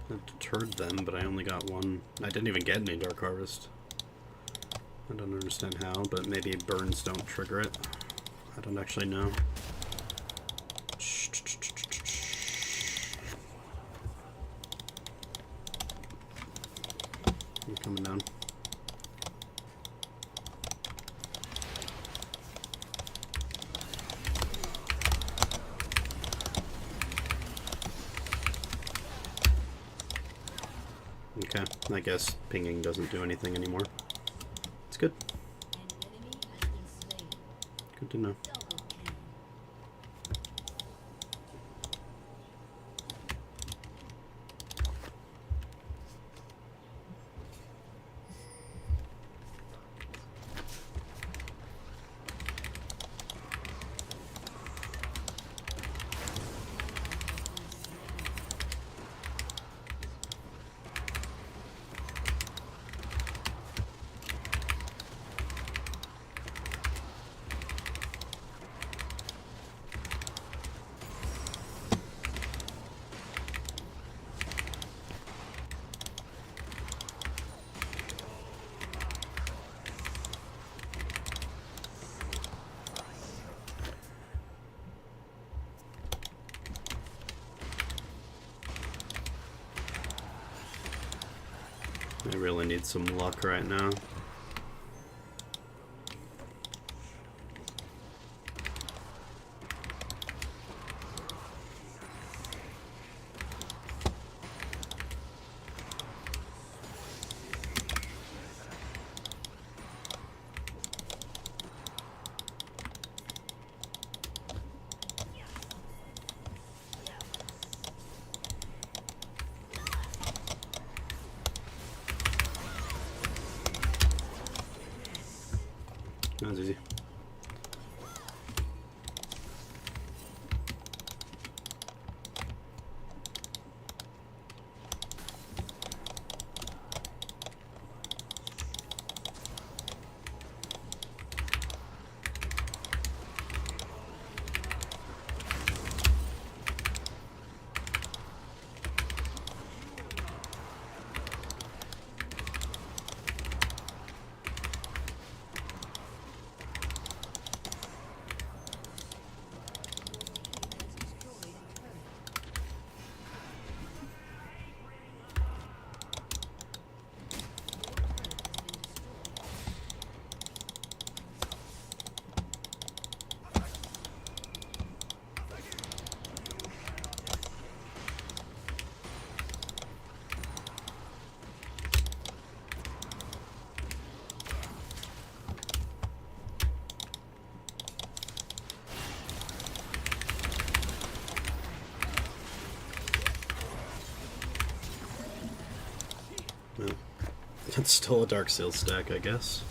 That deterred them, but I only got one. I didn't even get any Dark Harvest. I don't understand how, but maybe burns don't trigger it. I don't actually know. I'm coming down. Okay, I guess pinging doesn't do anything anymore. It's good. Good to know. I really need some luck right now. That was easy. Well, it's still a Dark Seal stack, I guess.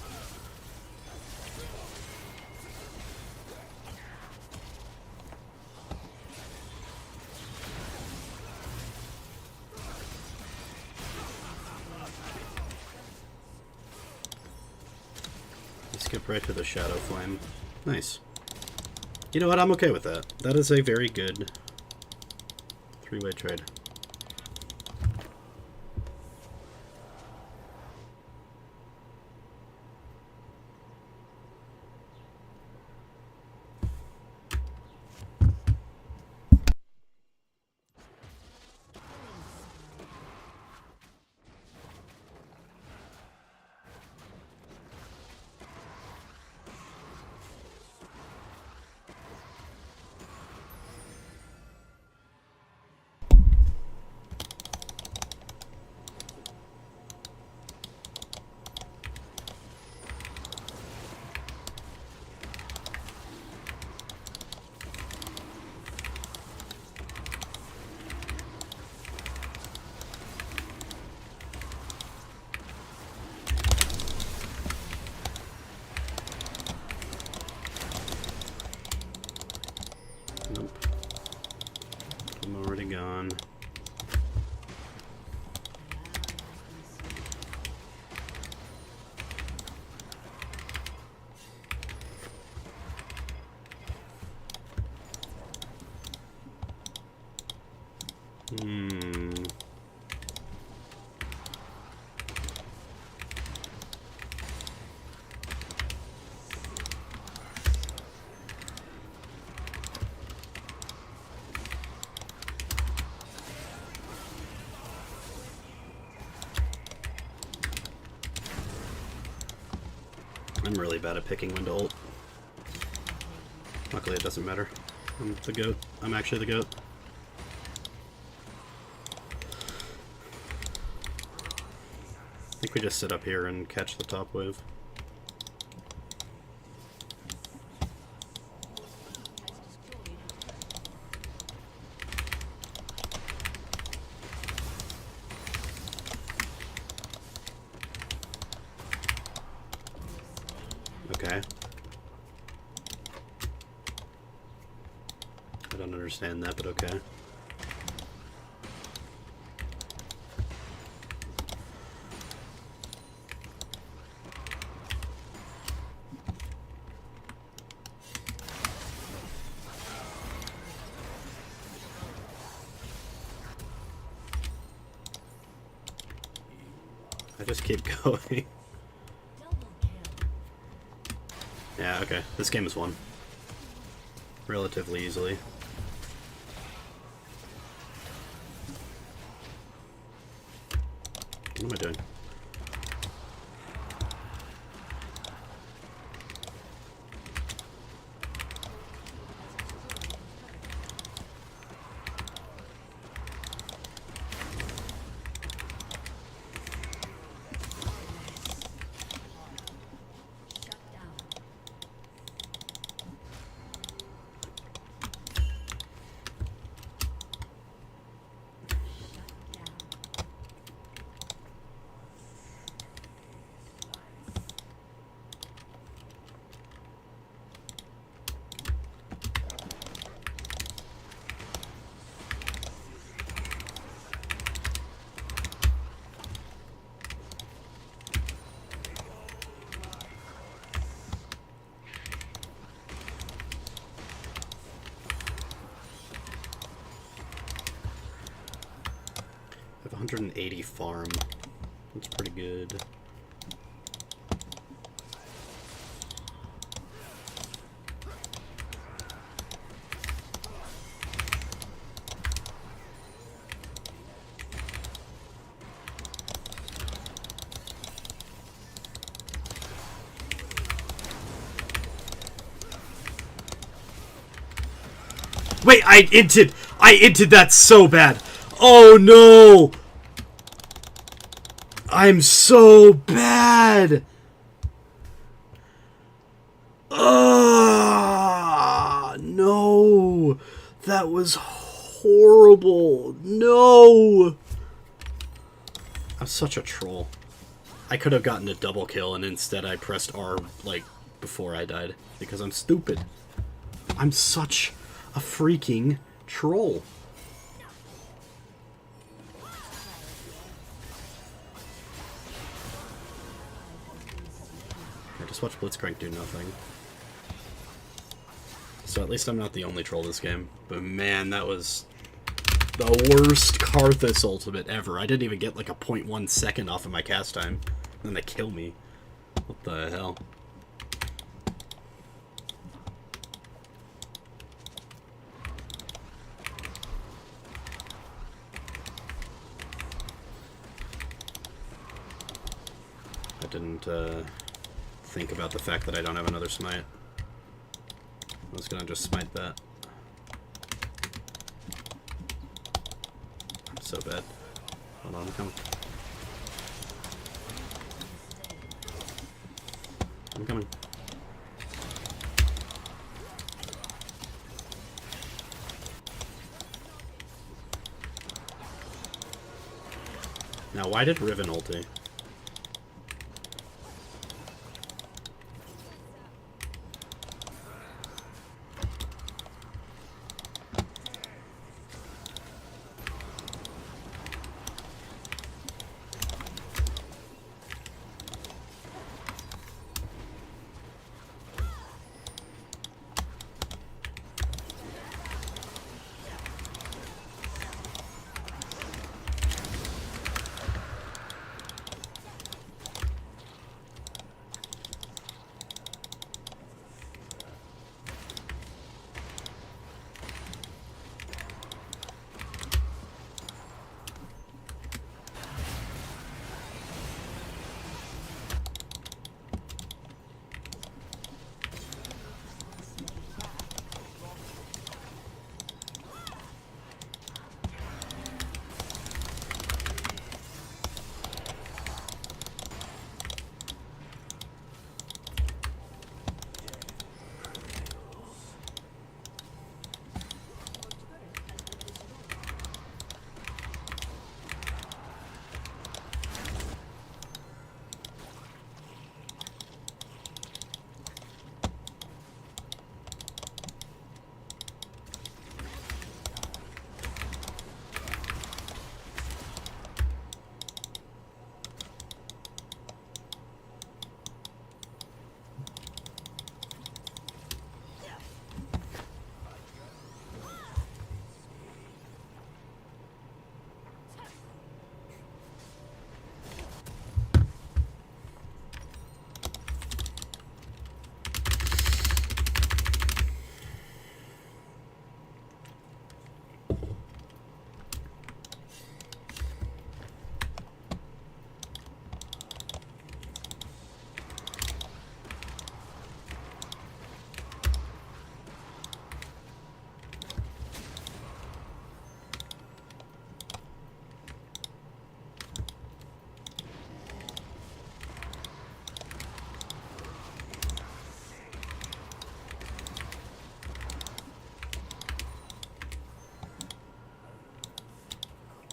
Skip right to the Shadow Flame. Nice. You know what? I'm okay with that. That is a very good three-way trade. Nope. I'm already gone. I'm really bad at picking when to ult. Luckily it doesn't matter. I'm the GOAT. I'm actually the GOAT. I think we just sit up here and catch the top wave. Okay. I don't understand that, but okay. I just keep going. Yeah, okay. This game is won. Relatively easily. What am I doing? I have 180 farm. That's pretty good. Wait, I inted that so bad. Oh no! I'm so bad! No! That was horrible. No! I'm such a troll. I could have gotten a double kill, and instead I pressed R, like, before I died. Because I'm stupid. I'm such a freaking troll. I just watch Blitzcrank do nothing. So at least I'm not the only troll this game. But man, that was the worst Karthus ultimate ever. I didn't even get like a 0.1 second off of my cast time. And then they kill me. What the hell? I didn't think about the fact that I don't have another smite. I was gonna just smite that. I'm so bad. Hold on, I'm coming. I'm coming. Now, why did Riven ulti?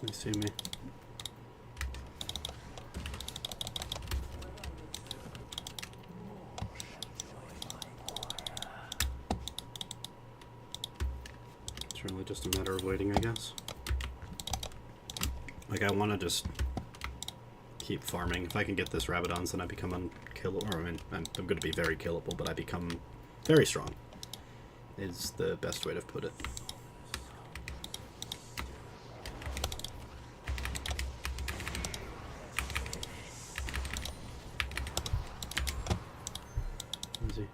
They see me. It's really just a matter of waiting, I guess. Like, I want to just keep farming. If I can get this Rabadons, then I become unkillable. Or, I mean, I'm going to be very killable, but I become very strong. Is the best way to put it. Easy.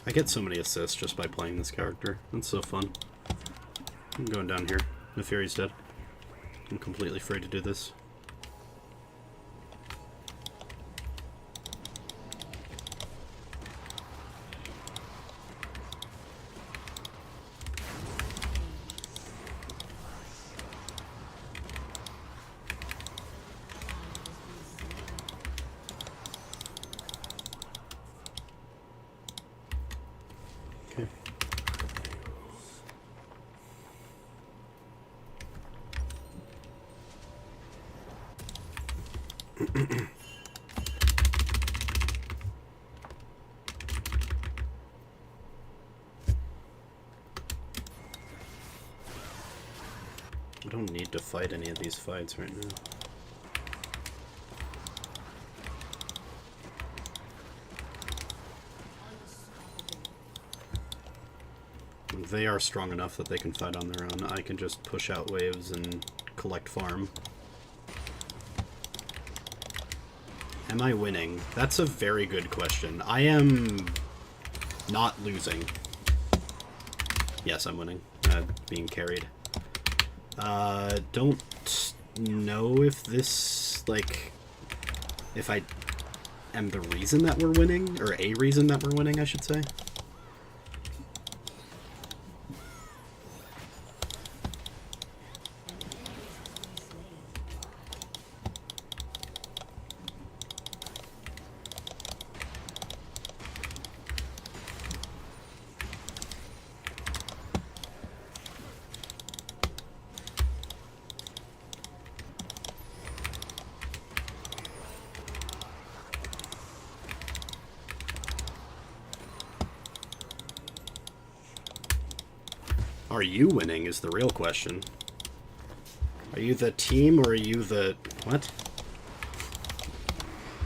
I get so many assists just by playing this character. That's so fun. I'm going down here. Neferi's dead. I'm completely free to do this. I don't need to fight any of these fights right now. They are strong enough that they can fight on their own. I can just push out waves and collect farm. Am I winning? That's a very good question. I am not losing. Yes, I'm winning. Being carried. Don't know if this, like, if I am the reason that we're winning, or a reason that we're winning, I should say. Are you winning is the real question. Are you the team or are you the... what?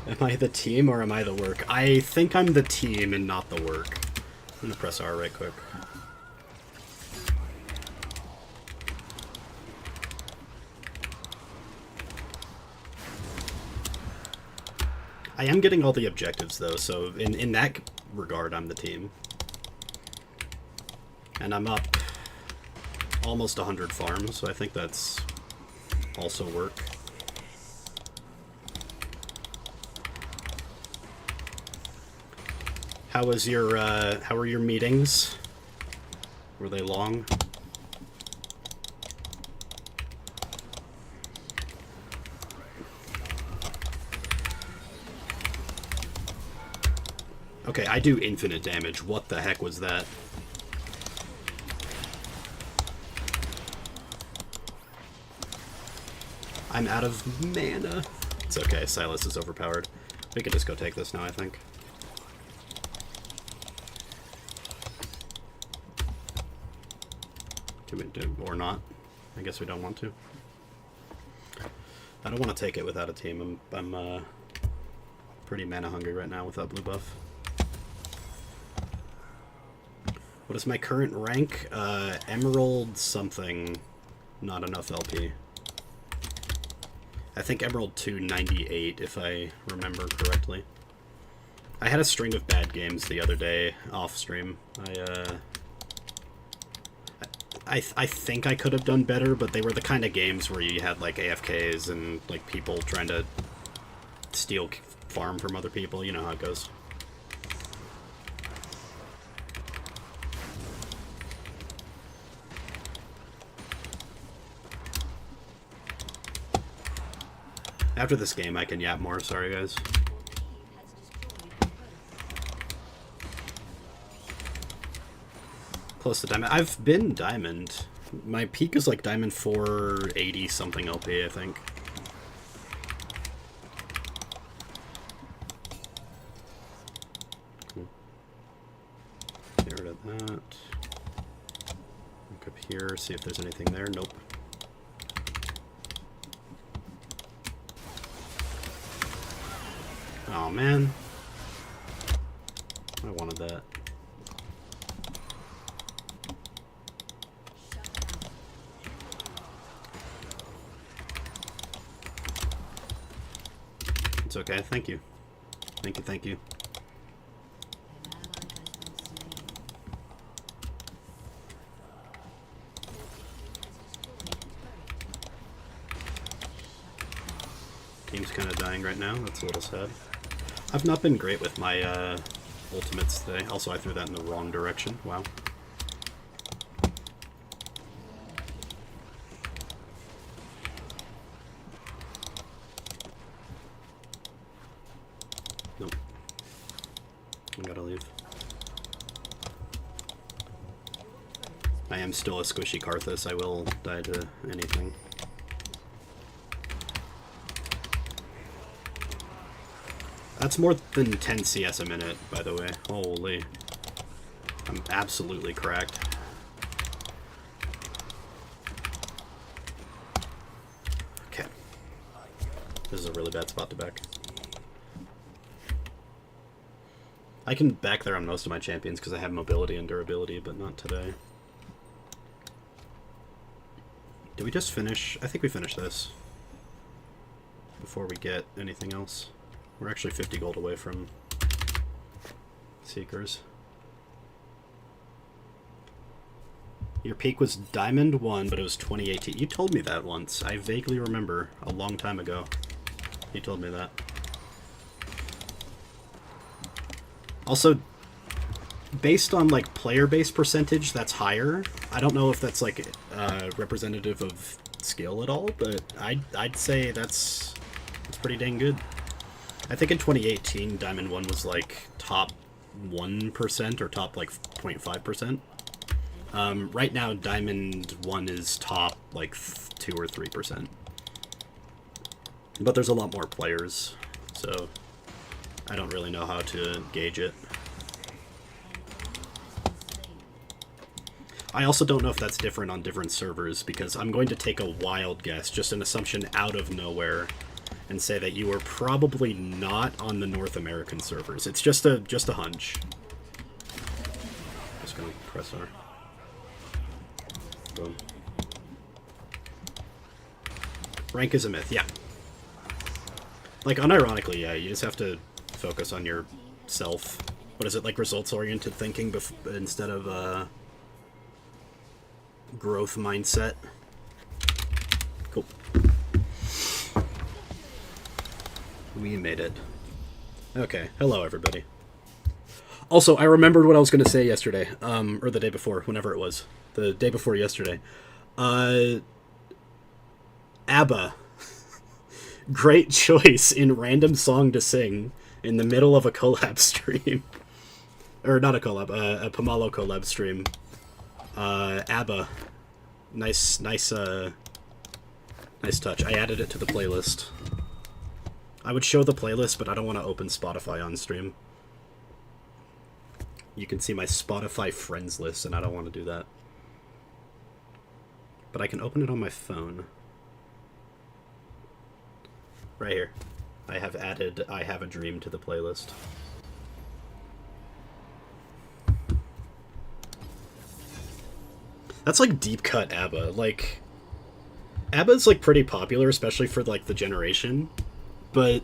Am I the team or am I the work? I think I'm the team and not the work. I'm gonna press R right quick. I am getting all the objectives though, so in that regard I'm the team. And I'm up almost 100 farms, so I think that's also work. How was your, how were your meetings? Were they long? Okay, I do infinite damage. What the heck was that? I'm out of mana. It's okay, Silas is overpowered. We can just go take this now, I think. Can we do, or not? I guess we don't want to. I don't want to take it without a team. I'm pretty mana hungry right now without blue buff. What is my current rank? Emerald something. Not enough LP. I think Emerald 298, if I remember correctly. I had a string of bad games the other day off stream. I think I could have done better, but they were the kind of games where you had like AFKs and like people trying to steal farm from other people. You know how it goes. After this game, I can yap more. Sorry, guys. Close to diamond. I've been diamond. My peak is like diamond 480 something LP, I think. Cool. Get rid of that. Look up here, see if there's anything there. Nope. Oh man, I wanted that. It's okay, thank you. Thank you, thank you. Team's kind of dying right now, that's a little sad. I've not been great with my ultimates today. Also, I threw that in the wrong direction. Wow. Nope. I gotta leave. I am still a squishy Karthus. I will die to anything. That's more than 10 CS a minute, by the way. Holy. I'm absolutely cracked. Okay. This is a really bad spot to back. I can back there on most of my champions because I have mobility and durability, but not today. Did we just finish? I think we finished this before we get anything else. We're actually 50 gold away from Seekers. Your peak was Diamond 1, but it was 2018. You told me that once. I vaguely remember a long time ago. You told me that. Also, based on like player base percentage, that's higher. I don't know if that's like representative of skill at all, but I'd say that's pretty dang good. I think in 2018, Diamond 1 was like top 1% or top like 0.5%. Right now, Diamond 1 is top like 2 or 3%. But there's a lot more players, so I don't really know how to gauge it. I also don't know if that's different on different servers, because I'm going to take a wild guess, just an assumption out of nowhere, and say that you are probably not on the North American servers. It's just a hunch. Just gonna press R. Boom. Rank is a myth, yeah. Like, unironically, yeah, you just have to focus on yourself. What is it, like results-oriented thinking instead of growth mindset? Cool. We made it. Okay, hello everybody. Also, I remembered what I was going to say yesterday, or the day before, whenever it was. The day before yesterday. ABBA. Great choice in random song to sing in the middle of a collab stream. Or not a collab, a Pomalo collab stream. ABBA. Nice touch. I added it to the playlist. I would show the playlist, but I don't want to open Spotify on stream. You can see my Spotify friends list, and I don't want to do that. But I can open it on my phone. Right here. I have added I Have a Dream to the playlist. That's like deep cut ABBA. Like, ABBA's like pretty popular, especially for like the generation. But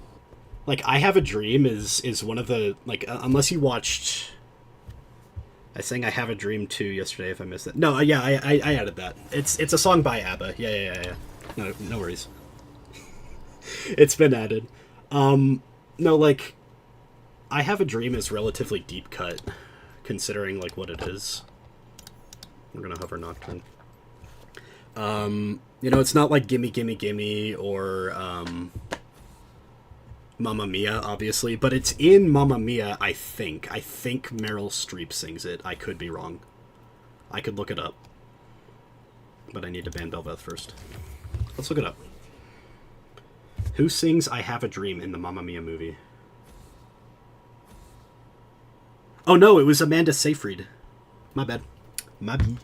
like I Have a Dream is one of the, like, unless you watched, I sang I Have a Dream 2 yesterday if I missed it. No, yeah, I added that. It's a song by ABBA. Yeah. No worries. It's been added. No, like, I Have a Dream is relatively deep cut, considering like what it is. We're gonna hover Nocturne. You know, it's not like Gimme Gimme Gimme or Mamma Mia, obviously, but it's in Mamma Mia, I think. I think Meryl Streep sings it. I could be wrong. I could look it up. But I need to ban Belveth first. Let's look it up. Who sings I Have a Dream in the Mamma Mia movie? Oh no, it was Amanda Seyfried. My bad. My bad.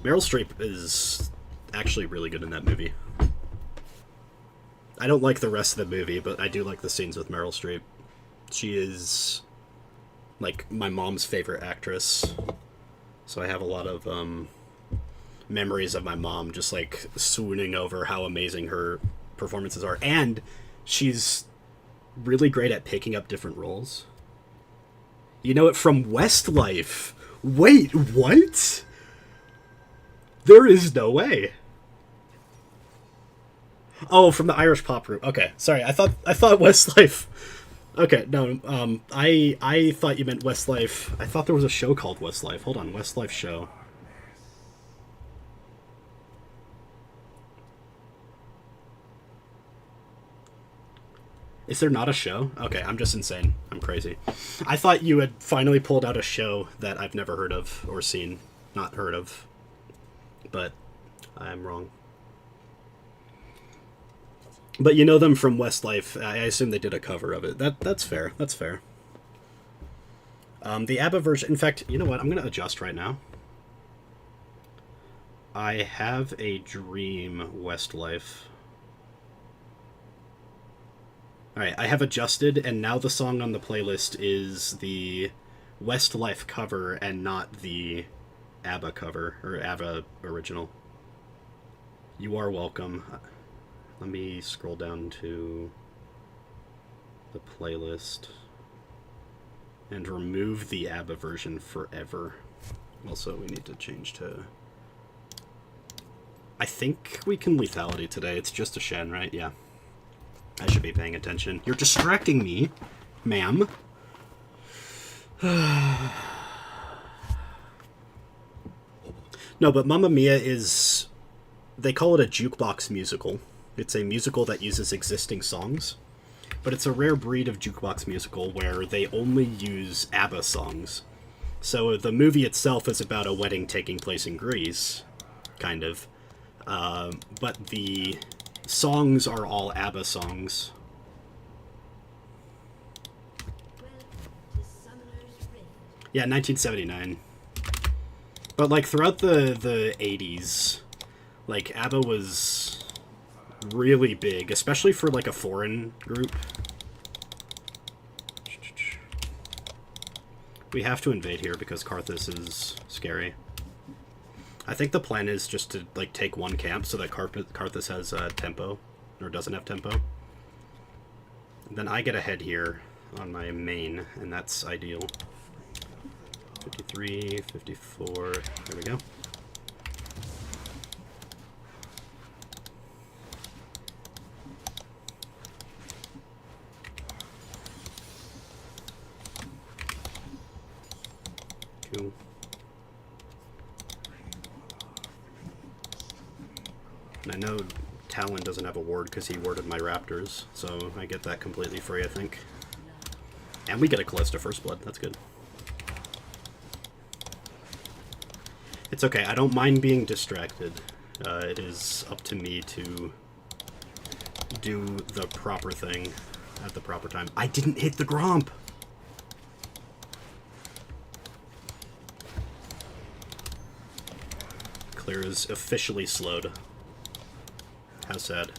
Meryl Streep is actually really good in that movie. I don't like the rest of the movie, but I do like the scenes with Meryl Streep. She is, like, my mom's favorite actress. So I have a lot of memories of my mom just, like, swooning over how amazing her performances are. And she's really great at picking up different roles. You know it from Westlife. Wait, what? There is no way. Oh, from the Irish pop group. Okay, sorry. I thought Westlife. Okay, no. I thought you meant Westlife. I thought there was a show called Westlife. Hold on, Westlife show. Is there not a show? Okay, I'm just insane. I'm crazy. I thought you had finally pulled out a show that I've never heard of or seen. Not heard of. But I'm wrong. But you know them from Westlife. I assume they did a cover of it. That's fair. That's fair. The ABBA version... In fact, you know what? I'm going to adjust right now. I have a dream Westlife. Alright, I have adjusted, and now the song on the playlist is the Westlife cover and not the ABBA cover, or ABBA original. You are welcome. Let me scroll down to the playlist and remove the ABBA version forever. Also, we need to change to... I think we can lethality today. It's just a Shen, right? Yeah. I should be paying attention. You're distracting me, ma'am. No, but Mamma Mia is... They call it a jukebox musical. It's a musical that uses existing songs. But it's a rare breed of jukebox musical where they only use ABBA songs. So the movie itself is about a wedding taking place in Greece, kind of. But the songs are all ABBA songs. Yeah, 1979. But, like, throughout the 80s, like, ABBA was really big, especially for, like, a foreign group. We have to invade here because Karthus is scary. I think the plan is just to, like, take one camp so that Karthus has tempo, or doesn't have tempo. Then I get ahead here on my main, and that's ideal. 53, 54, there we go. Cool. And I know Talon doesn't have a ward because he warded my raptors, so I get that completely free, I think. And we get a Callista First Blood, that's good. It's okay, I don't mind being distracted. It is up to me to do the proper thing at the proper time. I didn't hit the Gromp! Clear is officially slowed. How sad.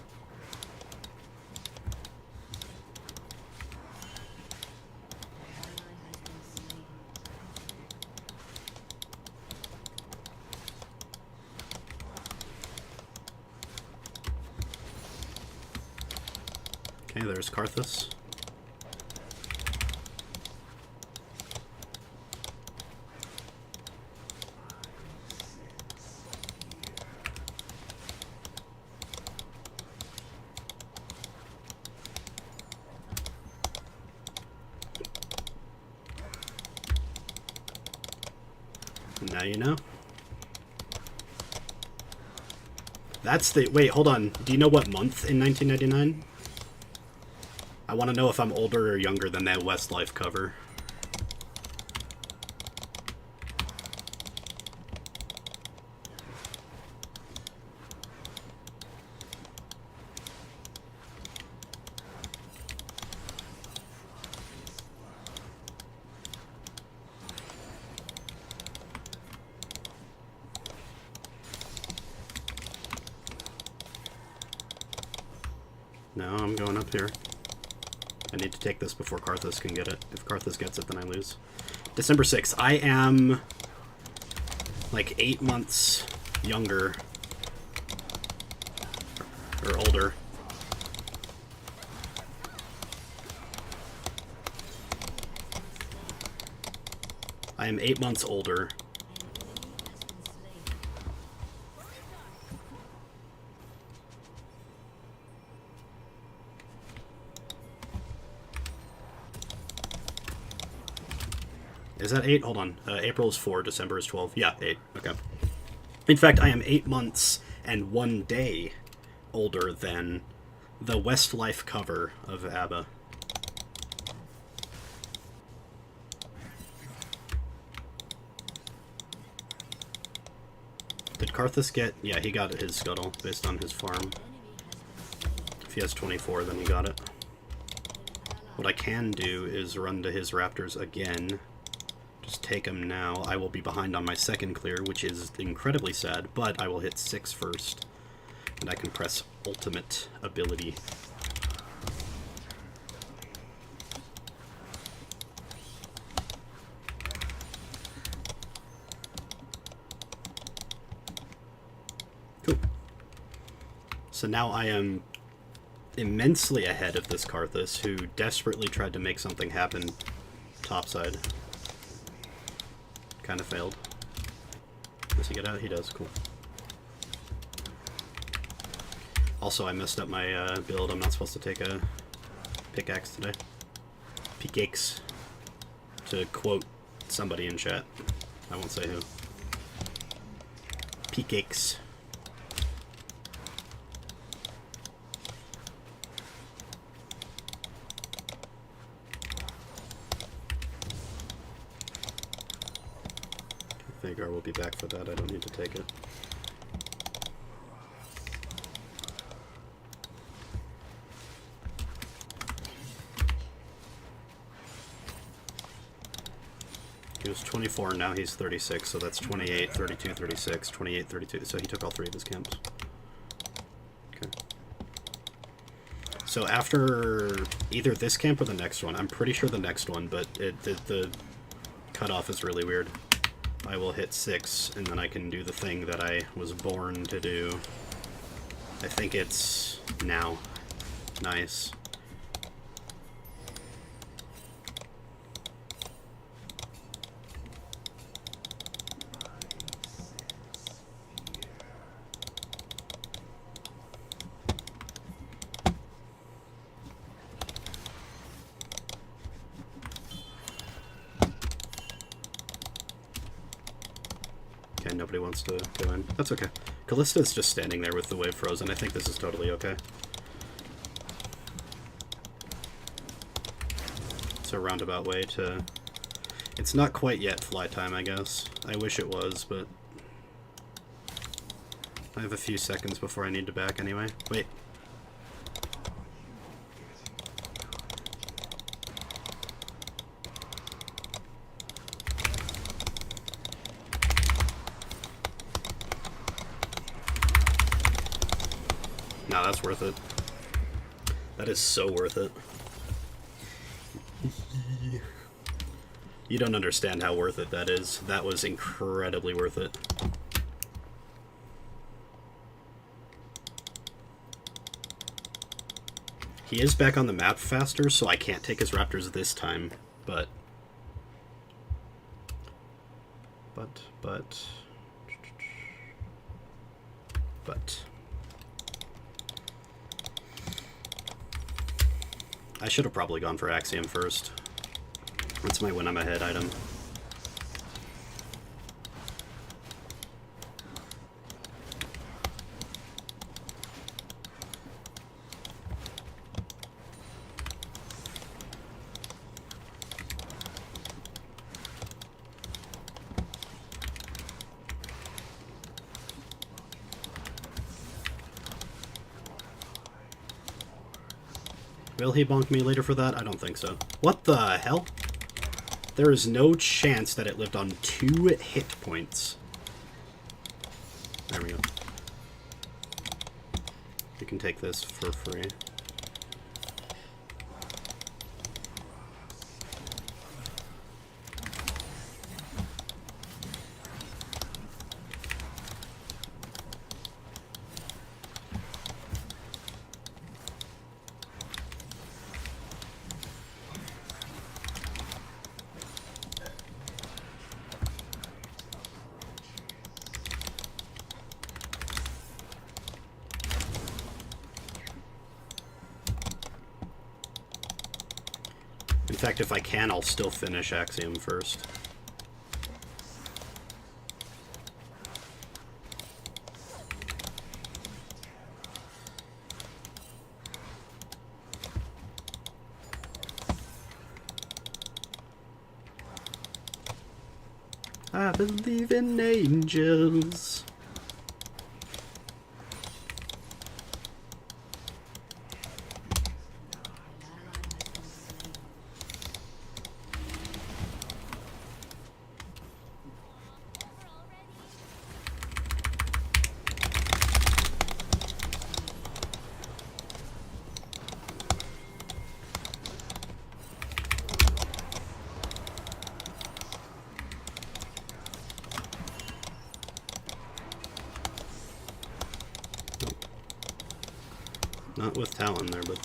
Okay, there's Karthus. Now you know. That's the... Wait, hold on. Do you know what month in 1999? I want to know if I'm older or younger than that Westlife cover. No, I'm going up here. I need to take this before Karthus can get it. If Karthus gets it, then I lose. December 6th. I am like 8 months younger. Or older. I am 8 months older. Is that 8? Hold on. April is 4, December is 12. Yeah, 8. Okay. In fact, I am 8 months and 1 day older than the Westlife cover of ABBA. Did Karthus get... Yeah, he got his scuttle based on his farm. he has 24, then he got it. What I can do is run to his raptors again. Just take him now. I will be behind on my second clear, which is incredibly sad, but I will hit 6 first. And I can press ultimate ability. Cool. So now I am immensely ahead of this Karthus, who desperately tried to make something happen topside. Kind of failed. Does he get out? He does. Cool. Also, I messed up my build. I'm not supposed to take a pickaxe today. Pickaxe. To quote somebody in chat. I won't say who. Pickaxe. Vagar will be back for that. I don't need to take it. He was 24, now he's 36, so that's 28, 32, 36, 28, 32. So he took all 3 of his camps. Okay. So after either this camp or the next one, I'm pretty sure the next one, but the cutoff is really weird. I will hit 6, and then I can do the thing that I was born to do. I think it's now. Nice. Nobody wants to go in. That's okay. Callista's just standing there with the wave frozen. I think this is totally okay. It's a roundabout way to... It's not quite yet fly time, I guess. I wish it was, but... I have a few seconds before I need to back anyway. Wait. No, that's worth it. That is so worth it. You don't understand how worth it that is. That was incredibly worth it. He is back on the map faster, so I can't take his raptors this time, but... I should have probably gone for Axiom first. That's my when I'm ahead item. Will he bonk me later for that? I don't think so. What the hell? There is no chance that it lived on 2 hit points. There we go. You can take this for free. In fact, if I can, I'll still finish Axiom first. I believe in angels. Not with Talon there, but...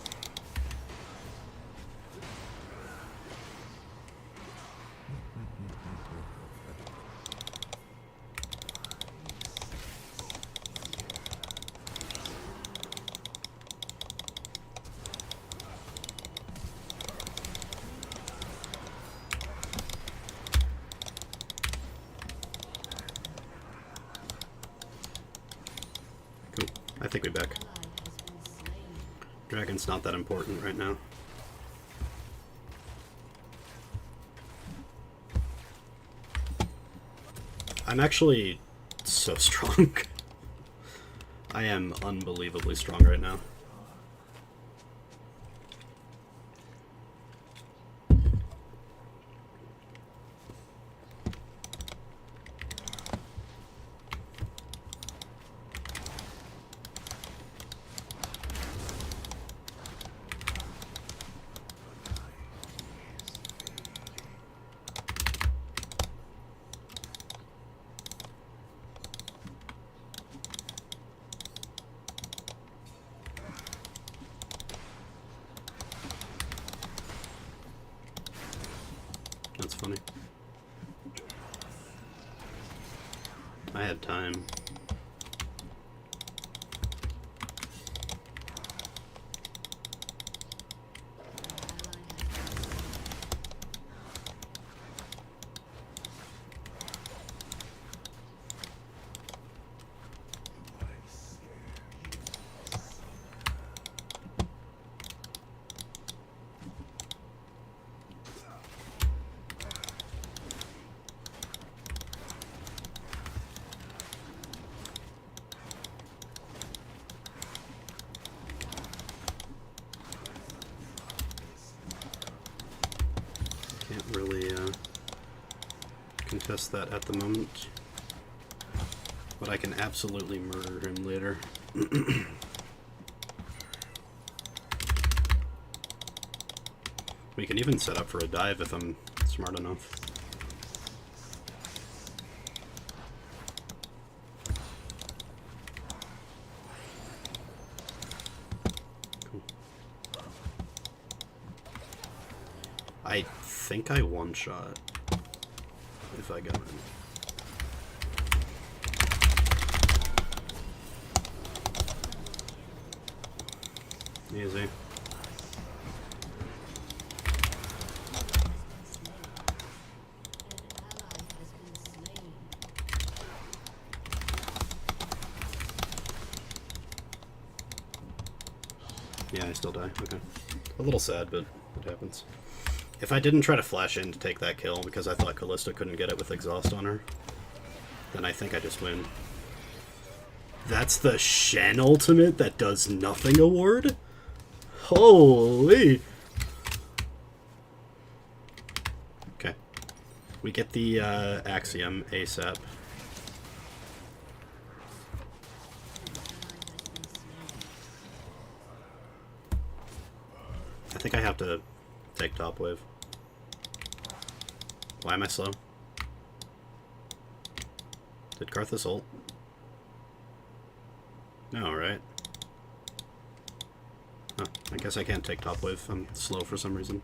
Cool. I think we back. Dragon's not that important right now. I'm actually so strong. I am unbelievably strong right now. That's funny. I had time. Can't really contest that at the moment, but I can absolutely murder him later. We can even set up for a dive if I'm smart enough. Cool. I think I one-shot if I go in. Easy. Yeah, I still die. Okay. A little sad, but it happens. If I didn't try to flash in to take that kill because I thought Callista couldn't get it with exhaust on her, then I think I just win. That's the Shen ultimate that does nothing award? Holy! Okay. We get the Axiom ASAP. I think I have to take top wave. Why am I slow? Did Karthus ult? No, right? Oh, I guess I can't take top wave. I'm slow for some reason.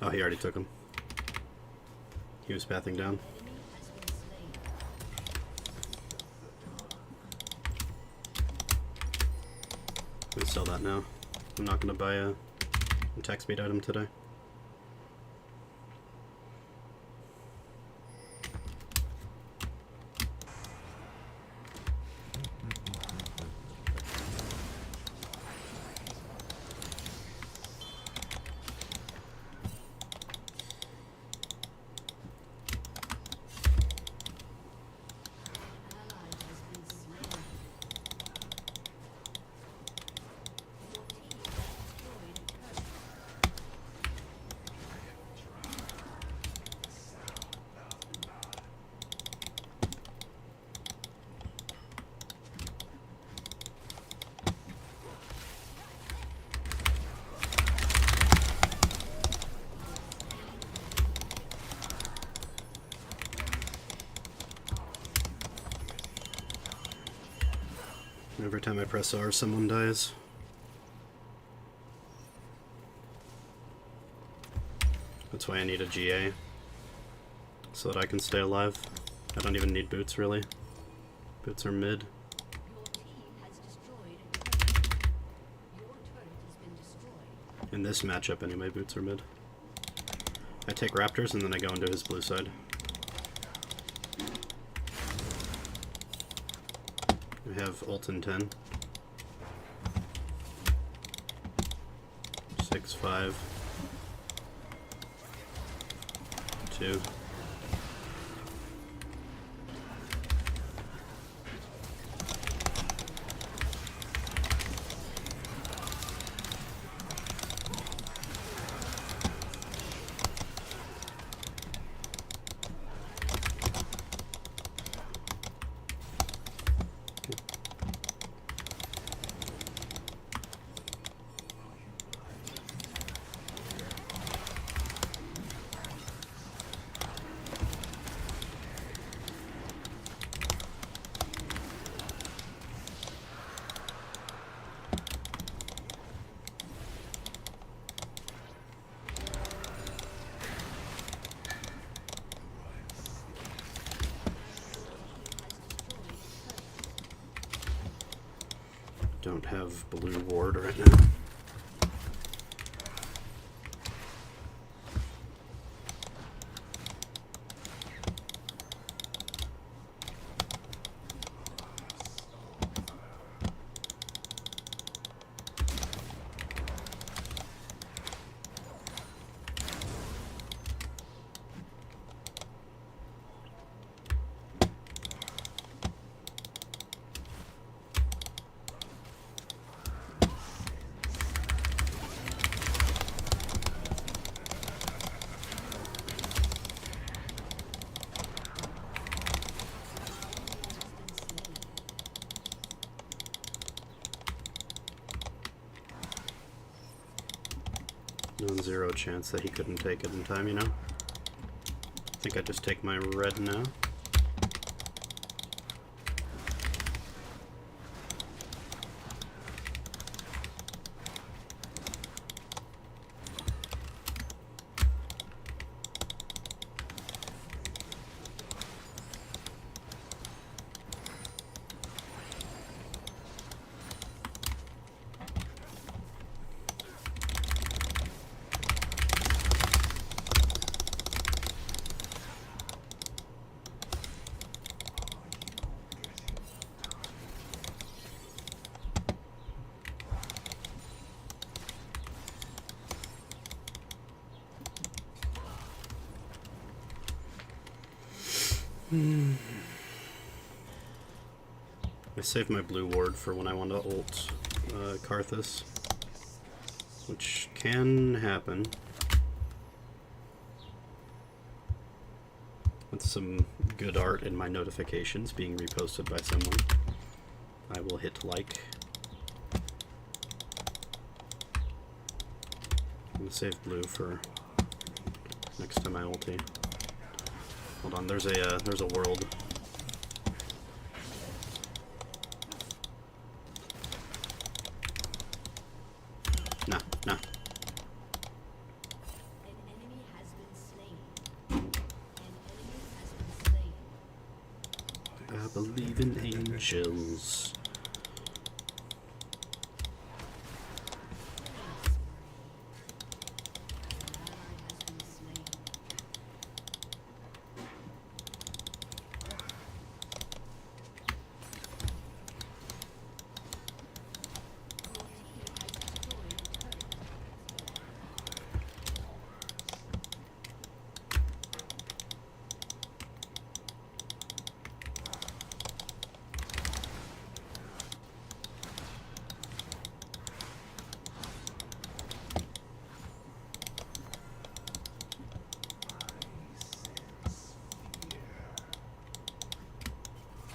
Oh, he already took him. He was pathing down. We sell that now. I'm not going to buy a attack speed item today. Every time I press R, someone dies. That's why I need a GA. So that I can stay alive. I don't even need boots, really. Boots are mid. In this matchup, anyway, boots are mid. I take Raptors and then I go into his blue side. We have ult in 10. 6, 5. 2. Don't have blue ward right now. Non-zero chance that he couldn't take it in time, you know? I think I just take my red now. I saved my blue ward for when I want to ult Karthus, which can happen. With some good art in my notifications being reposted by someone, I will hit like. I'm gonna save blue for next time I ulti. Hold on, there's a world. Nah. believe in angels.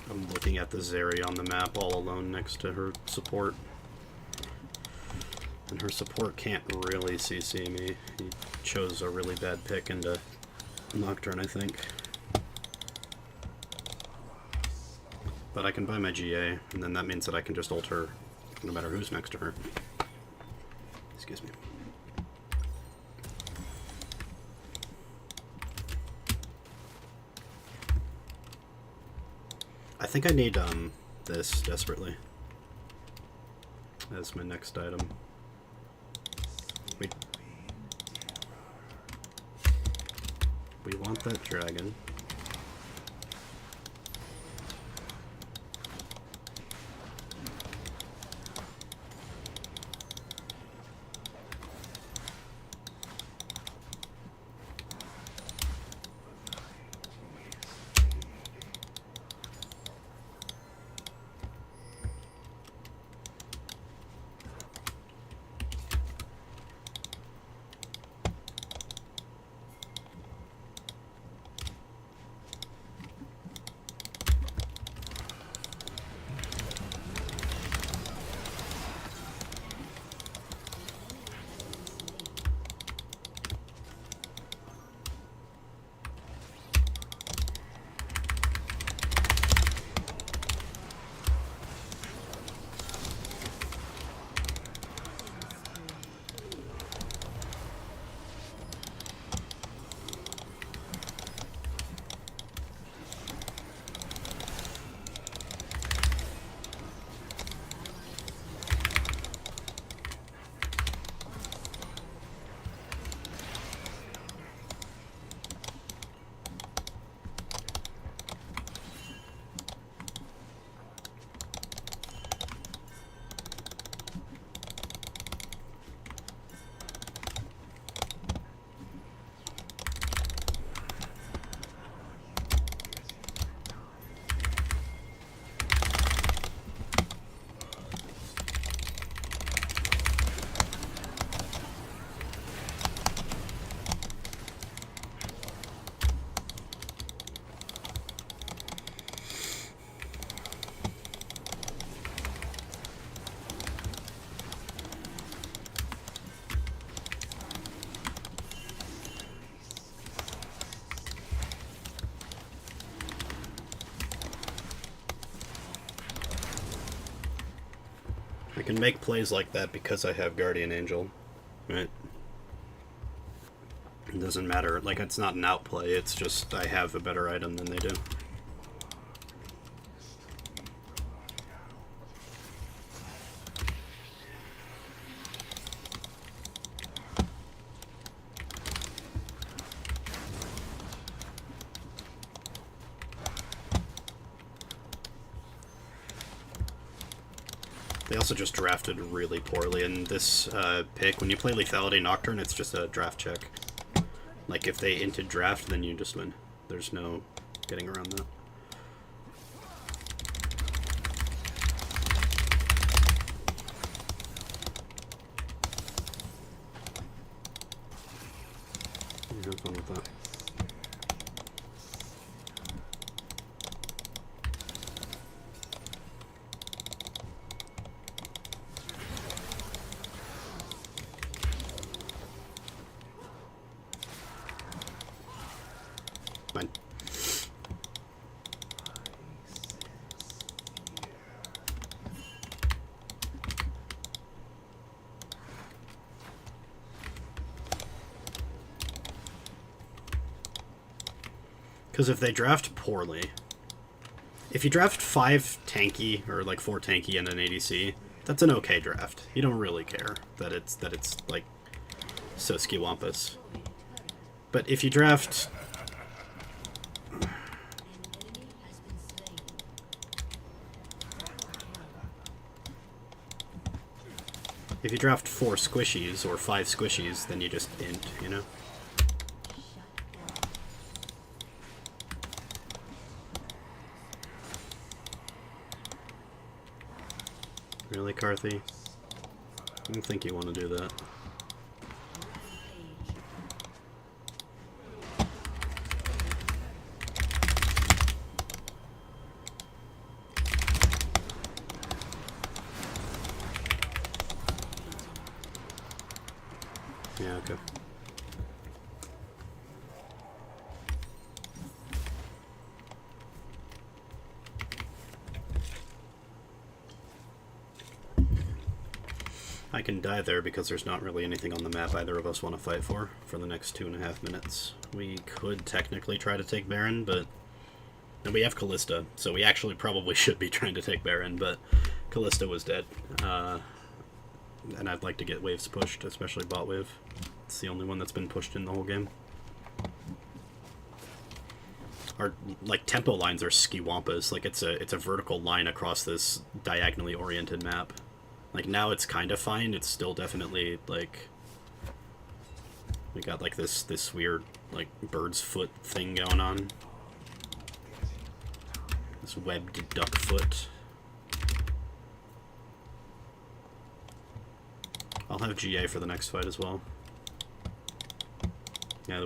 I'm looking at the Zeri on the map all alone next to her support. And her support can't really CC me. He chose a really bad pick into Nocturne, I think. But I can buy my GA, and then that means that I can just ult her no matter who's next to her. Excuse me. I think I need this desperately as my next item. We want that dragon. I can make plays like that because I have Guardian Angel, right? It doesn't matter, like, it's not an outplay, it's just I have a better item than they do. They also just drafted really poorly in this pick. When you play Lethality Nocturne, it's just a draft check. Like, if they inted draft, then you just win. There's no getting around that. You have fun with that. Fine. Because if they draft poorly, If you draft 5 tanky, or like 4 tanky and an ADC, that's an okay draft. You don't really care that it's like so skiwampus. But if you draft... If you draft 4 squishies or 5 squishies, then you just int, you know? Really, Carthy? I don't think you want to do that. Yeah, okay. I can die there because there's not really anything on the map either of us want to fight for the next 2.5 minutes. We could technically try to take Baron, but... And we have Kalista, so we actually probably should be trying to take Baron, but Kalista was dead. And I'd like to get waves pushed, especially bot wave. It's the only one that's been pushed in the whole game. Our, like, tempo lines are skiwampas. Like, it's a vertical line across this diagonally oriented map. Like, now it's kind of fine. It's still definitely, like... We got, like, this weird, like, bird's foot thing going on. This webbed duck foot. I'll have GA for the next fight as well. Yeah,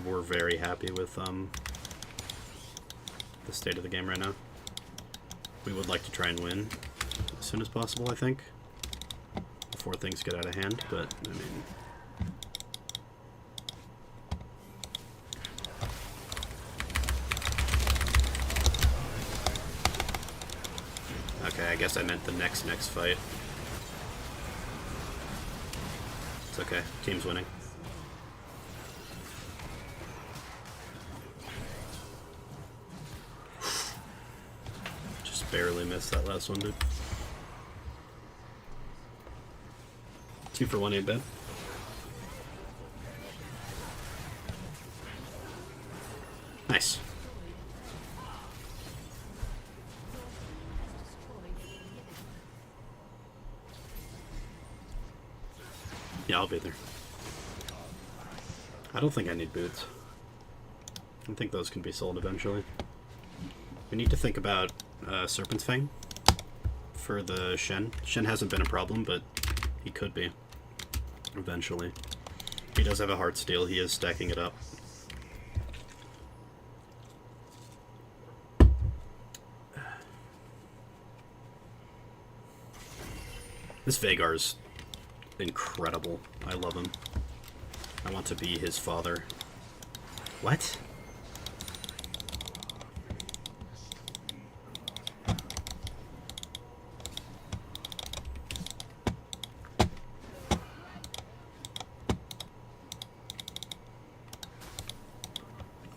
we're very happy with the state of the game right now. We would like to try and win as soon as possible, I think, before things get out of hand, but, I mean... Okay, I guess I meant the next fight. It's okay, team's winning. Just barely missed that last one, dude. 2 for 1 ain't bad. Nice. Yeah, I'll be there. I don't think I need boots. I think those can be sold eventually. We need to think about Serpent's Fang for the Shen. Shen hasn't been a problem, but he could be eventually. He does have a heart steal. He is stacking it up. This Veigar's incredible. I love him. I want to be his father. What?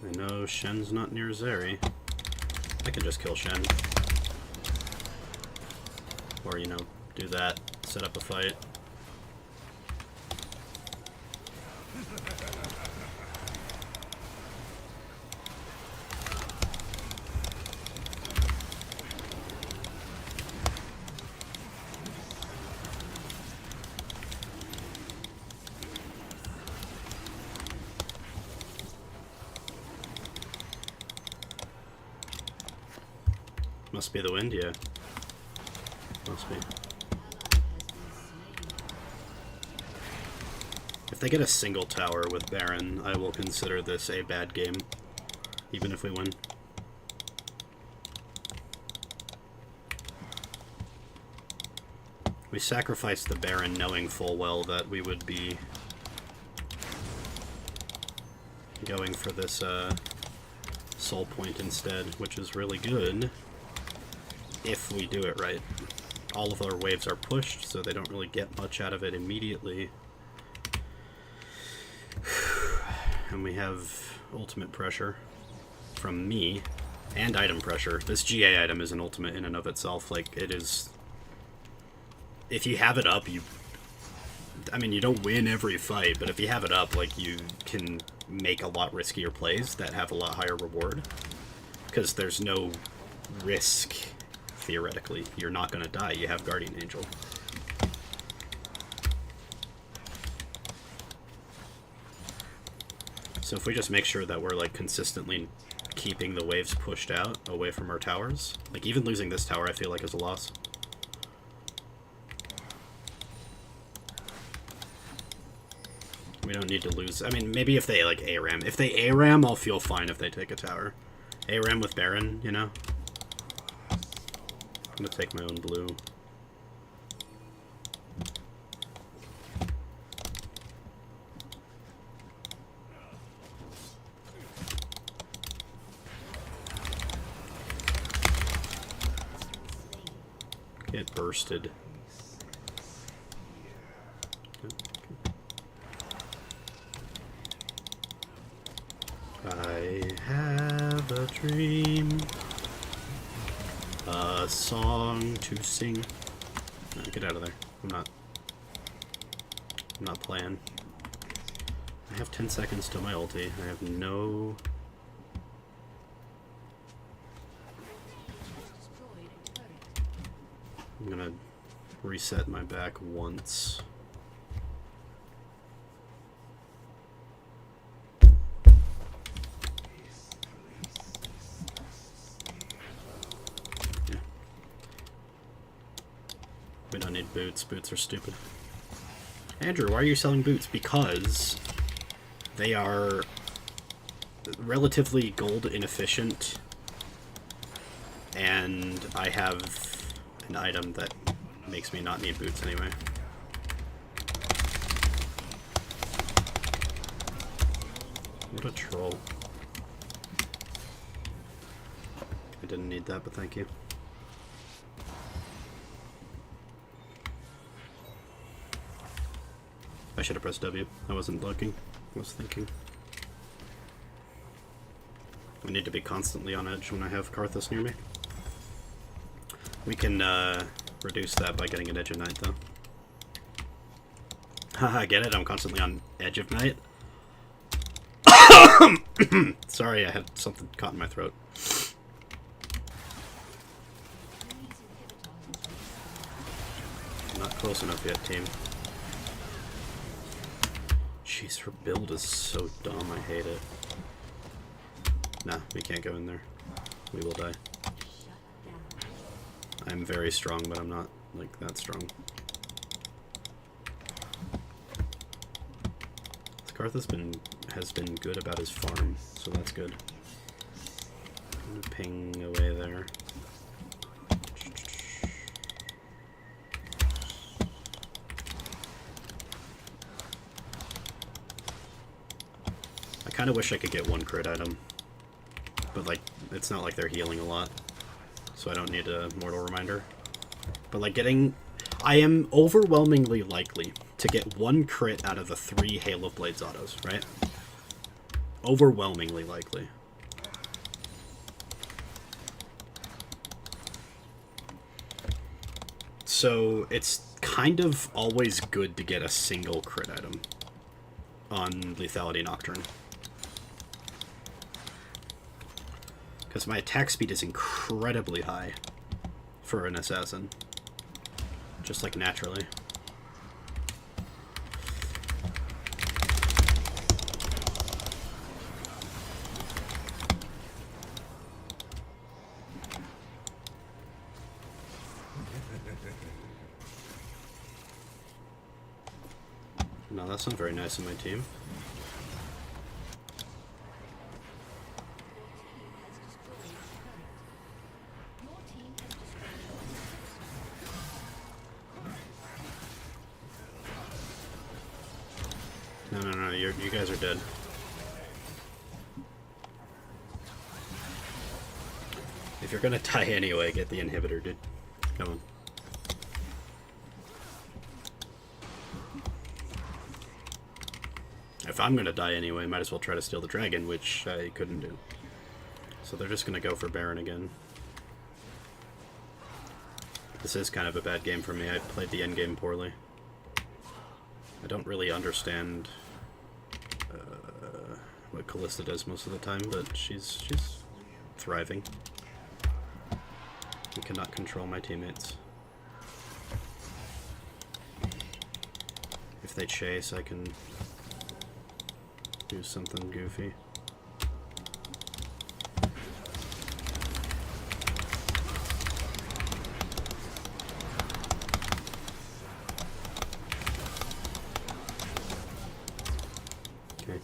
I know Shen's not near Zeri. I can just kill Shen. Or, you know, do that, set up a fight. Must be the wind, yeah. Must be. If they get a single tower with Baron, I will consider this a bad game, even if we win. We sacrificed the Baron knowing full well that we would be going for this soul point instead, which is really good if we do it right. All of our waves are pushed, so they don't really get much out of it immediately. And we have ultimate pressure from me And item pressure. This GA item is an ultimate in and of itself. Like, it is... If you have it up, you... I mean, you don't win every fight, but if you have it up, like, you can make a lot riskier plays that have a lot higher reward. Because there's no risk, theoretically. You're not going to die. You have Guardian Angel. So if we just make sure that we're, like, consistently keeping the waves pushed out away from our towers. Like, even losing this tower, I feel like, is a loss. We don't need to lose... I mean, maybe if they, like, ARAM. If they ARAM, I'll feel fine if they take a tower. ARAM with Baron, you know? I'm gonna take my own blue. Get bursted. I have a dream, a song to sing. No, get out of there. I'm not playing. I have 10 seconds till my ulti. I have no... I'm gonna reset my back once. Yeah. We don't need boots. Boots are stupid. Andrew, why are you selling boots? Because they are relatively gold inefficient, and I have an item that makes me not need boots anyway. What a troll. I didn't need that, but thank you. I should have pressed W. I wasn't looking. I was thinking. I need to be constantly on edge when I have Karthus near me. We can reduce that by getting an Edge of Night, though. Haha, get it? I'm constantly on Edge of Night. Sorry, I had something caught in my throat. Not close enough yet, team. Jeez, her build is so dumb, I hate it. Nah, we can't go in there. We will die. I'm very strong, but I'm not, like, that strong. Karthus has been good about his farm, so that's good. I'm gonna ping away there. I kind of wish I could get one crit item, but, like, it's not like they're healing a lot. So I don't need a Mortal Reminder. But, like, I am overwhelmingly likely to get one crit out of the 3 Hail of Blades autos, right? Overwhelmingly likely. So it's kind of always good to get a single crit item on Lethality Nocturne. Because my attack speed is incredibly high for an assassin. Just like naturally. No, that's not very nice of my team. No, you guys are dead. If you're gonna die anyway, get the inhibitor, dude. Come on. If I'm gonna die anyway, might as well try to steal the dragon, which I couldn't do. So they're just going to go for Baron again. This is kind of a bad game for me. I played the endgame poorly. I don't really understand what Kalista does most of the time, but she's thriving. I cannot control my teammates. If they chase, I can do something goofy. Okay.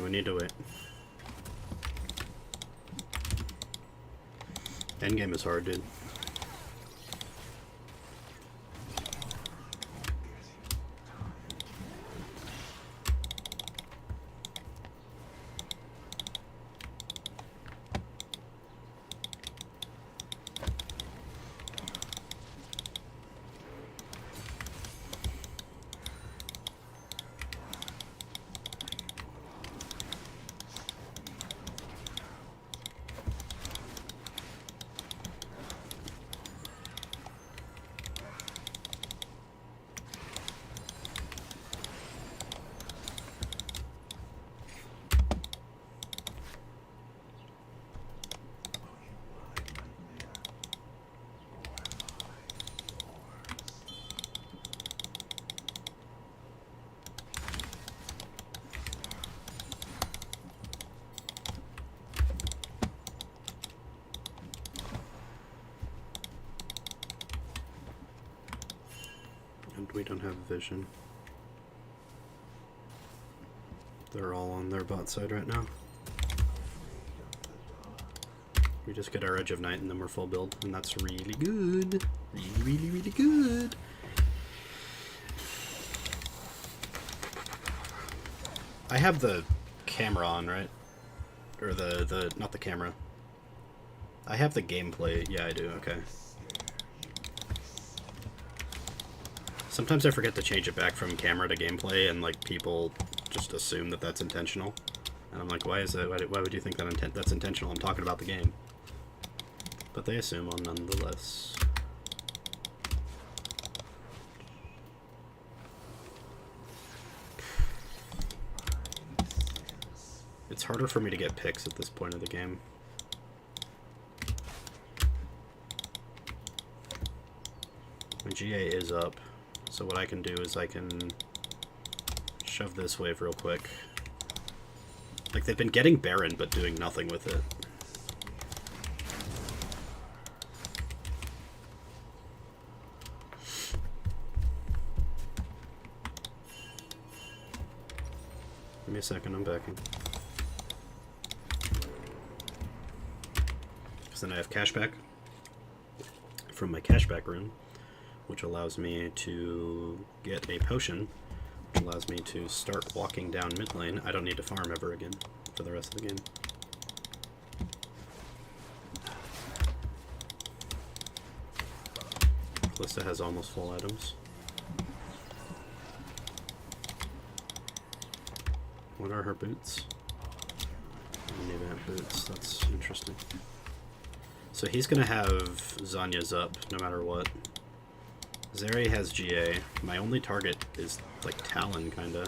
We need to wait. Endgame is hard, dude. And we don't have vision. They're all on their bot side right now. We just get our Edge of Night and then we're full build, and that's really good. Really, really good. I have the camera on, right? Or not the camera. I have the gameplay. Yeah, I do. Okay. Sometimes I forget to change it back from camera to gameplay, and like people just assume that that's intentional. And I'm like, why is that? Why would you think that that's intentional? I'm talking about the game. But they assume on nonetheless. It's harder for me to get picks at this point of the game. My GA is up, so what I can do is I can shove this wave real quick. Like, they've been getting Baron, but doing nothing with it. Give me a second, I'm backing. Because then I have cashback from my cashback rune, which allows me to get a potion, which allows me to start walking down mid lane. I don't need to farm ever again for the rest of the game. Kalista has almost full items. What are her boots? Nivant boots, that's interesting. So he's gonna have Zanya's up no matter what. Zeri has GA. My only target is like Talon, kinda.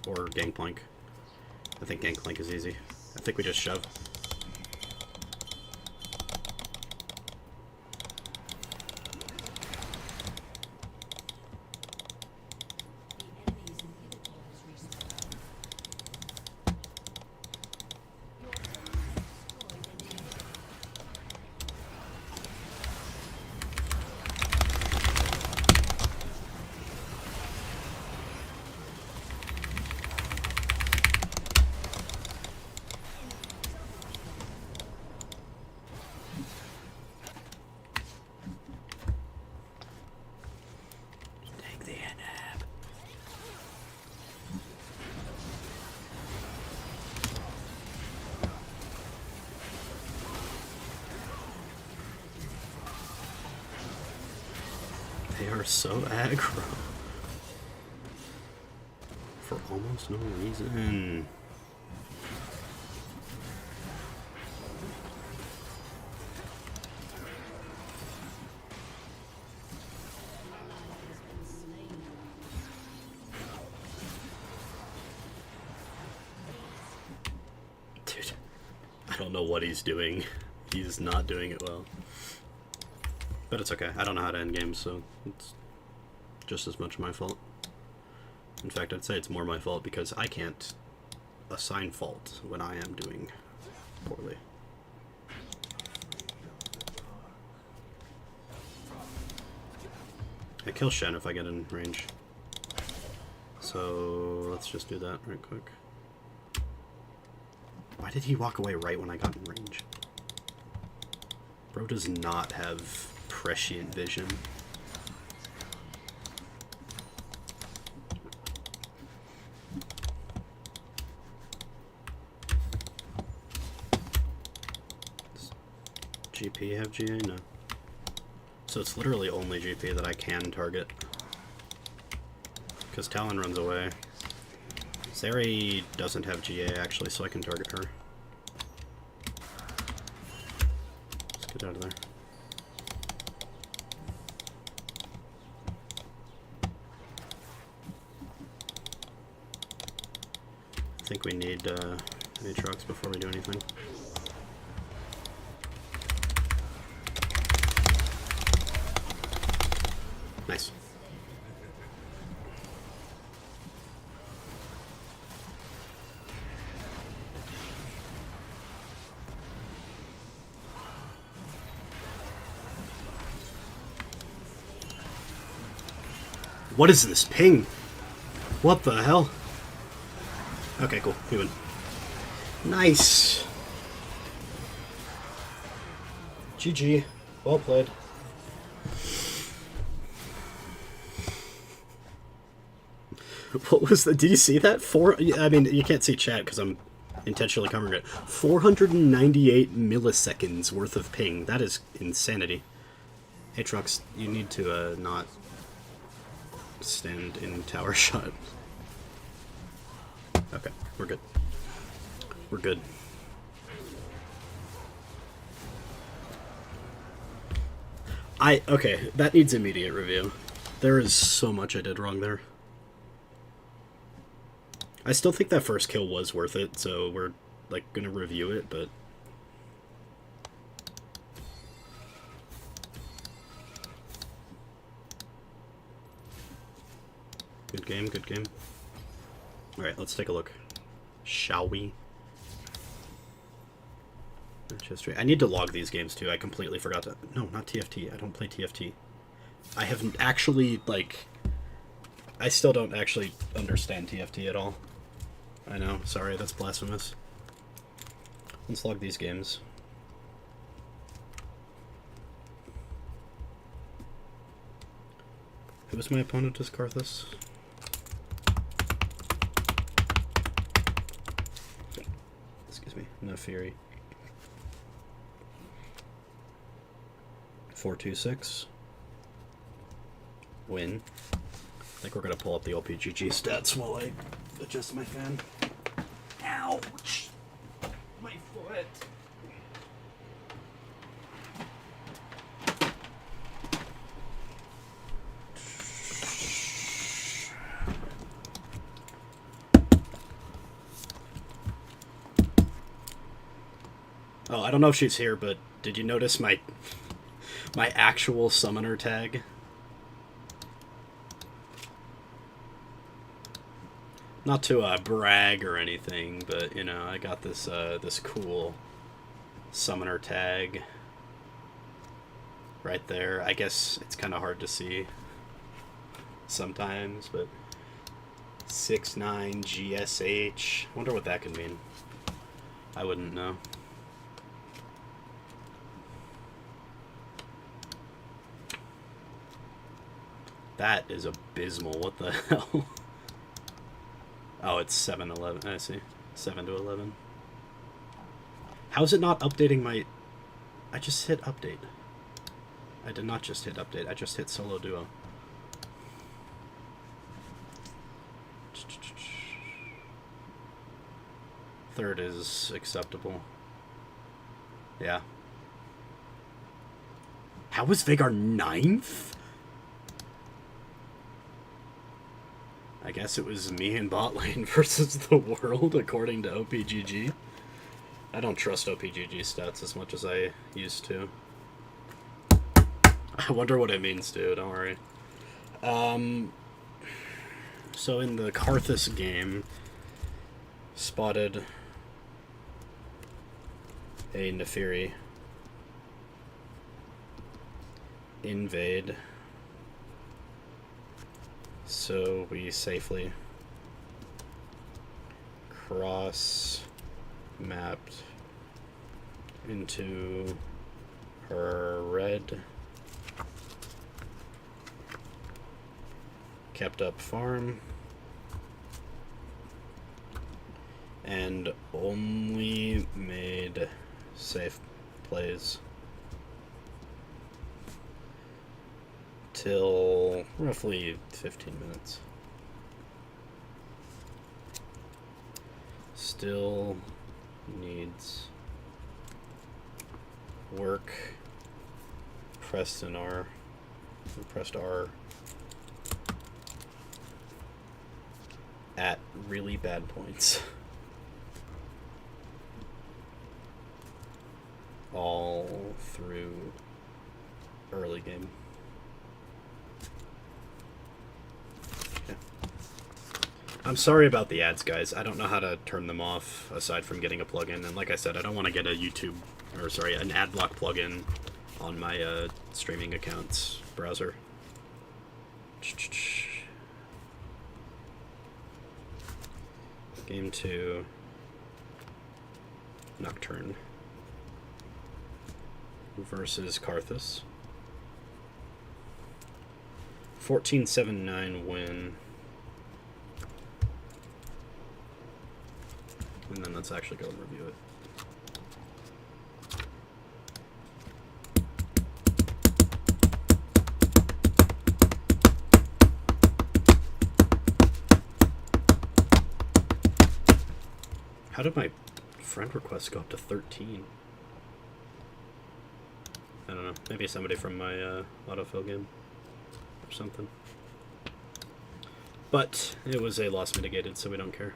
Or Gangplank. I think Gangplank is easy. I think we just shove. They are so aggro. For almost no reason. Dude, I don't know what he's doing. He's not doing it well. But it's okay. I don't know how to end games, so it's just as much my fault. In fact, I'd say it's more my fault because I can't assign fault when I am doing poorly. I kill Shen if I get in range. So let's just do that right quick. Why did he walk away right when I got in range? Bro does not have prescient vision. Does GP have GA? No. So it's literally only GP that I can target. Because Talon runs away. Zeri doesn't have GA actually, so I can target her. Let's get out of there. I think we need Aatrox before we do anything. Nice. What is this ping? What the hell? Okay, cool. We win. Nice. GG. Well played. What was the... Did you see that? I mean, you can't see chat because I'm intentionally covering it. 498 milliseconds worth of ping. That is insanity. Hey, Trucks, you need to not stand in tower shot. Okay, we're good. We're good. Okay, that needs immediate review. There is so much I did wrong there. I still think that first kill was worth it, so we're, like, gonna review it, but... Good game, good game. Alright, let's take a look. Shall we? Match history. I need to log these games, too. I completely forgot to... No, not TFT. I don't play TFT. I haven't actually, like... I still don't actually understand TFT at all. I know, sorry, that's blasphemous. Let's log these games. Who was my opponent as Karthus? Excuse me, no Fury. 426. Win. I think we're gonna pull up the LPGG stats while I adjust my fan. Ouch! My foot! Oh, I don't know if she's here, but did you notice my actual summoner tag? Not to brag or anything, but you know, I got this this cool summoner tag right there. I guess it's kind of hard to see sometimes, but 6'9" GSH. Wonder what that could mean. I wouldn't know. That is abysmal. What the hell? Oh, it's 7-11. I see. 7 to 11. How is it not updating my... I just hit update. I did not just hit update. I just hit solo duo. Third is acceptable. Yeah. How was Vagar 9th? I guess it was me and bot lane versus the world, according to OPGG. I don't trust OPGG stats as much as I used to. I wonder what it means, too, don't worry. So in the Karthus game, spotted a Neferi invade, so we safely cross mapped into her red, kept up farm, and only made safe plays till roughly 15 minutes. Still needs work. Pressed R at really bad points. All through early game. Yeah. I'm sorry about the ads, guys. I don't know how to turn them off aside from getting a plugin. And like I said, I don't want to get an ad block plugin on my streaming account's browser. Game 2. Nocturne. Versus Karthus. 14-7-9 win. And then let's actually go and review it. How did my friend requests go up to 13? I don't know. Maybe somebody from my autofill game or something. But it was a loss mitigated, so we don't care.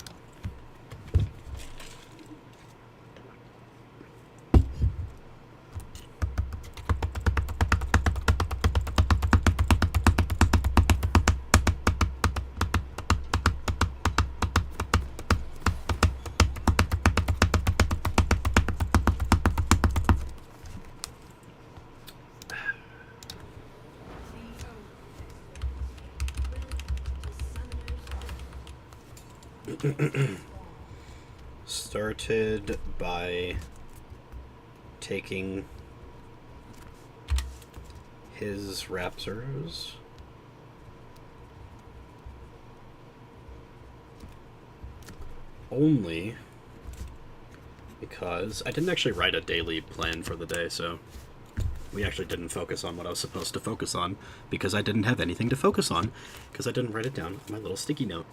Started by taking his Raptors only because I didn't actually write a daily plan for the day, so we actually didn't focus on what I was supposed to focus on because I didn't have anything to focus on because I didn't write it down on my little sticky note.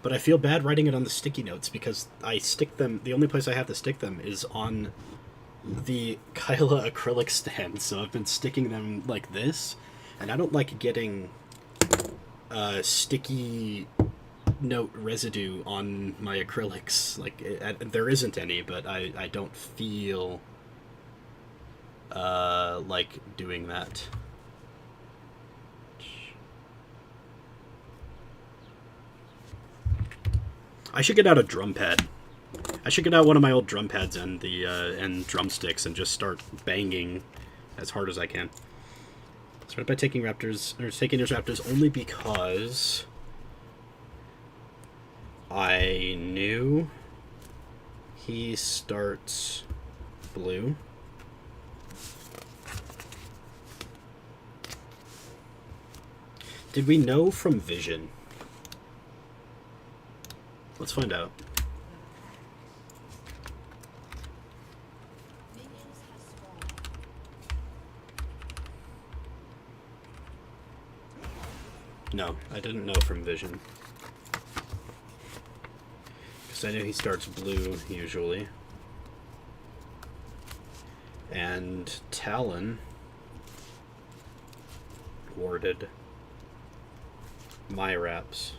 But I feel bad writing it on the sticky notes because I stick them, the only place I have to stick them is on the Kyla acrylic stand, so I've been sticking them like this, and I don't like getting sticky note residue on my acrylics. Like, there isn't any, but I don't feel like doing that. I should get out a drum pad. I should get out one of my old drum pads and the and drumsticks and just start banging as hard as I can. Start by taking his Raptors only because I knew he starts blue. Did we know from Vision? Let's find out. No, I didn't know from Vision. Because I know he starts blue, usually. And Talon warded my wraps.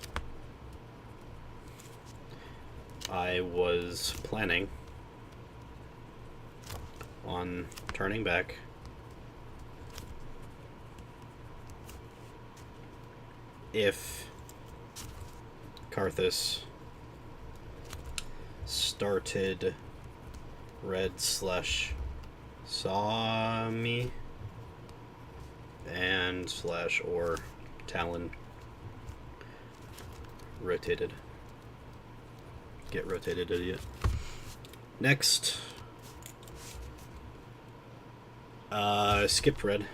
I was planning on turning back if Karthus started red slash saw me and slash or Talon rotated. Get rotated, idiot. Next. Skipped red.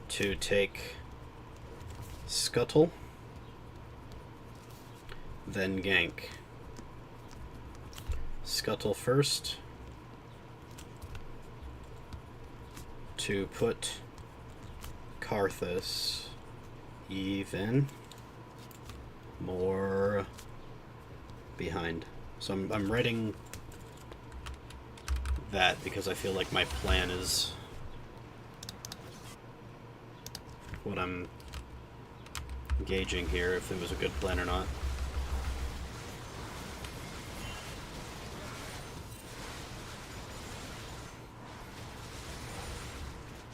To take Scuttle. Then gank. Scuttle first. To put Karthus even more behind. So I'm writing that because I feel like my plan is what I'm gauging here, if it was a good plan or not.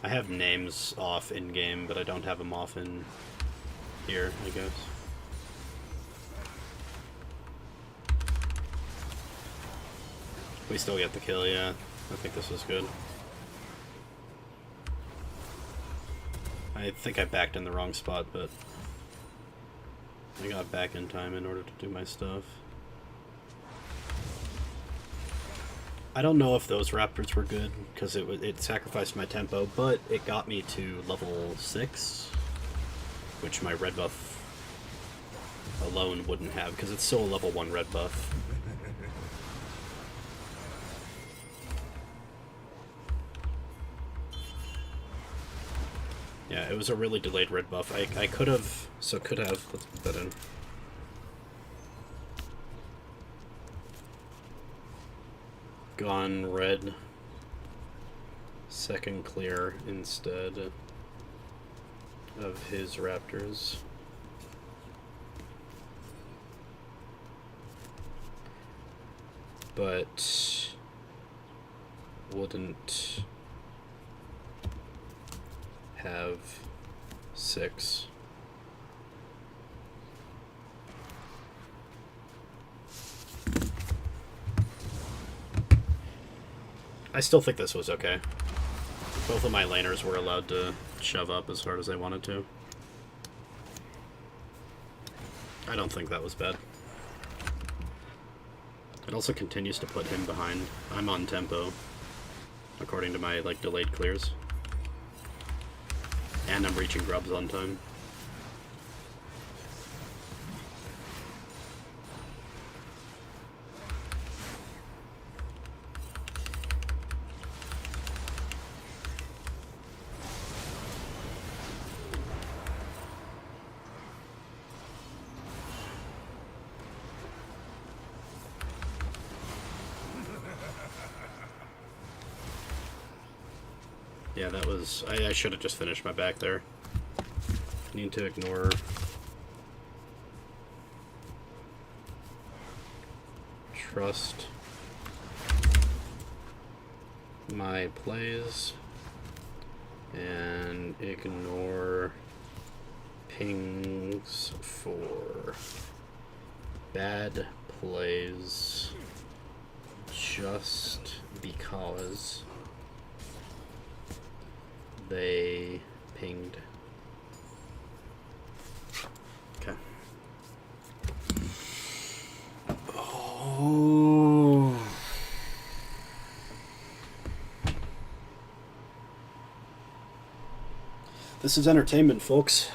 I have names off in-game, but I don't have them off in here, I guess. We still get the kill, yeah. I think this was good. I think I backed in the wrong spot, but I got back in time in order to do my stuff. I don't know if those raptors were good, because it sacrificed my tempo, but it got me to level 6, which my red buff alone wouldn't have, because it's still a level 1 red buff. Yeah, it was a really delayed red buff. I could have, let's put that in. Gone red, second clear instead of his raptors. But wouldn't have 6. I still think this was okay. Both of my laners were allowed to shove up as hard as they wanted to. I don't think that was bad. It also continues to put him behind. I'm on tempo, according to my delayed clears. And I'm reaching grubs on time. Yeah, that was... I should have just finished my back there. Need to ignore... Trust... my plays... and ignore... pings for... bad plays... just because... they pinged. Okay. Oh. This is entertainment, folks.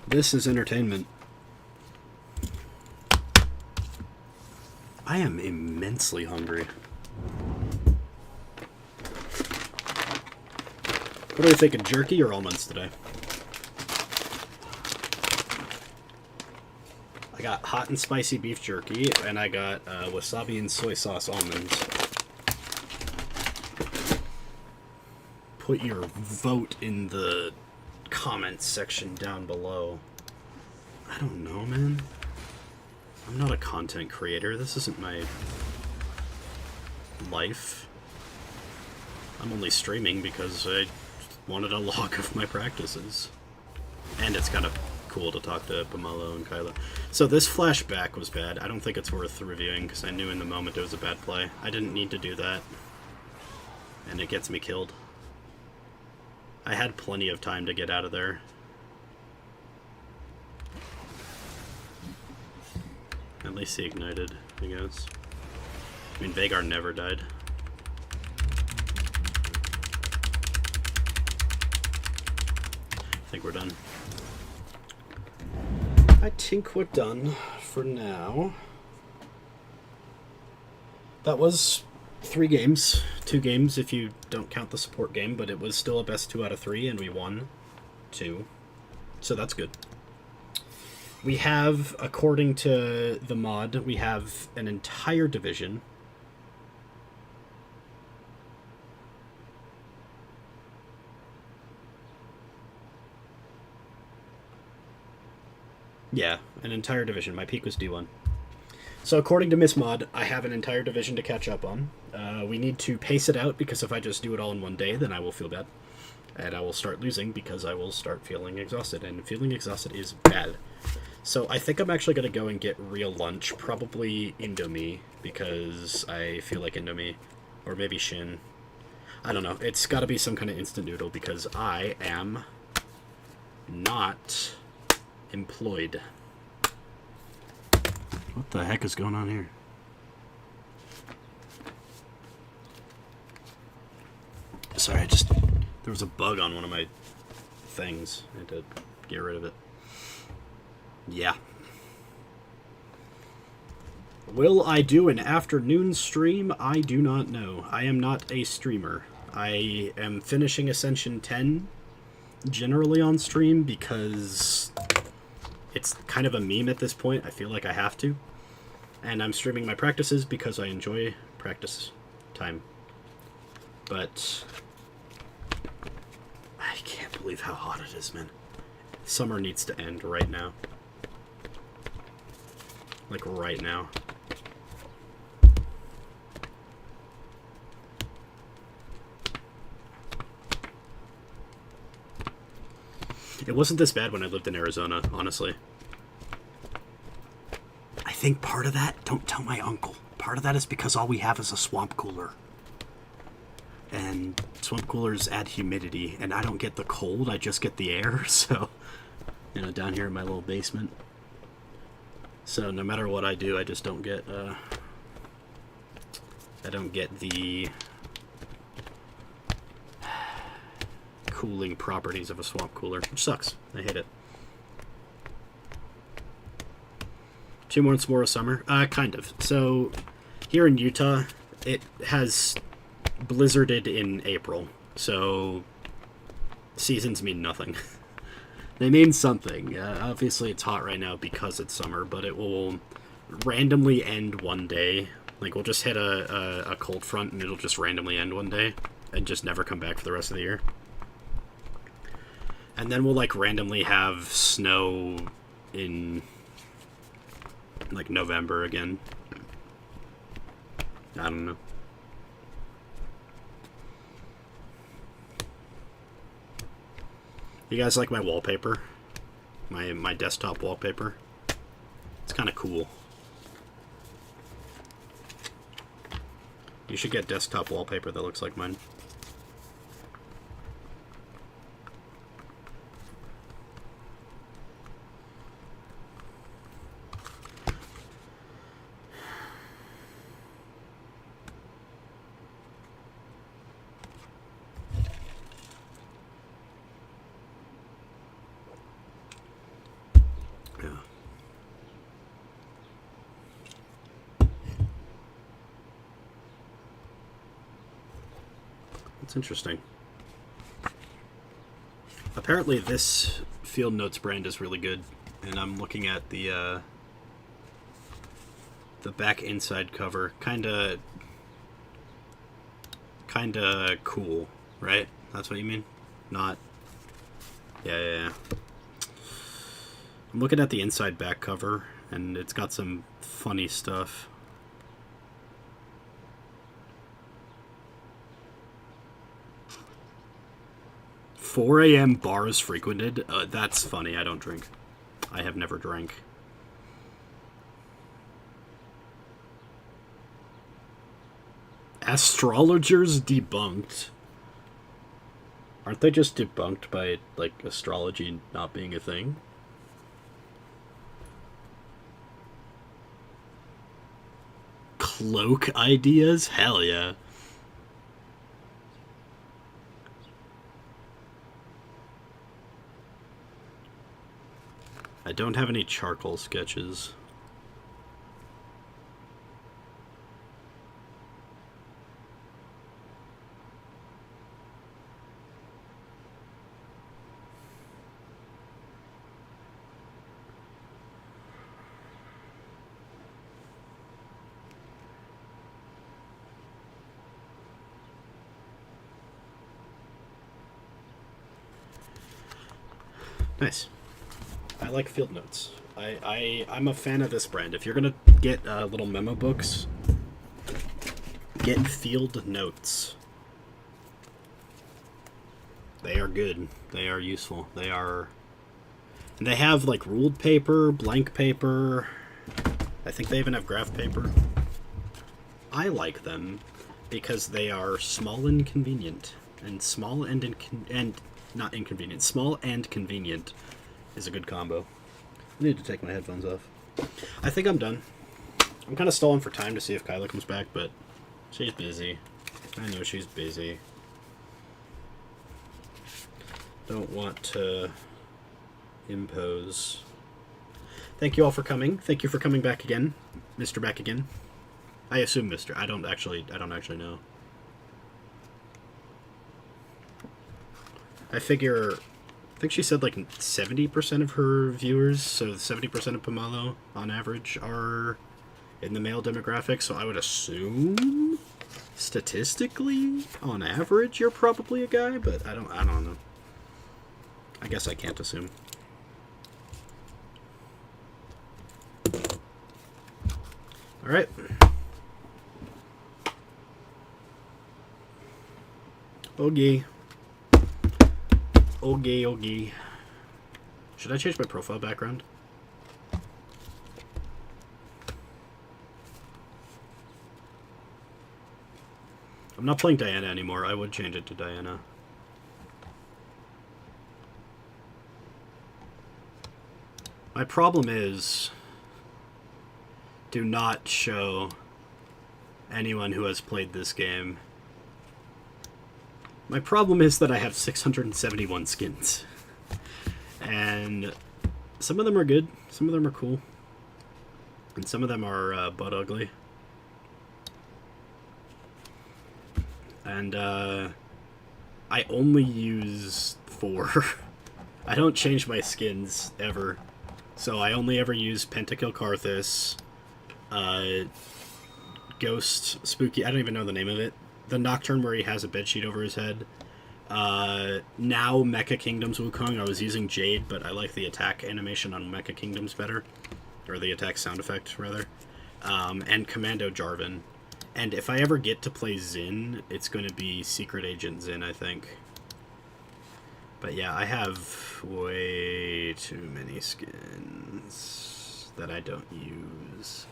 This is entertainment. I am immensely hungry. What are you thinking, jerky or almonds today? got hot and spicy beef jerky, and I got wasabi and soy sauce almonds. Put your vote in the comments section down below. I don't know, man. I'm not a content creator. This isn't my life. I'm only streaming because I wanted a log of my practices. And it's kind of cool to talk to Pomelo and Kylo. So this flashback was bad. I don't think it's worth reviewing because I knew in the moment it was a bad play. I didn't need to do that. And it gets me killed. I had plenty of time to get out of there. At least he ignited, I guess. I mean, Vagar never died. I think we're done. I think we're done for now. That was 3 games. 2 games if you don't count the support game, but it was still a best 2 out of 3, and we won 2. So that's good. We have, according to the mod, we have an entire division. Yeah, an entire division. My peak was D1. So according to Miss Mod, I have an entire division to catch up on. We need to pace it out, because if I just do it all in one day, then I will feel bad. And I will start losing, because I will start feeling exhausted. And feeling exhausted is bad. So I think I'm actually going to go and get real lunch. Probably Indomie, because I feel like Indomie. Or maybe Shin. I don't know. It's got to be some kind of instant noodle, because I am not employed. What the heck is going on here? Sorry, there was a bug on one of my things. I had to get rid of it. Yeah. Will I do an afternoon stream? I do not know. I am not a streamer. I am finishing Ascension 10 generally on stream because it's kind of a meme at this point. I feel like I have to. And I'm streaming my practices because I enjoy practice time. But I can't believe how hot it is, man. Summer needs to end right now. Like right now. It wasn't this bad when I lived in Arizona, honestly. I think part of that, don't tell my uncle, part of that is because all we have is a swamp cooler. And swamp coolers add humidity, and I don't get the cold, I just get the air, so, you know, down here in my little basement. So no matter what I do, I just don't get, I don't get the cooling properties of a swamp cooler, which sucks. I hate it. 2 months more of summer? Kind of. So, here in Utah, it has blizzarded in April, so seasons mean nothing. They mean something. Obviously, it's hot right now because it's summer, but it will randomly end one day. Like, we'll just hit a cold front, and it'll just randomly end one day, and just never come back for the rest of the year. And then we'll, like, randomly have snow in, like, November again. I don't know. You guys like my wallpaper? My desktop wallpaper? It's kind of cool. You should get desktop wallpaper that looks like mine. That's interesting. Apparently this Field Notes brand is really good, and I'm looking at the The back inside cover, kinda cool, right? That's what you mean? Not... Yeah. I'm looking at the inside back cover, and it's got some funny stuff. "4 a.m. bars frequented." That's funny. I don't drink. I have never drank. Astrologers debunked. Aren't they just debunked by, like, astrology not being a thing? Cloak ideas? Hell yeah. I don't have any charcoal sketches. Nice. I like field notes. I'm a fan of this brand. If you're gonna get little memo books, get field notes. They are good. They are useful. They are... And they have, like, ruled paper, blank paper. I think they even have graph paper. I like them because they are small and convenient. And small and not inconvenient. Small and convenient is a good combo. I need to take my headphones off. I think I'm done. I'm kind of stalling for time to see if Kyla comes back, but she's busy. I know she's busy. Don't want to impose. Thank you all for coming. Thank you for coming back again, Mr. Back again. I assume Mr. I don't actually know. I think she said like 70% of her viewers, so 70% of Pomalo on average are in the male demographic, so I would assume statistically on average you're probably a guy, but I don't know. I guess I can't assume. All right. Okay. Okay. Should I change my profile background? I'm not playing Diana anymore. I would change it to Diana. My problem is, do not show anyone who has played this game. My problem is that I have 671 skins. And some of them are good, some of them are cool, and some of them are butt ugly. And I only use 4. I don't change my skins ever. So I only ever use Pentakill Karthus, Ghost Spooky, I don't even know the name of it. The Nocturne where he has a bedsheet over his head. Now Mecha Kingdoms Wukong, I was using Jade, but I like the attack animation on Mecha Kingdoms better. Or the attack sound effect, rather. And Commando Jarvan. And if I ever get to play Xin, it's going to be Secret Agent Xin, I think. But yeah, I have way too many skins that I don't use.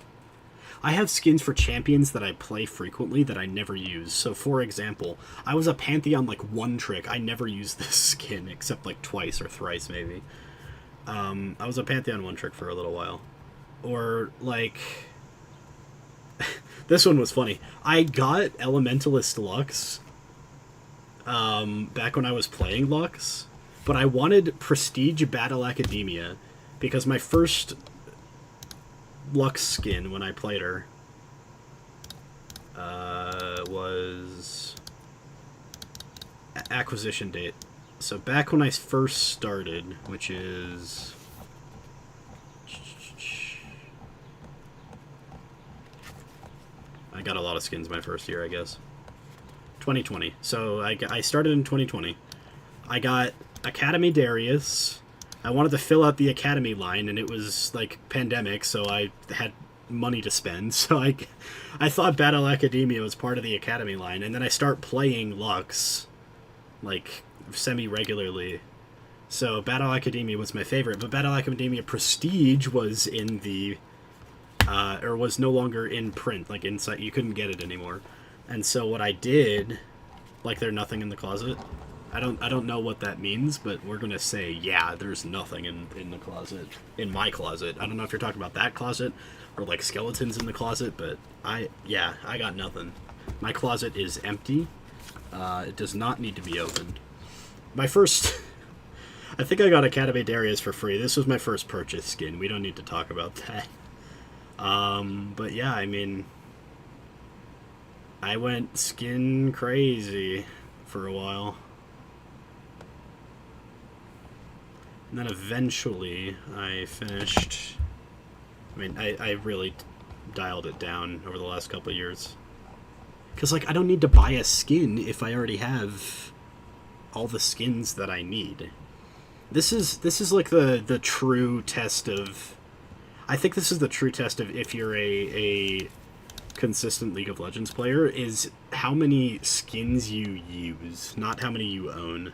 I have skins for champions that I play frequently that I never use. So, for example, I was a Pantheon, like, 1 trick. I never used this skin, except, like, twice or thrice, maybe. I was a Pantheon 1 trick for a little while. Or, like... this one was funny. I got Elementalist Lux back when I was playing Lux, but I wanted Prestige Battle Academia because my first Lux skin when I played her was acquisition date. So back when I first started, which is I got a lot of skins my first year, I guess. 2020. So I started in 2020. I got Academy Darius. I wanted to fill out the Academy line, and it was, like, pandemic, so I had money to spend. So I thought Battle Academia was part of the Academy line, and then I start playing Lux, like, semi-regularly. So Battle Academia was my favorite, but Battle Academia Prestige was in the... or was no longer in print, like, inside. You couldn't get it anymore. And so what I did... Like, there's nothing in the closet? I don't know what that means, but we're gonna say, yeah, there's nothing in the closet. In my closet. I don't know if you're talking about that closet, or, like, skeletons in the closet, but I got nothing. My closet is empty. It does not need to be opened. My first... I think I got Academy Darius for free. This was my first purchase skin. We don't need to talk about that. But yeah, I mean... I went skin crazy for a while. And then eventually I finished... I mean, I really dialed it down over the last couple of years. Because, like, I don't need to buy a skin if I already have all the skins that I need. This is like the true test of... I think this is the true test of if you're a consistent League of Legends player, is how many skins you use, not how many you own.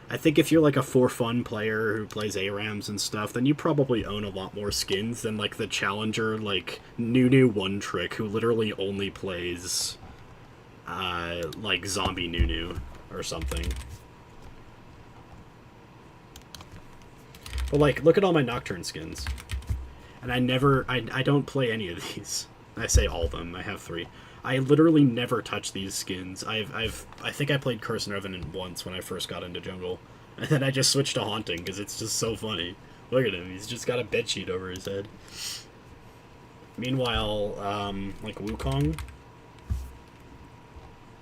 I think if you're like a for fun player who plays ARAMs and stuff, then you probably own a lot more skins than like the challenger, like Nunu One Trick, who literally only plays like Zombie Nunu or something. But like, look at all my Nocturne skins. And I don't play any of these. I say all of them. I have 3. I literally never touch these skins. I think I played Curse and Revenant once when I first got into Jungle. And then I just switched to Haunting because it's just so funny. Look at him. He's just got a bedsheet over his head. Meanwhile, like Wukong,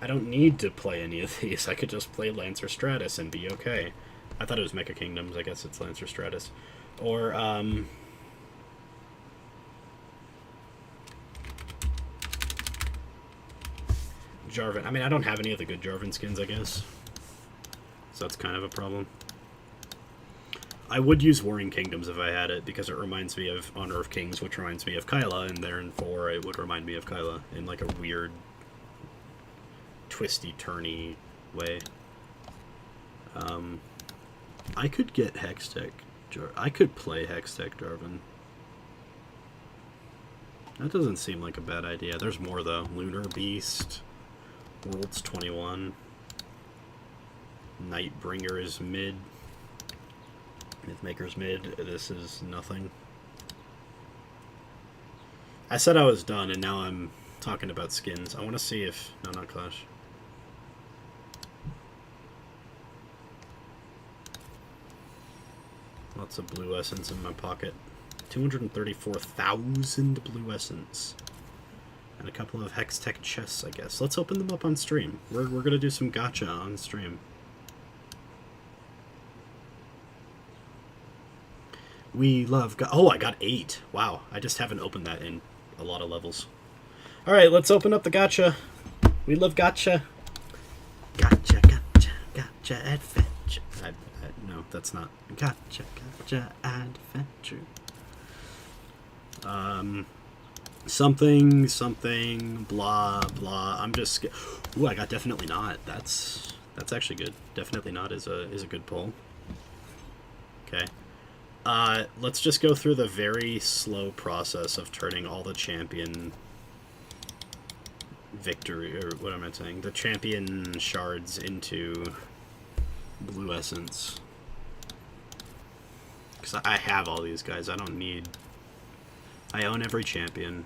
I don't need to play any of these. I could just play Lancer Stratus and be okay. I thought it was Mecha Kingdoms. I guess it's Lancer Stratus. Or, Jarvan. I mean, I don't have any of the good Jarvan skins, I guess. So that's kind of a problem. I would use Warring Kingdoms if I had it, because it reminds me of Honor of Kings, which reminds me of Kyla, and therefore it would remind me of Kyla in like a weird, twisty-turny way. I could get Hextech. I could play Hextech Jarvan. That doesn't seem like a bad idea. There's more, though. Lunar Beast. Worlds 21. Nightbringer is mid. Mythmaker's mid. This is nothing. I said I was done, and now I'm talking about skins. I want to see if... No, not Clash. Lots of blue essence in my pocket. 234,000 blue essence. And a couple of Hextech chests, I guess. Let's open them up on stream. We're going to do some gacha on stream. We love... Oh, I got 8. Wow. I just haven't opened that in a lot of levels. Alright, let's open up the gacha. We love gacha. Gacha, gacha, gacha adventure. No, that's not... Gacha, gacha adventure. Something, blah, blah. I'm just... Ooh, I got Definitely Not. That's actually good. Definitely Not is a good pull. Okay. Let's just go through the very slow process of turning all the champion victory, or what am I saying? The champion shards into blue essence. Because I have all these guys. I don't need... I own every champion.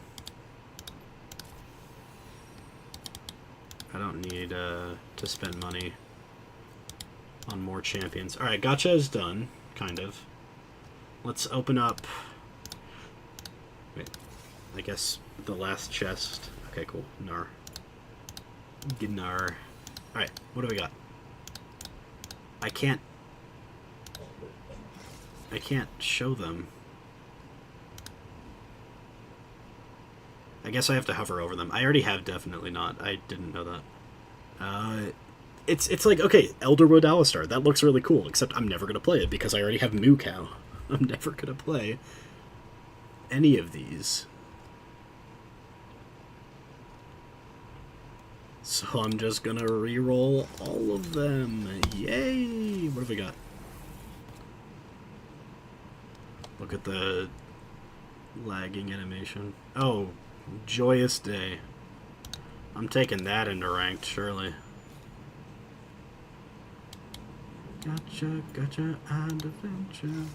I don't need to spend money on more champions. Alright, gacha is done, kind of. Let's open up... Wait, I guess the last chest. Okay, cool. Gnar. Gnar. Alright, what do we got? I can't show them. I guess I have to hover over them. I already have Definitely Not. I didn't know that. It's like, okay, Elderwood Alistar. That looks really cool, except I'm never going to play it because I already have Moo Cow. I'm never going to play any of these. So I'm just going to re-roll all of them. Yay! What have we got? Look at the lagging animation. Oh, Joyous Day. I'm taking that into ranked, surely. Gotcha, gotcha, and adventure.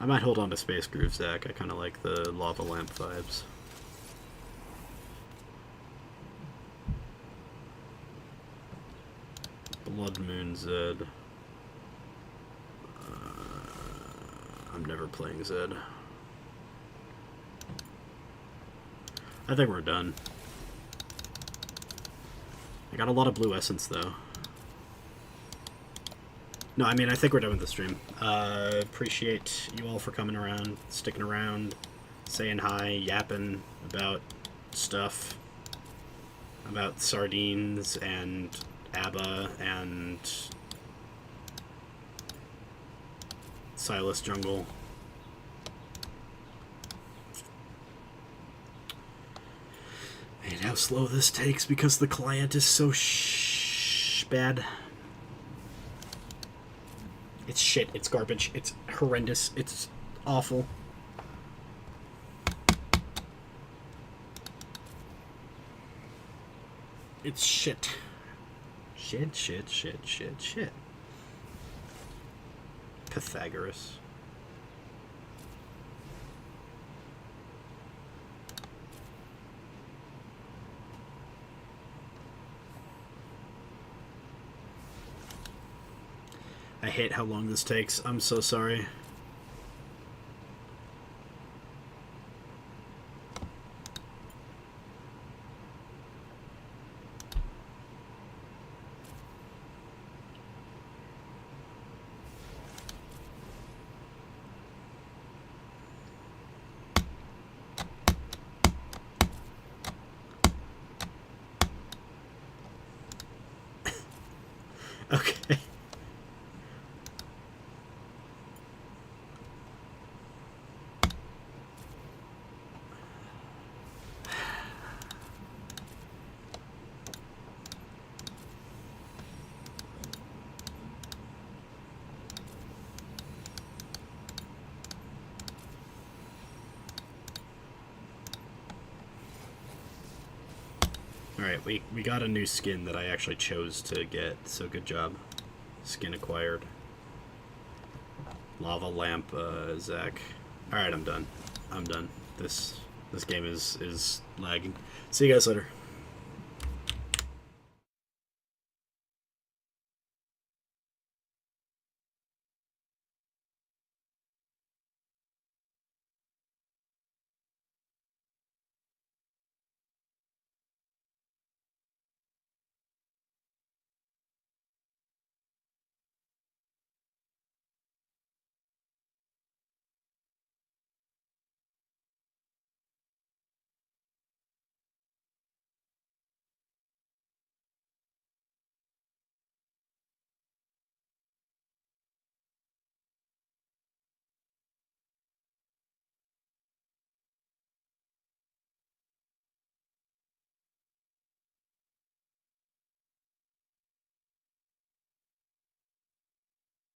I might hold on to Space Groove, Zach. I kind of like the Lava Lamp vibes. Blood Moon Zed. I'm never playing Zed. I think we're done. I got a lot of blue essence, though. No, I mean, I think we're done with the stream. Appreciate you all for coming around, sticking around, saying hi, yapping about stuff. About sardines and ABBA and Silas Jungle. And how slow this takes because the client is so bad. It's shit, it's garbage, it's horrendous, it's awful. It's shit. Shit. Pythagoras. I hate how long this takes. I'm so sorry. Okay. Alright, we got a new skin that I actually chose to get, so good job. Skin acquired. Lava Lamp, Zach. Alright, I'm done. I'm done. This game is lagging. See you guys later.